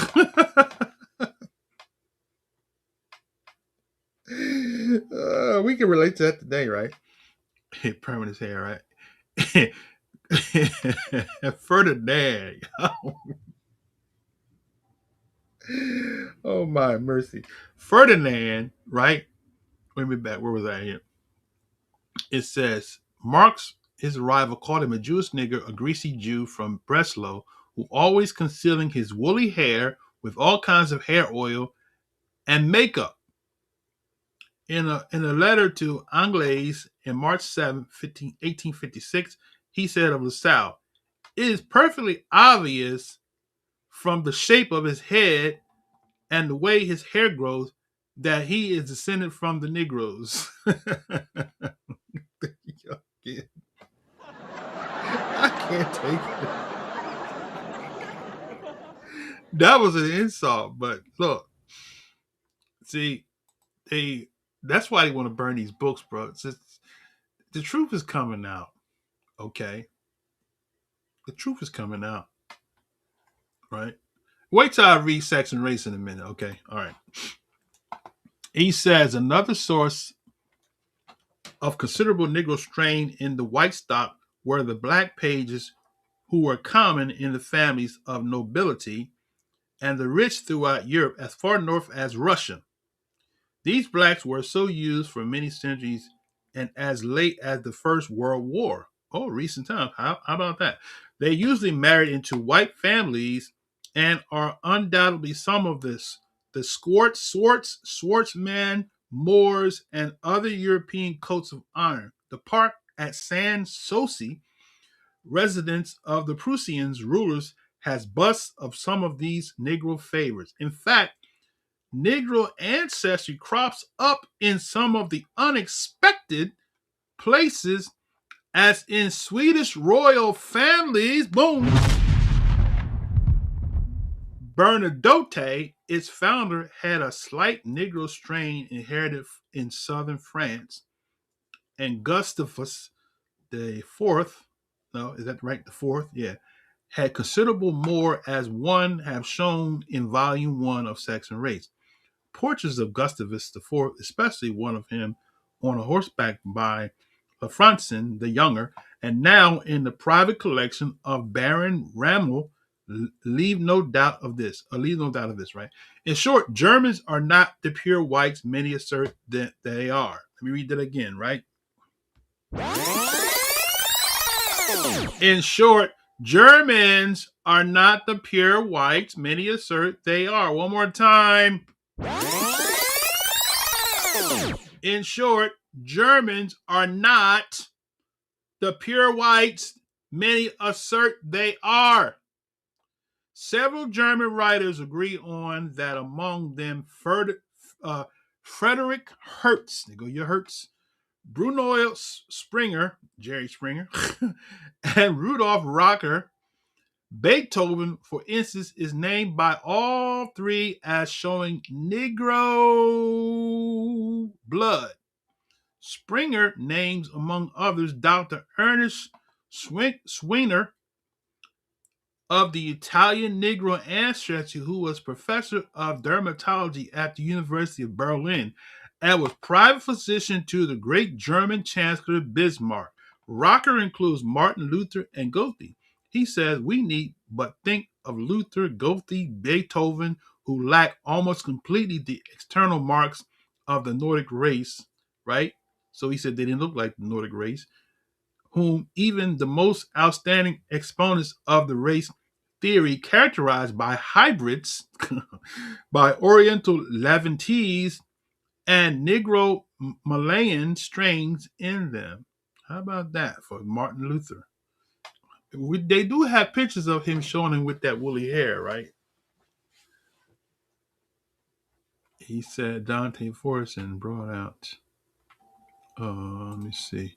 We can relate to that today, right? Permanent his hair, right? Ferdinand. Oh my mercy. Ferdinand, right? Wait me back. Where was I here? It says Marx, his rival, called him a Jewish nigger, a greasy Jew from Breslau, who always concealing his woolly hair with all kinds of hair oil and makeup. In a letter to Anglaise in March 7, 1856, he said of LaSalle, it is perfectly obvious from the shape of his head and the way his hair grows that he is descended from the Negroes. I can't take it. That was an insult, but look, see, that's why they want to burn these books, bro. It's just, the truth is coming out, okay? The truth is coming out, right? Wait till I read Sex and Race in a minute, okay? All right. He says another source of considerable Negro strain in the white stock were the black pages who were common in the families of nobility and the rich throughout Europe as far north as Russia. These blacks were so used for many centuries and as late as the First World War. Oh, recent times. How about that? They usually married into white families and are undoubtedly some of the Swartzmen, Moors, and other European coats of honor. The park at San Souci, residence of the Prussians rulers, has busts of some of these Negro favorites. In fact, Negro ancestry crops up in some of the unexpected places, as in Swedish royal families. Boom. Bernadotte, its founder, had a slight Negro strain inherited in southern France, and Gustavus the Fourth, no, is that right? The fourth, yeah, had considerable more, as one have shown in Volume 1 of Sex and Race. Portraits of Gustavus the Fourth, especially one of him on a horseback by Lafranson the Younger, and now in the private collection of Baron Rammel, leave no doubt of this. Right? In short, Germans are not the pure whites many assert that they are. Let me read that again, right? In short, Germans are not the pure whites many assert they are. One more time. In short, Germans are not the pure whites many assert they are. Several German writers agree on that, among them Frederick Hertz, there go your Hertz, Bruno Springer, Jerry Springer, and Rudolf Rocker. Beethoven, for instance, is named by all three as showing Negro blood. Springer names, among others, Dr. Ernest Swiner of the Italian Negro ancestry, who was professor of dermatology at the University of Berlin and was private physician to the great German Chancellor Bismarck. Rocker includes Martin Luther and Goethe. He says we need but think of Luther, Goethe, Beethoven, who lack almost completely the external marks of the Nordic race, right? So he said they didn't look like the Nordic race, whom even the most outstanding exponents of the race theory characterized by hybrids, by Oriental Levantes and Negro Malayan strains in them. How about that for Martin Luther? They do have pictures of him showing him with that woolly hair, right? He said Dante Forson brought out, let me see.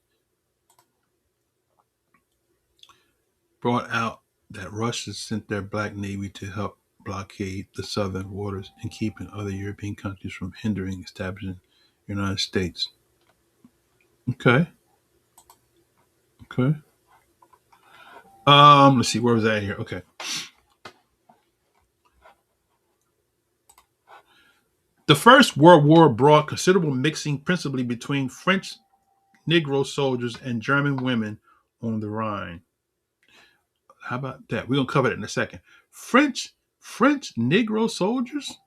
brought out that Russia sent their Black Navy to help blockade the southern waters and keeping other European countries from hindering establishing the United States. Okay, okay. Let's see, where was that here? Okay. The First World War brought considerable mixing, principally between French Negro soldiers and German women on the Rhine. How about that? We're gonna cover that in a second. French Negro soldiers?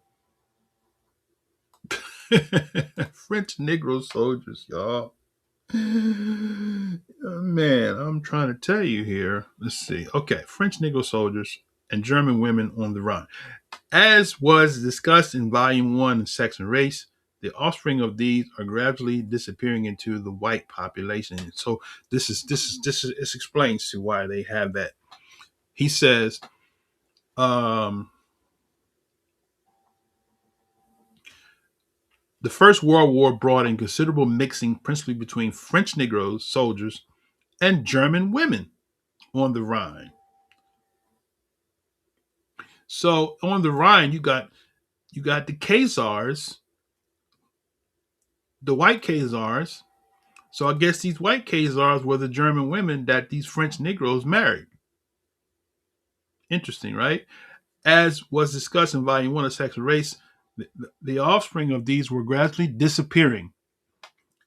French Negro soldiers, y'all. Man, I'm trying to tell you here. Let's see. Okay, French Negro soldiers and German women on the Rhine. As was discussed in Volume 1 in Sex and Race, the offspring of these are gradually disappearing into the white population. And so this explains to why they have that. He says, the First World War brought in considerable mixing, principally between French Negro soldiers and German women on the Rhine. So on the Rhine, you got the Khazars, the white Khazars. So I guess these white Khazars were the German women that these French Negroes married. Interesting, right? As was discussed in Volume 1 of Sex and Race, the offspring of these were gradually disappearing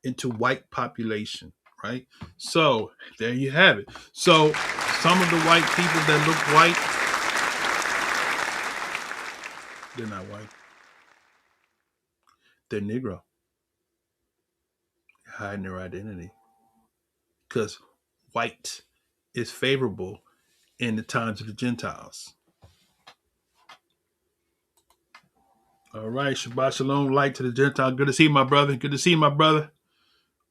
into white population, right? So there you have it. So some of the white people that look white, they're not white. They're Negro. They're hiding their identity. Because white is favorable in the times of the Gentiles. All right, Shabbat Shalom, light to the Gentile. Good to see you, my brother. Good to see you, my brother.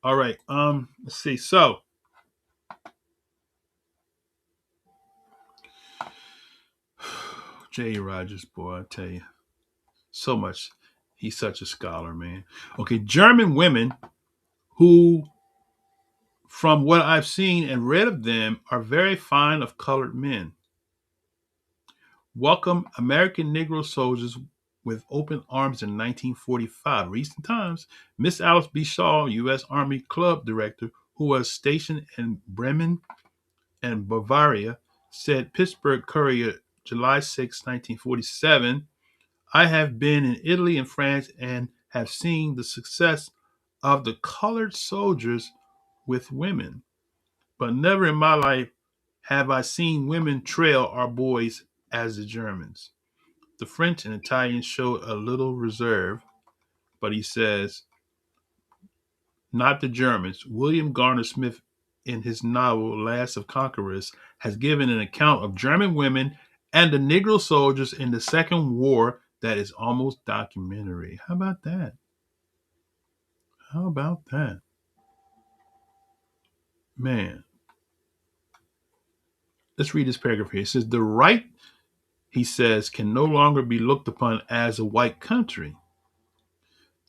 All right, let's see. So, J. Rogers, boy, I tell you, so much. He's such a scholar, man. Okay, German women who, from what I've seen and read of them, are very fond of colored men. Welcome American Negro soldiers with open arms in 1945. Recent times, Miss Alice B. Shaw, U.S. Army Club Director, who was stationed in Bremen and Bavaria, said Pittsburgh Courier, July 6, 1947, I have been in Italy and France and have seen the success of the colored soldiers with women, but never in my life have I seen women trail our boys as the Germans. The French and Italians showed a little reserve, but he says, not the Germans. William Garner Smith, in his novel Last of Conquerors, has given an account of German women and the Negro soldiers in the Second War that is almost documentary. How about that? How about that? Man. Let's read this paragraph here. It says, the right, he says, can no longer be looked upon as a white country.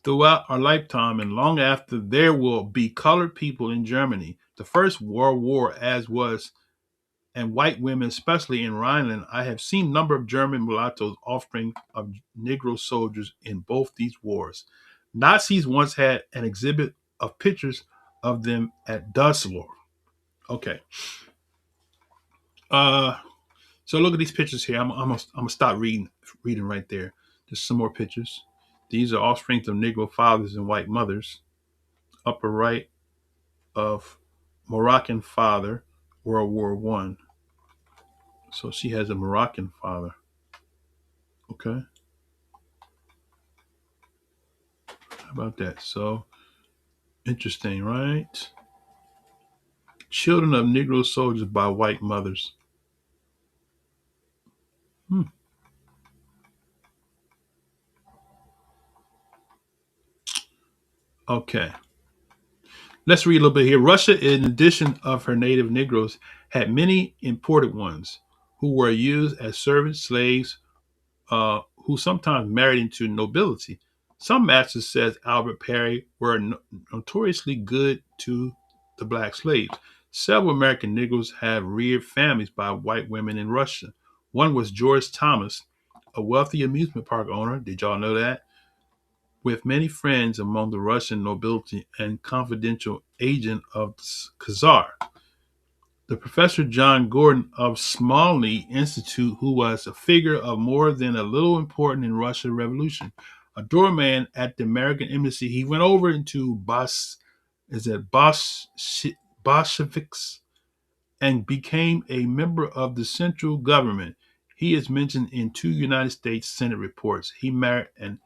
Throughout our lifetime and long after, there will be colored people in Germany. The First World War, as was, and white women, especially in Rhineland, I have seen a number of German mulattoes, offspring of Negro soldiers in both these wars. Nazis once had an exhibit of pictures of them at Dusseldorf. Okay. So look at these pictures here. I'm gonna stop reading right there. There's some more pictures. These are offspring of Negro fathers and white mothers. Upper right of Moroccan father, World War One. So she has a Moroccan father. Okay. How about that? So interesting, right? Children of Negro soldiers by white mothers. Okay. Let's read a little bit here. Russia, in addition of her native Negroes, had many imported ones who were used as servant slaves, who sometimes married into nobility. Some masters, says Albert Perry, were notoriously good to the black slaves. Several American Negroes have reared families by white women in Russia. One was George Thomas, a wealthy amusement park owner. Did y'all know that? With many friends among the Russian nobility and confidential agent of the Khazar. The Professor John Gordon of Smolny Institute, who was a figure of more than a little important in Russian Revolution. A doorman at the American embassy, he went over into Bolsheviks and became a member of the central government. He is mentioned in two United States Senate reports. He married an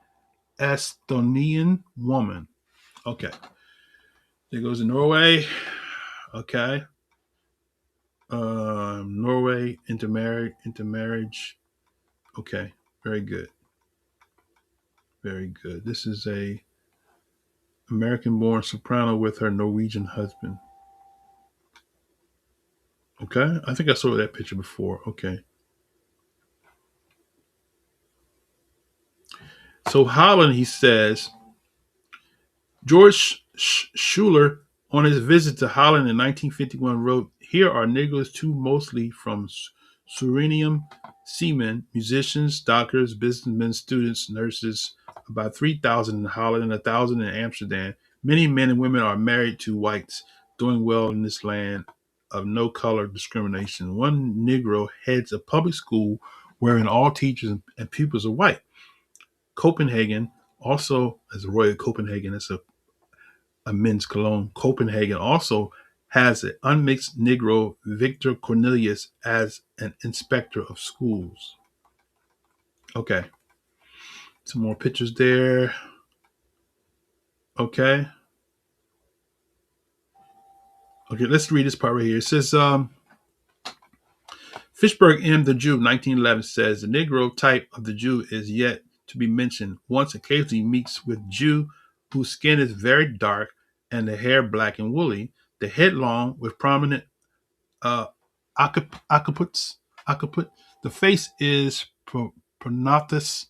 Estonian woman. Okay. There goes to Norway. Okay. Norway, intermarriage. Okay. Very good. Very good. This is a American-born soprano with her Norwegian husband. Okay. I think I saw that picture before. Okay. So Holland, he says, George Schuler, on his visit to Holland in 1951, wrote, "Here are Negroes too, mostly from Suriname, seamen, musicians, doctors, businessmen, students, nurses, about 3,000 in Holland and 1,000 in Amsterdam. Many men and women are married to whites, doing well in this land of no color discrimination. One Negro heads a public school wherein all teachers and pupils are white. Copenhagen, also as a Royal Copenhagen, it's a men's cologne. Copenhagen also has an unmixed Negro, Victor Cornelius, as an inspector of schools." Okay. Some more pictures there. Okay. Okay, let's read this part right here. It says, Fishberg M. the Jew, 1911, says, "The Negro type of the Jew is yet to be mentioned. Once occasionally meets with Jew whose skin is very dark and the hair black and woolly, the head long with prominent occiput. The face is pronatus.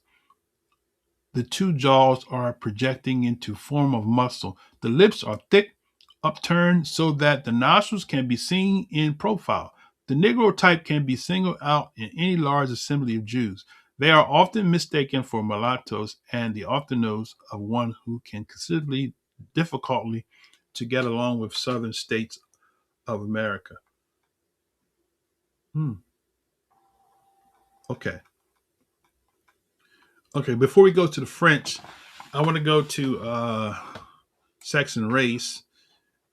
The two jaws are projecting into form of muscle. The lips are thick, upturned so that the nostrils can be seen in profile. The Negro type can be singled out in any large assembly of Jews. They are often mistaken for mulattoes and the often knows of one who can considerably difficultly to get along with southern states of America." Okay. Okay, before we go to the French, I want to go to Saxon race.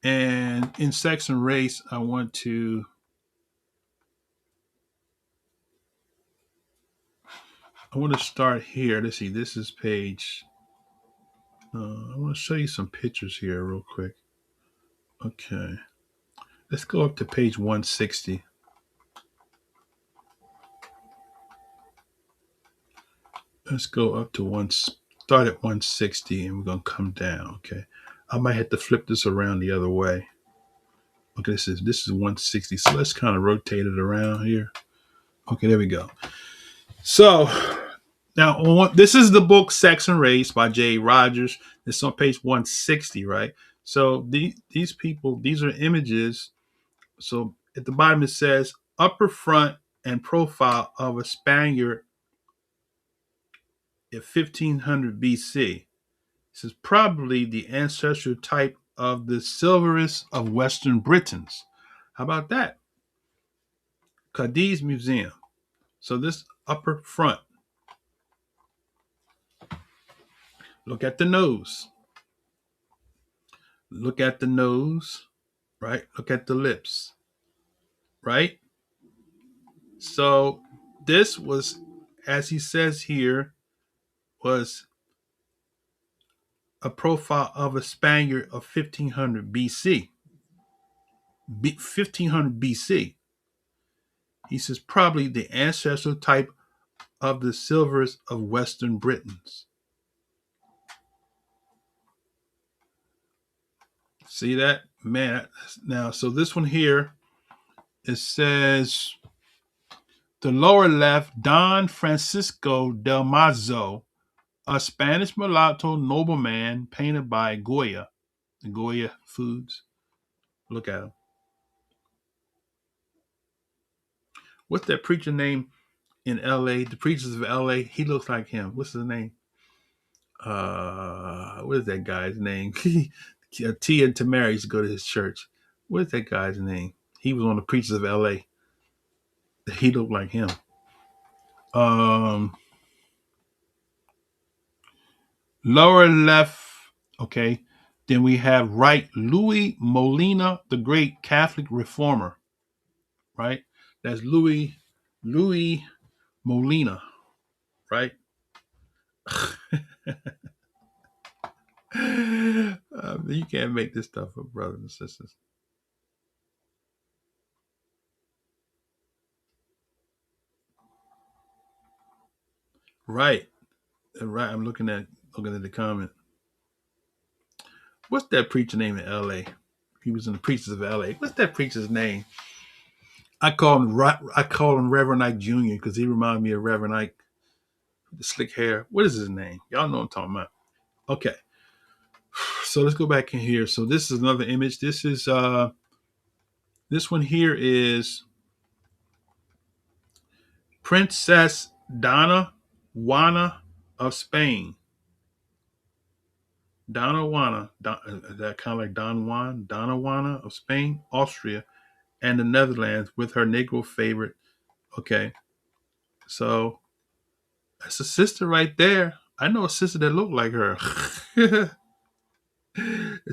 And in Saxon race, I want to start here. Let's see, this is page. I want to show you some pictures here real quick. Okay. Let's go up to page 160. Let's go up to start at 160 and we're going to come down. Okay. I might have to flip this around the other way. Okay, this is 160. So let's kind of rotate it around here. Okay, there we go. So now this is the book Saxon Race by J. Rogers. It's on page 160, right? So these people, these are images. So at the bottom it says upper front and profile of a Spaniard in 1500 BC. This is probably the ancestral type of the Silverus of Western Britons. How about that? Cadiz Museum. So this upper front. Look at the nose. Look at the nose, right? Look at the lips, right? So this was, as he says here, was a profile of a Spaniard of 1500 BC. 1500 BC. He says probably the ancestral type of the Silvers of Western Britons. See that? Man, now, so this one here, it says the lower left, Don Francisco del Mazo, a Spanish mulatto nobleman painted by Goya, the Goya Foods. Look at him. What's that preacher name in L.A.? The preachers of L.A. He looks like him. What's his name? What is that guy's name? Tia and Tamara used to go to his church. What is that guy's name? He was one of the preachers of L.A. He looked like him. Lower left. Okay. Then we have right Louis Molina, the great Catholic reformer. Right. That's Louis Molina. Right. You can't make this stuff up, brothers and sisters. Right. Right. I'm looking at the comment. What's that preacher name in L.A.? He was in the Preachers of L.A. What's that preacher's name? I call him Reverend Ike Jr. because he reminds me of Reverend Ike, the slick hair. What is his name? Y'all know what I'm talking about. Okay. So let's go back in here. So this is another image. This one here is Princess Donna Juana of Spain. Donna Juana, that kind of like Don Juan, Donna Juana of Spain, Austria, and the Netherlands with her Negro favorite. Okay. So that's a sister right there. I know a sister that looked like her.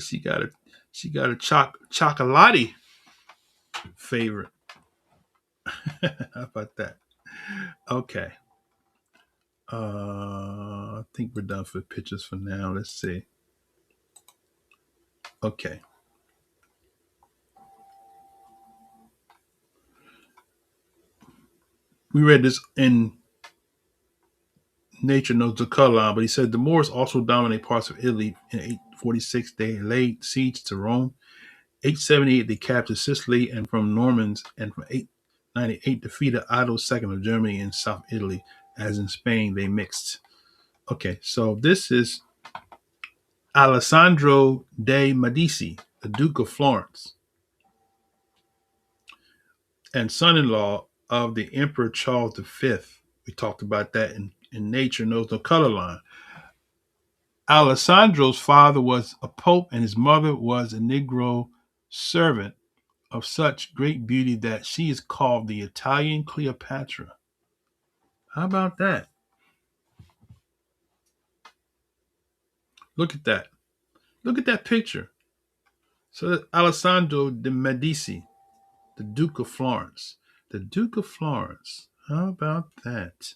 she got a chocolate favorite. How about that? Okay. I think we're done for pictures for now. Let's see. Okay. We read this in Nature Knows the Color Line, but he said the Moors also dominate parts of Italy. In 846, they laid siege to Rome. 878, they captured Sicily, and from Normans, and from 898, defeated Otto II of Germany in South Italy. As in Spain, they mixed. Okay, so this is Alessandro de' Medici, the Duke of Florence, and son-in-law of the Emperor Charles V. We talked about that in Nature Knows No Color Line. Alessandro's father was a pope, and his mother was a Negro servant of such great beauty that she is called the Italian Cleopatra. How about that? Look at that. Look at that picture. So that's Alessandro de' Medici, the Duke of Florence. The Duke of Florence. How about that?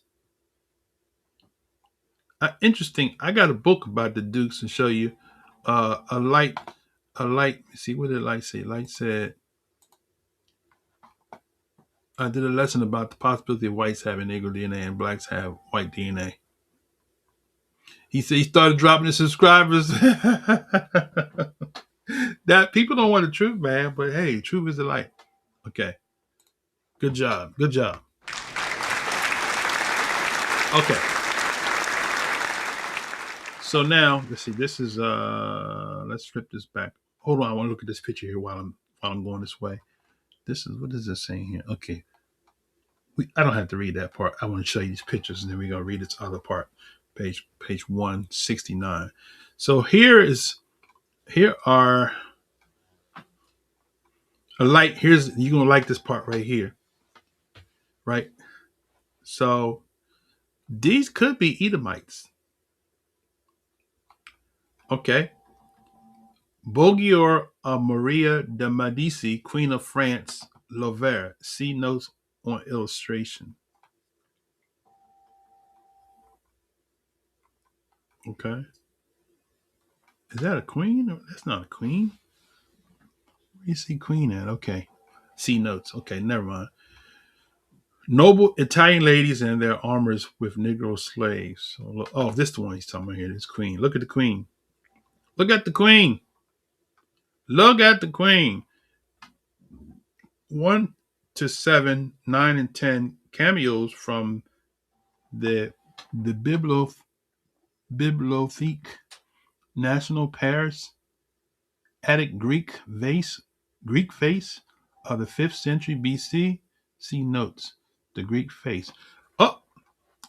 Interesting. I got a book about the Dukes to show you. A light. See, what did light say? Light said, I did a lesson about the possibility of whites having Negro DNA and blacks have white DNA. He said he started dropping the subscribers. That people don't want the truth, man. But hey, truth is the light. Okay. Good job. Good job. Okay. So now let's see. This is let's flip this back. Hold on, I want to look at this picture here while I'm going this way. This is, what is this saying here? Okay. I don't have to read that part. I want to show you these pictures, and then we're gonna read this other part. Page 169. So here are a light. Here's, you're gonna like this part right here. Right? So these could be Edomites. Okay. Bogior of Maria de Medici, Queen of France, Louvre. See notes on illustration. Okay. Is that a queen? That's not a queen. Where do you see queen at? Okay. See notes. Okay, never mind. Noble Italian ladies and their armors with Negro slaves. Oh, this is the one he's talking about here. This queen. Look at the queen. Look at the queen. Look at the queen. 1 to 7, 9 and 10 cameos from the Bibliothèque Nationale Paris Attic Greek vase of the 5th century BC. See notes. the Greek face. Oh,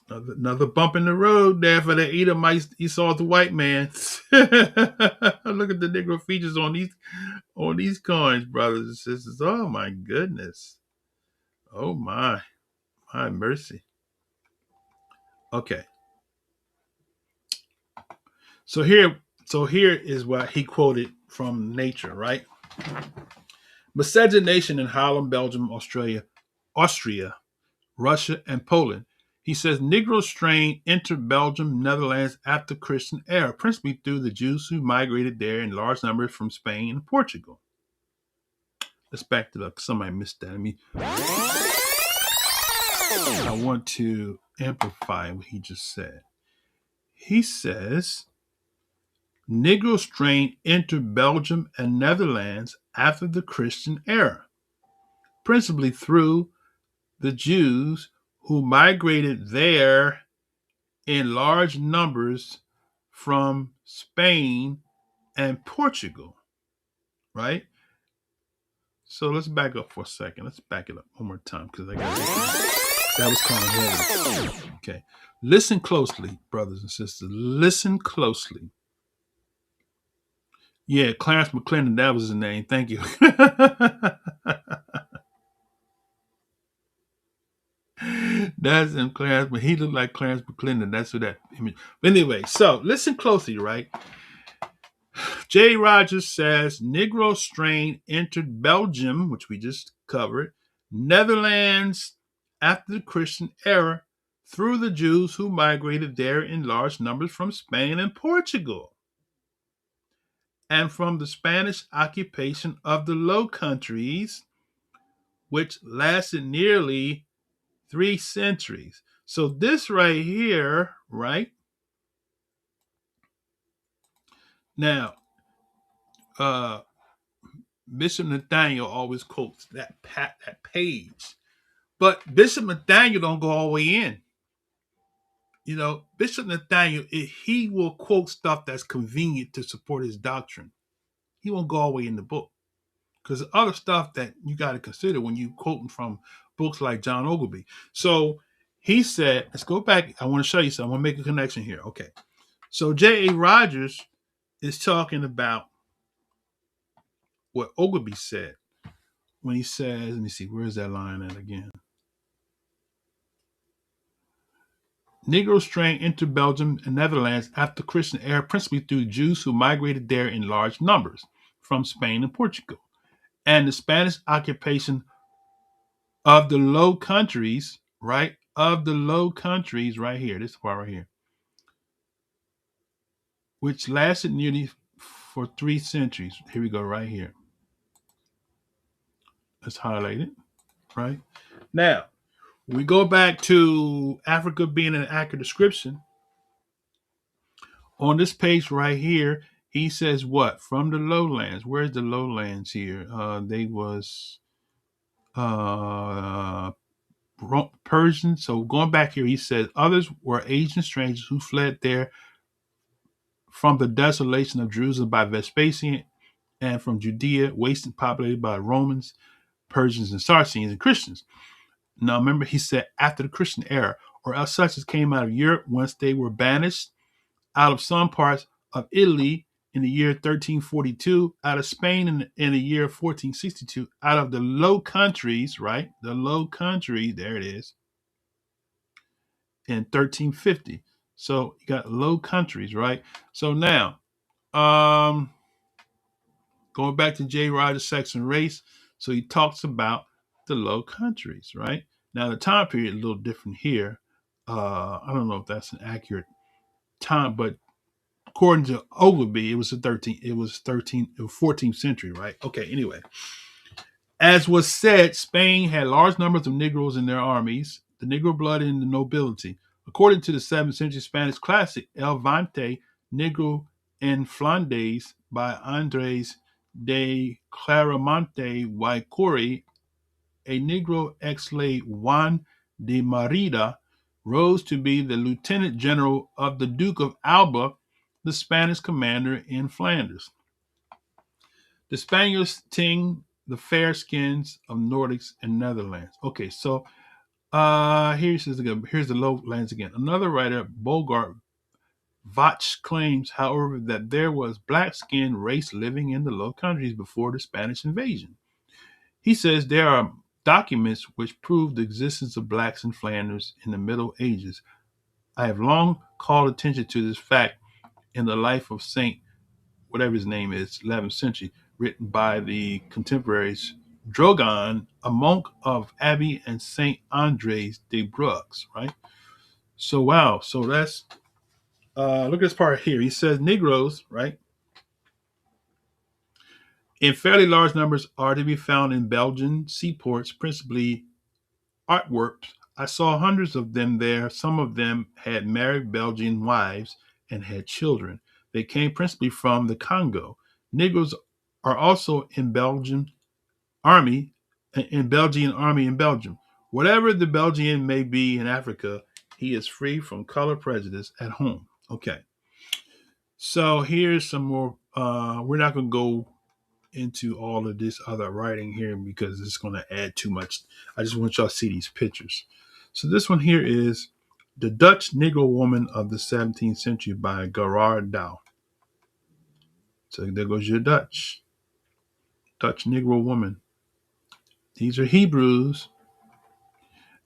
another bump in the road there for the Edomite Esau the white man. Look at the Negro features on these coins, brothers and sisters. Oh my goodness. Oh my mercy. Okay. So here is what he quoted from Nature, right? Miscegenation in Holland, Belgium, Austria, Russia, and Poland. He says Negro strain entered Belgium, Netherlands after Christian era, principally through the Jews who migrated there in large numbers from Spain and Portugal. Let's back it up. Somebody missed that. I want to amplify what he just said. He says Negro strain entered Belgium and Netherlands after the Christian era, principally through the Jews who migrated there in large numbers from Spain and Portugal, right? So let's back up for a second. Let's back it up one more time because that was kind of heavy. Okay. Listen closely, brothers and sisters. Listen closely. Yeah, Clarence McClendon, that was his name. Thank you. That's him, Clarence, but he looked like Clarence McClendon. That's what that image. But anyway, so listen closely, right? J. Rogers says Negro strain entered Belgium, which we just covered, Netherlands after the Christian era through the Jews who migrated there in large numbers from Spain and Portugal, and from the Spanish occupation of the Low Countries, which lasted nearly 3 centuries. So this right here, right? Now, Bishop Nathaniel always quotes that page, but Bishop Nathaniel don't go all the way in. You know, Bishop Nathaniel, he will quote stuff that's convenient to support his doctrine. He won't go all the way in the book because there's other stuff that you got to consider when you quoting from books like John Ogilvie. So he said, let's go back. I want to show you something. I want to make a connection here. Okay. So J.A. Rogers is talking about what Ogilvie said when he says, let me see, where's that line at again? Negro strain entered Belgium and Netherlands after Christian era, principally through Jews who migrated there in large numbers from Spain and Portugal, and the Spanish occupation of the Low Countries, right? Of the Low Countries, right here, this part right here, which lasted nearly for 3 centuries. Here we go, right here. Let's highlight it, right? Now, when we go back to Africa being an accurate description, on this page right here, he says what? From the lowlands. Where's the lowlands here? They was Persian. So going back here, he says others were Asian strangers who fled there from the desolation of Jerusalem by Vespasian and from Judea, wasted populated by Romans, Persians, and Saracens and Christians. Now remember, he said after the Christian era, or else such as came out of Europe once they were banished out of some parts of Italy in the year 1342, out of Spain in the year 1462, out of the Low Countries, right? The Low Country, there it is, in 1350. So you got Low Countries, right? So now, going back to J. Rogers' Sex and Race, so he talks about the Low Countries, right? Now the time period is a little different here. I don't know if that's an accurate time, but according to Ogilvie, it was 14th century, right? Okay, anyway. As was said, Spain had large numbers of Negroes in their armies, the Negro blood in the nobility. According to the 7th century Spanish classic El Vante Negro en Flandes by Andres de Claramonte Guaycori, a Negro ex-slave Juan de Merida rose to be the lieutenant general of the Duke of Alba, the Spanish commander in Flanders. The Spaniards ting the fair skins of Nordics and Netherlands. Okay, so Here's the lowlands again. Another writer, Bogart Vach, claims, however, that there was black-skinned race living in the Low Countries before the Spanish invasion. He says there are documents which prove the existence of blacks in Flanders in the Middle Ages. I have long called attention to this fact in the life of Saint, whatever his name is, 11th century, written by the contemporaries Drogon, a monk of Abbey, and Saint Andres de Brux, right? So, wow. So that's, look at this part here. He says Negroes, right, in fairly large numbers are to be found in Belgian seaports, principally artworks. I saw hundreds of them there. Some of them had married Belgian wives and had children. They came principally from the Congo. Negroes are also in Belgian army in Belgium. Whatever the Belgian may be in Africa, he is free from color prejudice at home. Okay. So here's some more. We're not going to go into all of this other writing here because it's going to add too much. I just want y'all to see these pictures. So this one here is The Dutch Negro Woman of the 17th Century by Gerard Dow. So there goes your Dutch Negro woman. These are Hebrews.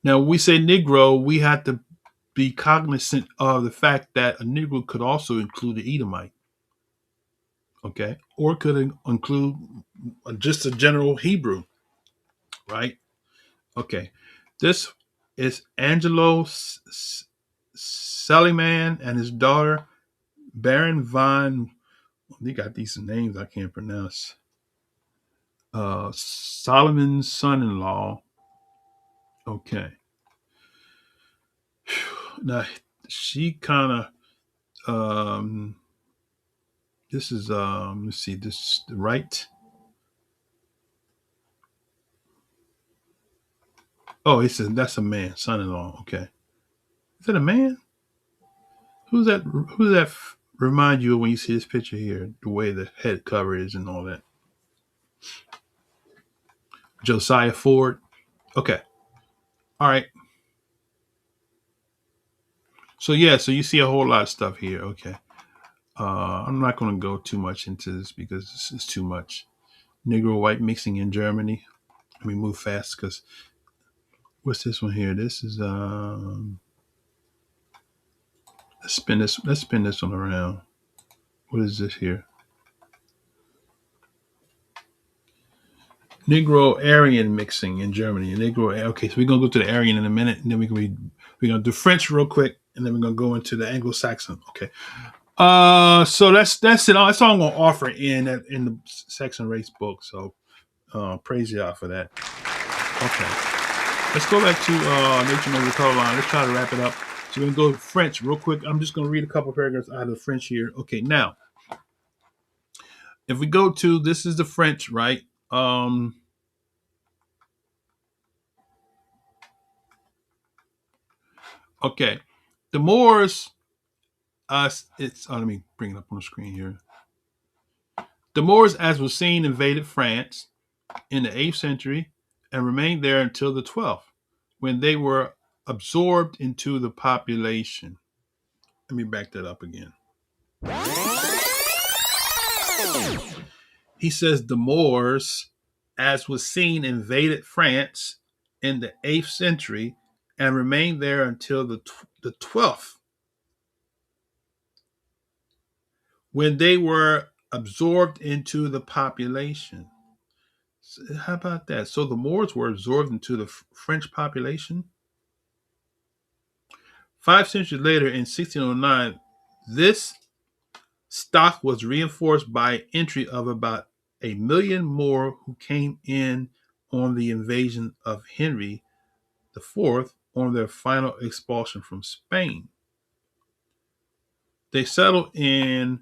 Now, when we say Negro, we have to be cognizant of the fact that a Negro could also include an Edomite. Okay? Or could include just a general Hebrew, right? Okay. This is Angelo Seliman and his daughter, Baron von, they got these names I can't pronounce. Solomon's son-in-law. Okay. Now, she kind of, this is, let's see, this is the right. Oh, he says that's a man, son-in-law. Okay. Is that a man? Who's that? Who does that remind you of when you see this picture here? The way the head cover is and all that. Josiah Ford. Okay. All right. So yeah, so you see a whole lot of stuff here. Okay. I'm not going to go too much into this because this is too much. Negro white mixing in Germany. Let me move fast because what's this one here? This is let's spin this one around. What is this here? Negro Aryan mixing in Germany. Okay, so we're gonna go to the Aryan in a minute, and then we're gonna do French real quick, and then we're gonna go into the Anglo Saxon. Okay. So that's it. That's all I'm gonna offer in the Saxon race book. So praise y'all for that. Okay. Let's go back to Nation of the Color Line. Let's try to wrap it up. So we're gonna go French real quick. I'm just gonna read a couple paragraphs out of the French here. Okay, now if we go to this is the French, right? Okay. The Moors, let me bring it up on the screen here. The Moors, as was seen, invaded France in the 8th century and remained there until the 12th, when they were absorbed into the population. Let me back that up again. He says the Moors, as was seen, invaded France in the 8th century and remained there until the 12th, when they were absorbed into the population. So how about that? So the Moors were absorbed into the French population. 5 centuries later, in 1609, this stock was reinforced by entry of about 1 million more who came in on the invasion of Henry IV on their final expulsion from Spain. They settled in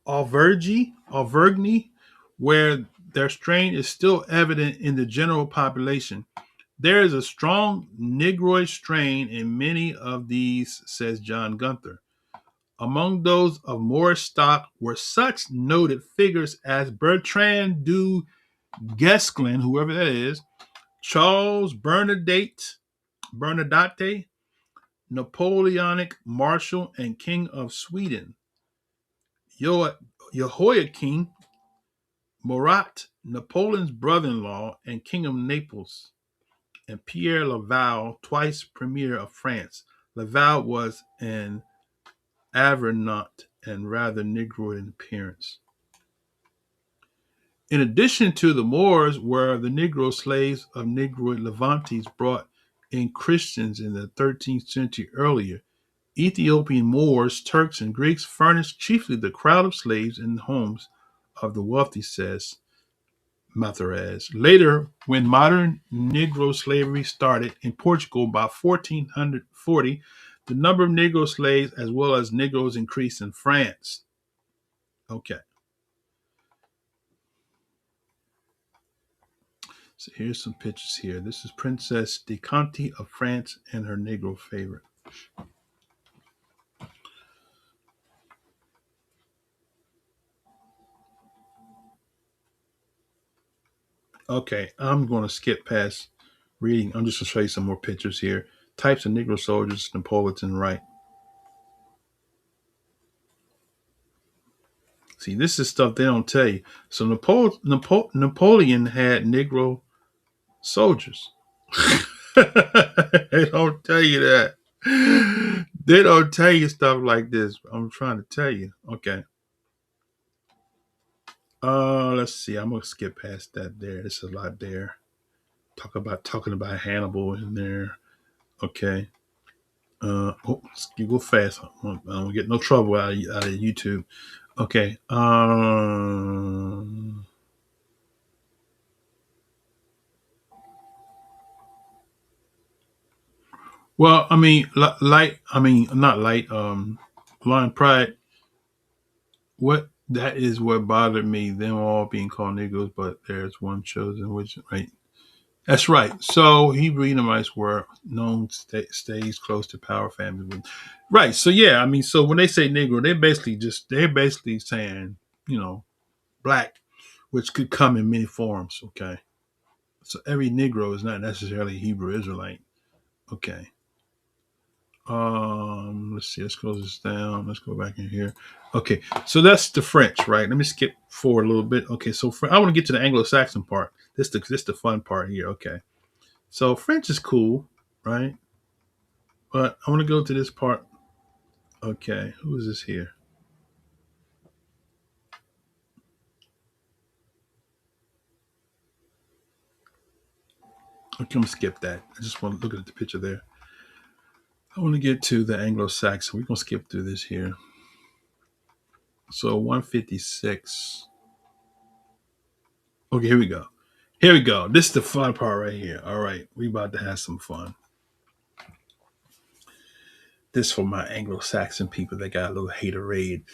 Auvergne, where their strain is still evident in the general population. There is a strong Negroid strain in many of these, says John Gunther. Among those of Moorish stock were such noted figures as Bertrand du Guesclin, whoever that is, Charles Bernadette, Napoleonic Marshal and King of Sweden. Jehoiakim Murat, Napoleon's brother-in-law and King of Naples. And Pierre Laval, twice Premier of France. Laval was an Avernois and rather Negroid in appearance. In addition to the Moors, were the Negro slaves of Negroid Levantes brought in Christians in the 13th century earlier. Ethiopian Moors, Turks, and Greeks furnished chiefly the crowd of slaves in the homes of the wealthy, says Matheres. Later, when modern Negro slavery started in Portugal by 1440, the number of Negro slaves as well as Negroes increased in France. Okay. So here's some pictures here. This is Princess de Conti of France and her Negro favorite. Okay, I'm going to skip past reading. I'm just going to show you some more pictures here. Types of Negro soldiers, Napoleon right. See, this is stuff they don't tell you. So Napoleon had Negro soldiers. They don't tell you that. They don't tell you stuff like this. I'm trying to tell you. Okay. Let's see. I'm gonna skip past that. There's a lot there. Talking about Hannibal in there. Okay. You go fast. I don't get no trouble out of YouTube. Okay. Well, I mean, light. I mean, not light. Lion Pride. What that is what bothered me. Them all being called Negroes, but there's one chosen, which right. That's right. So Hebrew Edomites were known stays close to power family. Right. So yeah, I mean, so when they say Negro, they're basically saying, black, which could come in many forms. Okay. So every Negro is not necessarily a Hebrew Israelite. Okay. Let's see. Let's close this down. Let's go back in here. Okay, so that's the French, right? Let me skip forward a little bit. Okay, so I want to get to the Anglo-Saxon part. This the fun part here. Okay, so French is cool, right? But I want to go to this part. Okay, who is this here? Okay, I'm gonna skip that. I just want to look at the picture there. I want to get to the Anglo-Saxon. We're gonna skip through this here. So 156. Okay, here we go. Here we go. This is the fun part right here. All right, we about to have some fun. This for my Anglo-Saxon people that got a little haterade.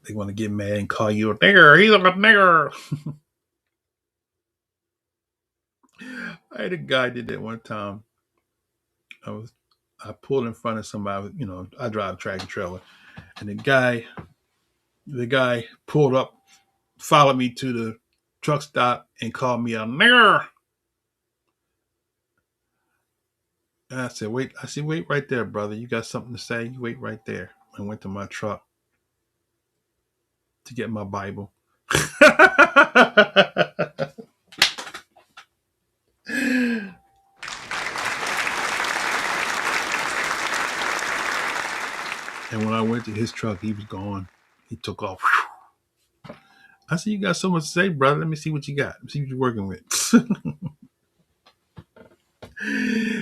They want to get mad and call you a nigger. He's a nigger. I had a guy did that one time. I pulled in front of somebody. I drive a tractor trailer, and the guy pulled up, followed me to the truck stop, and called me a nigger. And I said, wait. I said, wait right there, brother. You got something to say? You wait right there. I went to my truck to get my Bible. And when I went to his truck, he was gone. He took off. I said, you got so much to say, brother. Let me see what you got. Let me see what you're working with.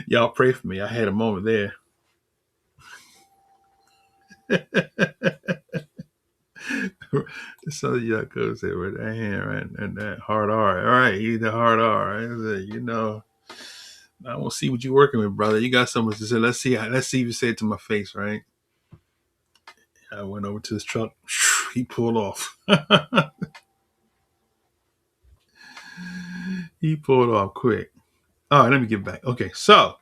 Y'all pray for me. I had a moment there. So y'all go say with that hand, right? And that hard R. All right, you the hard R. Right? I want to see what you're working with, brother. You got so much to say. Let's see if you say it to my face, right? I went over to his truck. He pulled off. He pulled off quick. All right, let me get back. Okay, so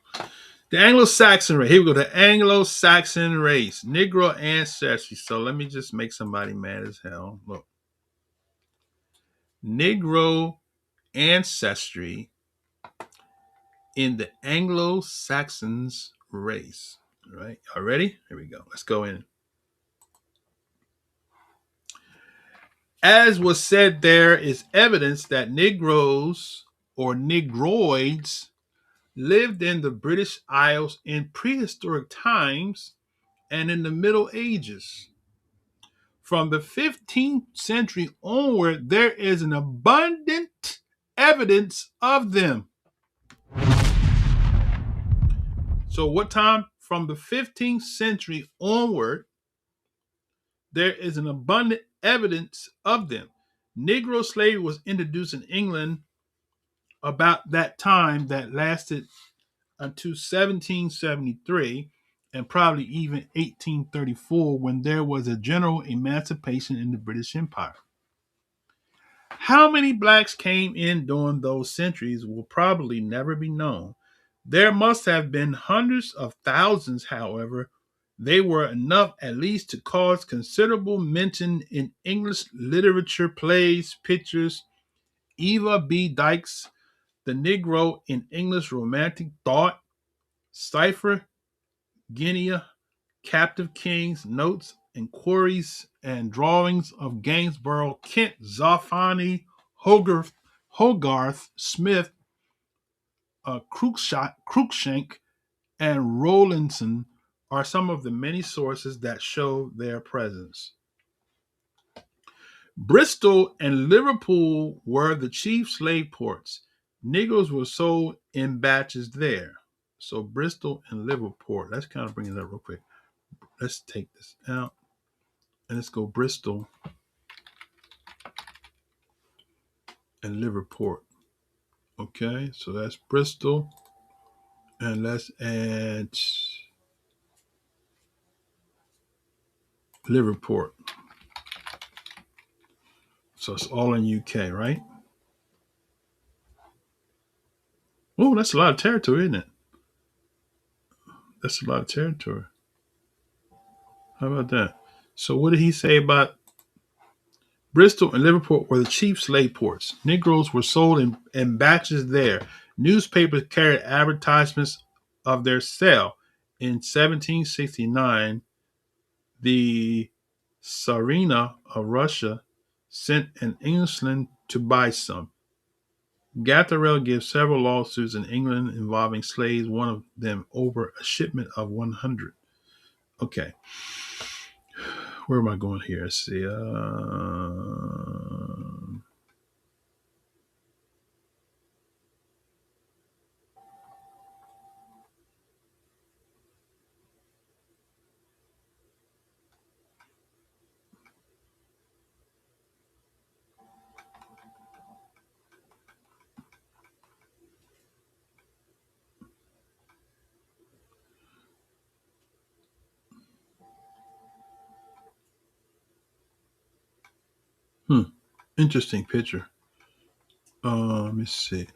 the Anglo-Saxon race. Here we go. The Anglo-Saxon race. Negro ancestry. So let me just make somebody mad as hell. Look. Negro ancestry in the Anglo Saxons race. All right, y'all ready? Here we go. Let's go in. As was said, there is evidence that Negroes or Negroids lived in the British Isles in prehistoric times and in the Middle Ages. From the 15th century onward, there is an abundant evidence of them. So, what time? From the 15th century onward, there is an abundant evidence of them. Negro slavery was introduced in England about that time that lasted until 1773 and probably even 1834 when there was a general emancipation in the British Empire. How many blacks came in during those centuries will probably never be known. There must have been hundreds of thousands, however. They were enough at least to cause considerable mention in English literature, plays, pictures. Eva B. Dykes' The Negro in English Romantic Thought, Cipher, Guinea, Captive Kings, Notes, Inquiries, and Drawings of Gainsborough, Kent, Zoffany, Hogarth, Smith, Cruikshank, and Rowlandson are some of the many sources that show their presence. Bristol and Liverpool were the chief slave ports. Negroes were sold in batches there. So Bristol and Liverpool. Let's kind of bring it up real quick. Let's take this out. And let's go Bristol and Liverpool. Okay, so that's Bristol. And let's add Liverpool. So it's all in UK, right? Oh, that's a lot of territory, isn't it? That's a lot of territory. How about that? So what did he say about Bristol and Liverpool were the chief slave ports? Negroes were sold in batches there. Newspapers carried advertisements of their sale. In 1769, the Tsarina of Russia sent an Englishman to buy some. Gatterell gives several lawsuits in England involving slaves, one of them over a shipment of 100. Okay. Where am I going here? Let's see. Interesting picture. Let me see.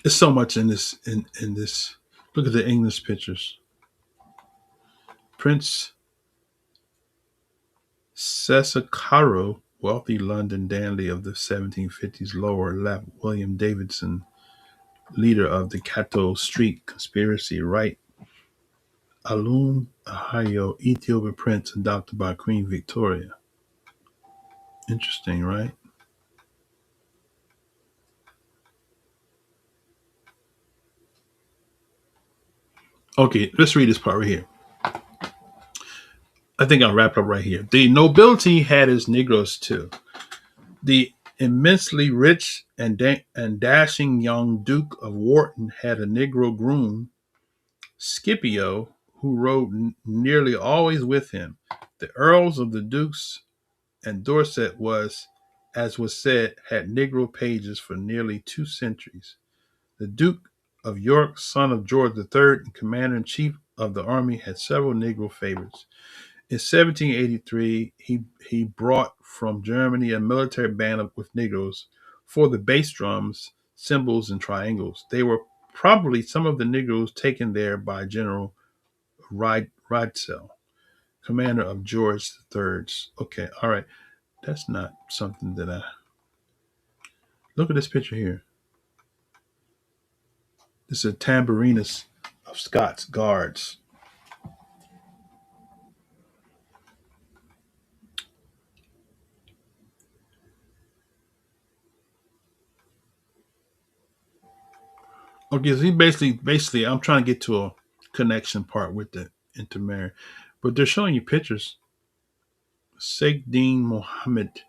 There's so much in this. In this. Look at the English pictures. Prince Sesacaro, wealthy London dandy of the 1750s lower left, William Davidson, leader of the Cato Street conspiracy, right? Alun Ahayo, Ethiopian prince adopted by Queen Victoria. Interesting, right? Okay, let's read this part right here. I think I'll wrap it up right here. The nobility had its Negroes too. The immensely rich and dashing young Duke of Wharton had a Negro groom, Scipio, who rode nearly always with him. The Earls of the Dukes and Dorset as was said, had Negro pages for nearly 2 centuries. The Duke of York, son of George III and commander-in-chief of the army, had several Negro favorites. In 1783, he brought from Germany a military band with Negroes for the bass drums, cymbals, and triangles. They were probably some of the Negroes taken there by General Riedel, commander of George III's. Okay, all right. That's not something that I look at this picture here. This is a tambourinus of Scots guards. Okay, so he basically, I'm trying to get to a connection part with the intermarried, but they're showing you pictures. Sheikh Dean Mohammed.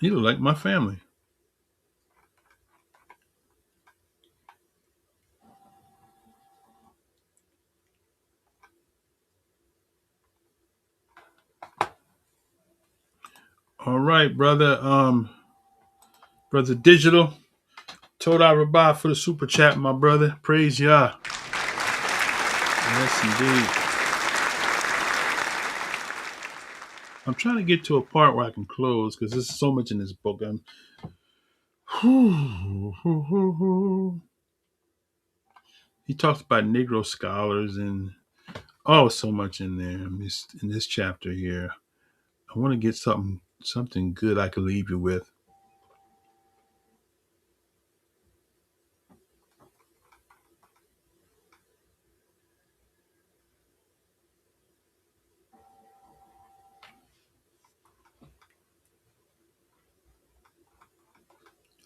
He look like my family. All right, brother. Brother Digital. Toda Rabah for the super chat, my brother. Praise Yah. Yes, indeed. I'm trying to get to a part where I can close because there's so much in this book. He talks about Negro scholars and so much in there in this chapter here. I want to get something good I can leave you with.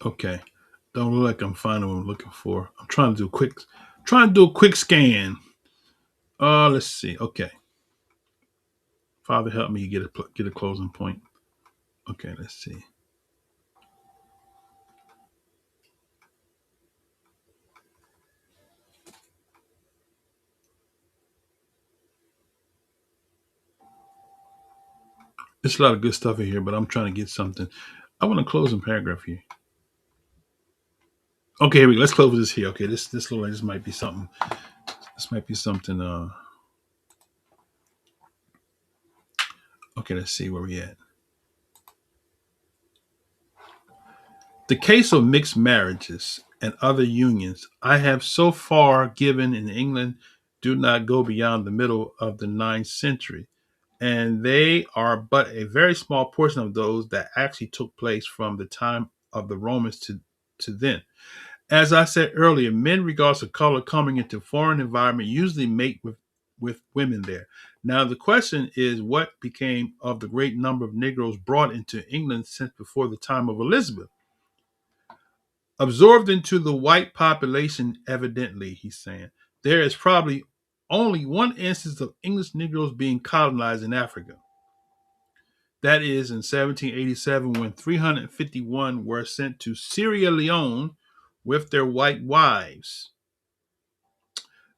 Okay. Don't look like I'm finding what I'm looking for. I'm trying to do a quick scan. Let's see. Okay. Father, help me get a closing point. Okay, let's see. There's a lot of good stuff in here, but I'm trying to get something. I want a closing paragraph here. Okay, here we go. Let's close with this here. Okay, this looks like this might be something. This might be something. Okay, let's see where we at. The case of mixed marriages and other unions I have so far given in England do not go beyond the middle of the 9th century, and they are but a very small portion of those that actually took place from the time of the Romans to then. As I said earlier, men regardless of color coming into foreign environment usually mate with women there. Now the question is what became of the great number of Negroes brought into England since before the time of Elizabeth? Absorbed into the white population, evidently, he's saying. There is probably only one instance of English Negroes being colonized in Africa. That is in 1787 when 351 were sent to Sierra Leone with their white wives.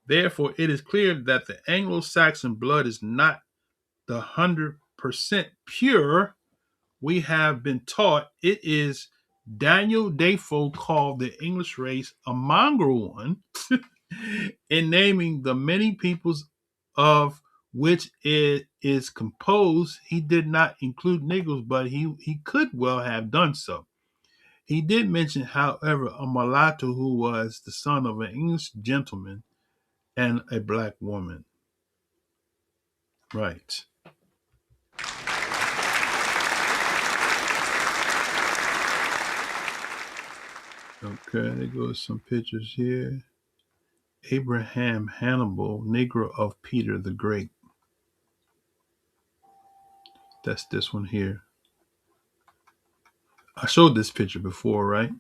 Therefore, it is clear that the Anglo Saxon blood is not the 100% pure we have been taught. It is Daniel Defoe called the English race a mongrel one in naming the many peoples of which it is composed. He did not include Negroes, but he could well have done so. He did mention, however, a mulatto who was the son of an English gentleman and a black woman. Right. Okay, there goes some pictures here. Abraham Hannibal, Negro of Peter the Great. That's this one here. I showed this picture before, right?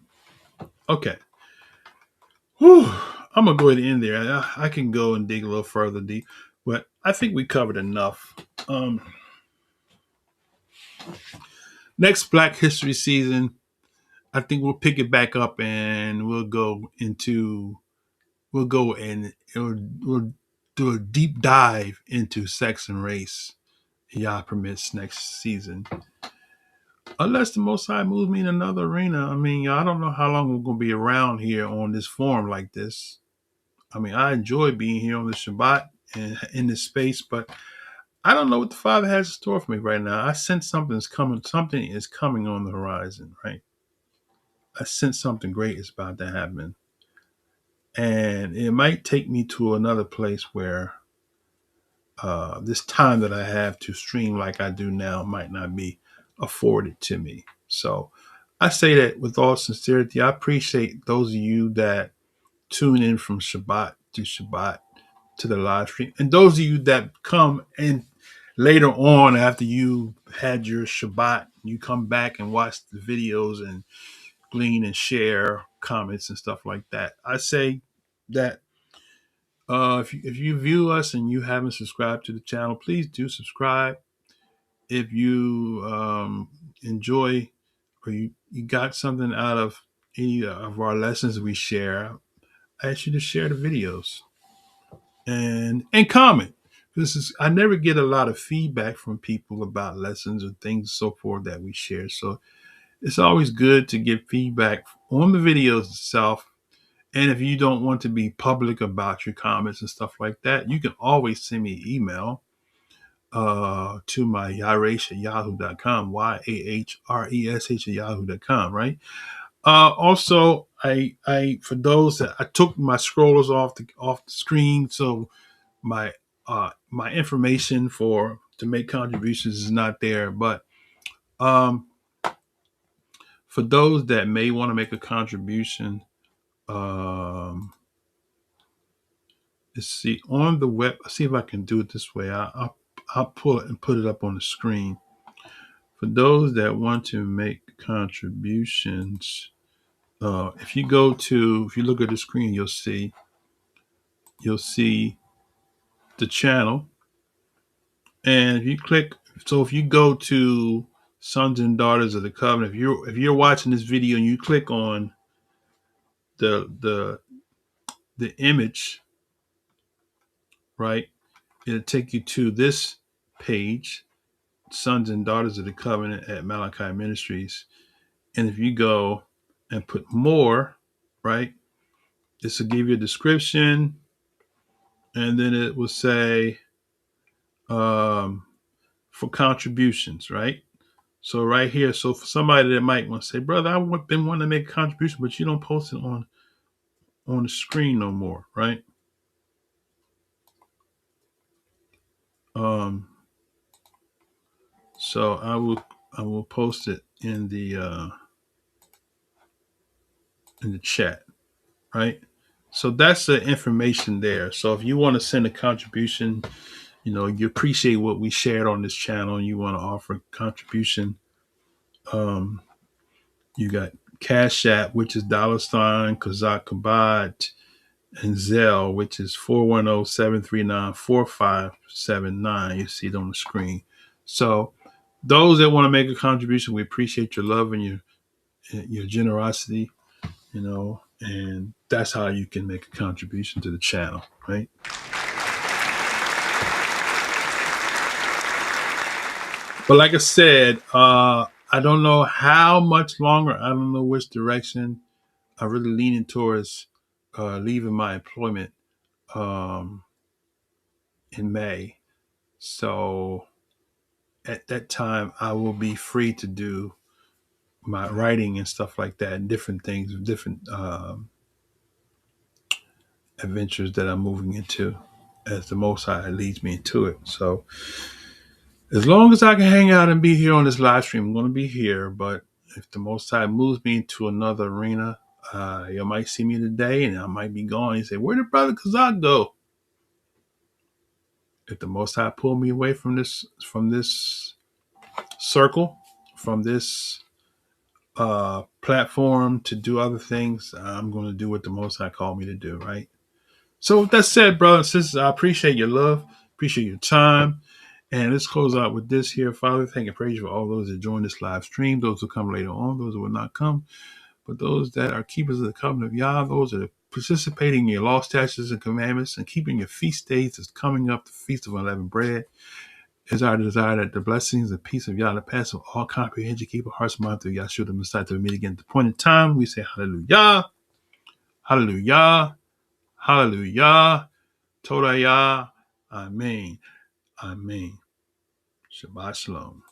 Okay. Whew. I'm going to go ahead and end there. I can go and dig a little further deep, but I think we covered enough. Next Black History season, I think we'll pick it back up and we'll go and we'll do a deep dive into sex and race. Yah permits next season. Unless the Most High moves me in another arena. I mean, I don't know how long we're going to be around here on this forum like this. I mean, I enjoy being here on the Shabbat and in this space, but I don't know what the Father has in store for me right now. I sense something is coming. Something is coming on the horizon, right? I sense something great is about to happen. And it might take me to another place where this time that I have to stream like I do now might not be afforded to me. So I say that with all sincerity. I appreciate those of you that tune in from Shabbat to Shabbat to the live stream, and those of you that come and later on after you had your Shabbat, you come back and watch the videos and glean and share comments and stuff like that. I say that if you view us and you haven't subscribed to the channel, please do subscribe. If you enjoy or you got something out of any of our lessons we share, I ask you to share the videos and comment. I never get a lot of feedback from people about lessons or things so forth that we share. So it's always good to get feedback on the videos itself. And if you don't want to be public about your comments and stuff like that, you can always send me an email to my yaresh at yahoo.com, YAHRESH at yahoo.com, right? Also, I for those that I took my scrollers off the screen, so my my information to make contributions is not there. But for those that may want to make a contribution, let's see on the web. See if I can do it this way. I'll pull it and put it up on the screen. For those that want to make contributions, if you look at the screen, you'll see the channel, and if you go to Sons and Daughters of the Covenant, if you're watching this video and you click on the image, right, it'll take you to this page, Sons and Daughters of the Covenant at Malachi Ministries. And if you go and put more, right, this will give you a description, and then it will say for contributions, right? So right here, so for somebody that might want to say, brother, I've been wanting to make a contribution, but you don't post it on the screen no more, right? So I will post it in the chat, right? So that's the information there. So if you want to send a contribution, you appreciate what we shared on this channel and you want to offer a contribution, you got Cash App, which is $ Kazak Kabad, and Zelle, which is 410-739-4579. You see it on the screen. So those that want to make a contribution, we appreciate your love and your generosity, and that's how you can make a contribution to the channel, right? But like I said, I don't know how much longer. I don't know which direction. I'm really leaning towards leaving my employment in May. So at that time, I will be free to do my writing and stuff like that, and different things, different adventures that I'm moving into as the Most High leads me into it. So as long as I can hang out and be here on this live stream, I'm going to be here. But if the Most High moves me into another arena, you might see me today and I might be gone. You say, where did Brother Kazak go? If the Most High pull me away from this circle, from this platform to do other things, I'm going to do what the Most High called me to do, right? So with that said, brothers and sisters, I appreciate your love, appreciate your time. And let's close out with this here. Father, thank and praise you for all those that join this live stream, those who come later on, those who will not come, but those that are keepers of the covenant of Yah, those that are participating in your law, statutes, and commandments, and keeping your feast days that's coming up, the Feast of Unleavened Bread. It's our desire that the blessings and peace of Yah that pass of all comprehension keep our hearts and minds through Yahshua the Messiah to meet again at the point in time. We say hallelujah, hallelujah, hallelujah, Todah Yah, Amen, Amen. Shabbat Shalom.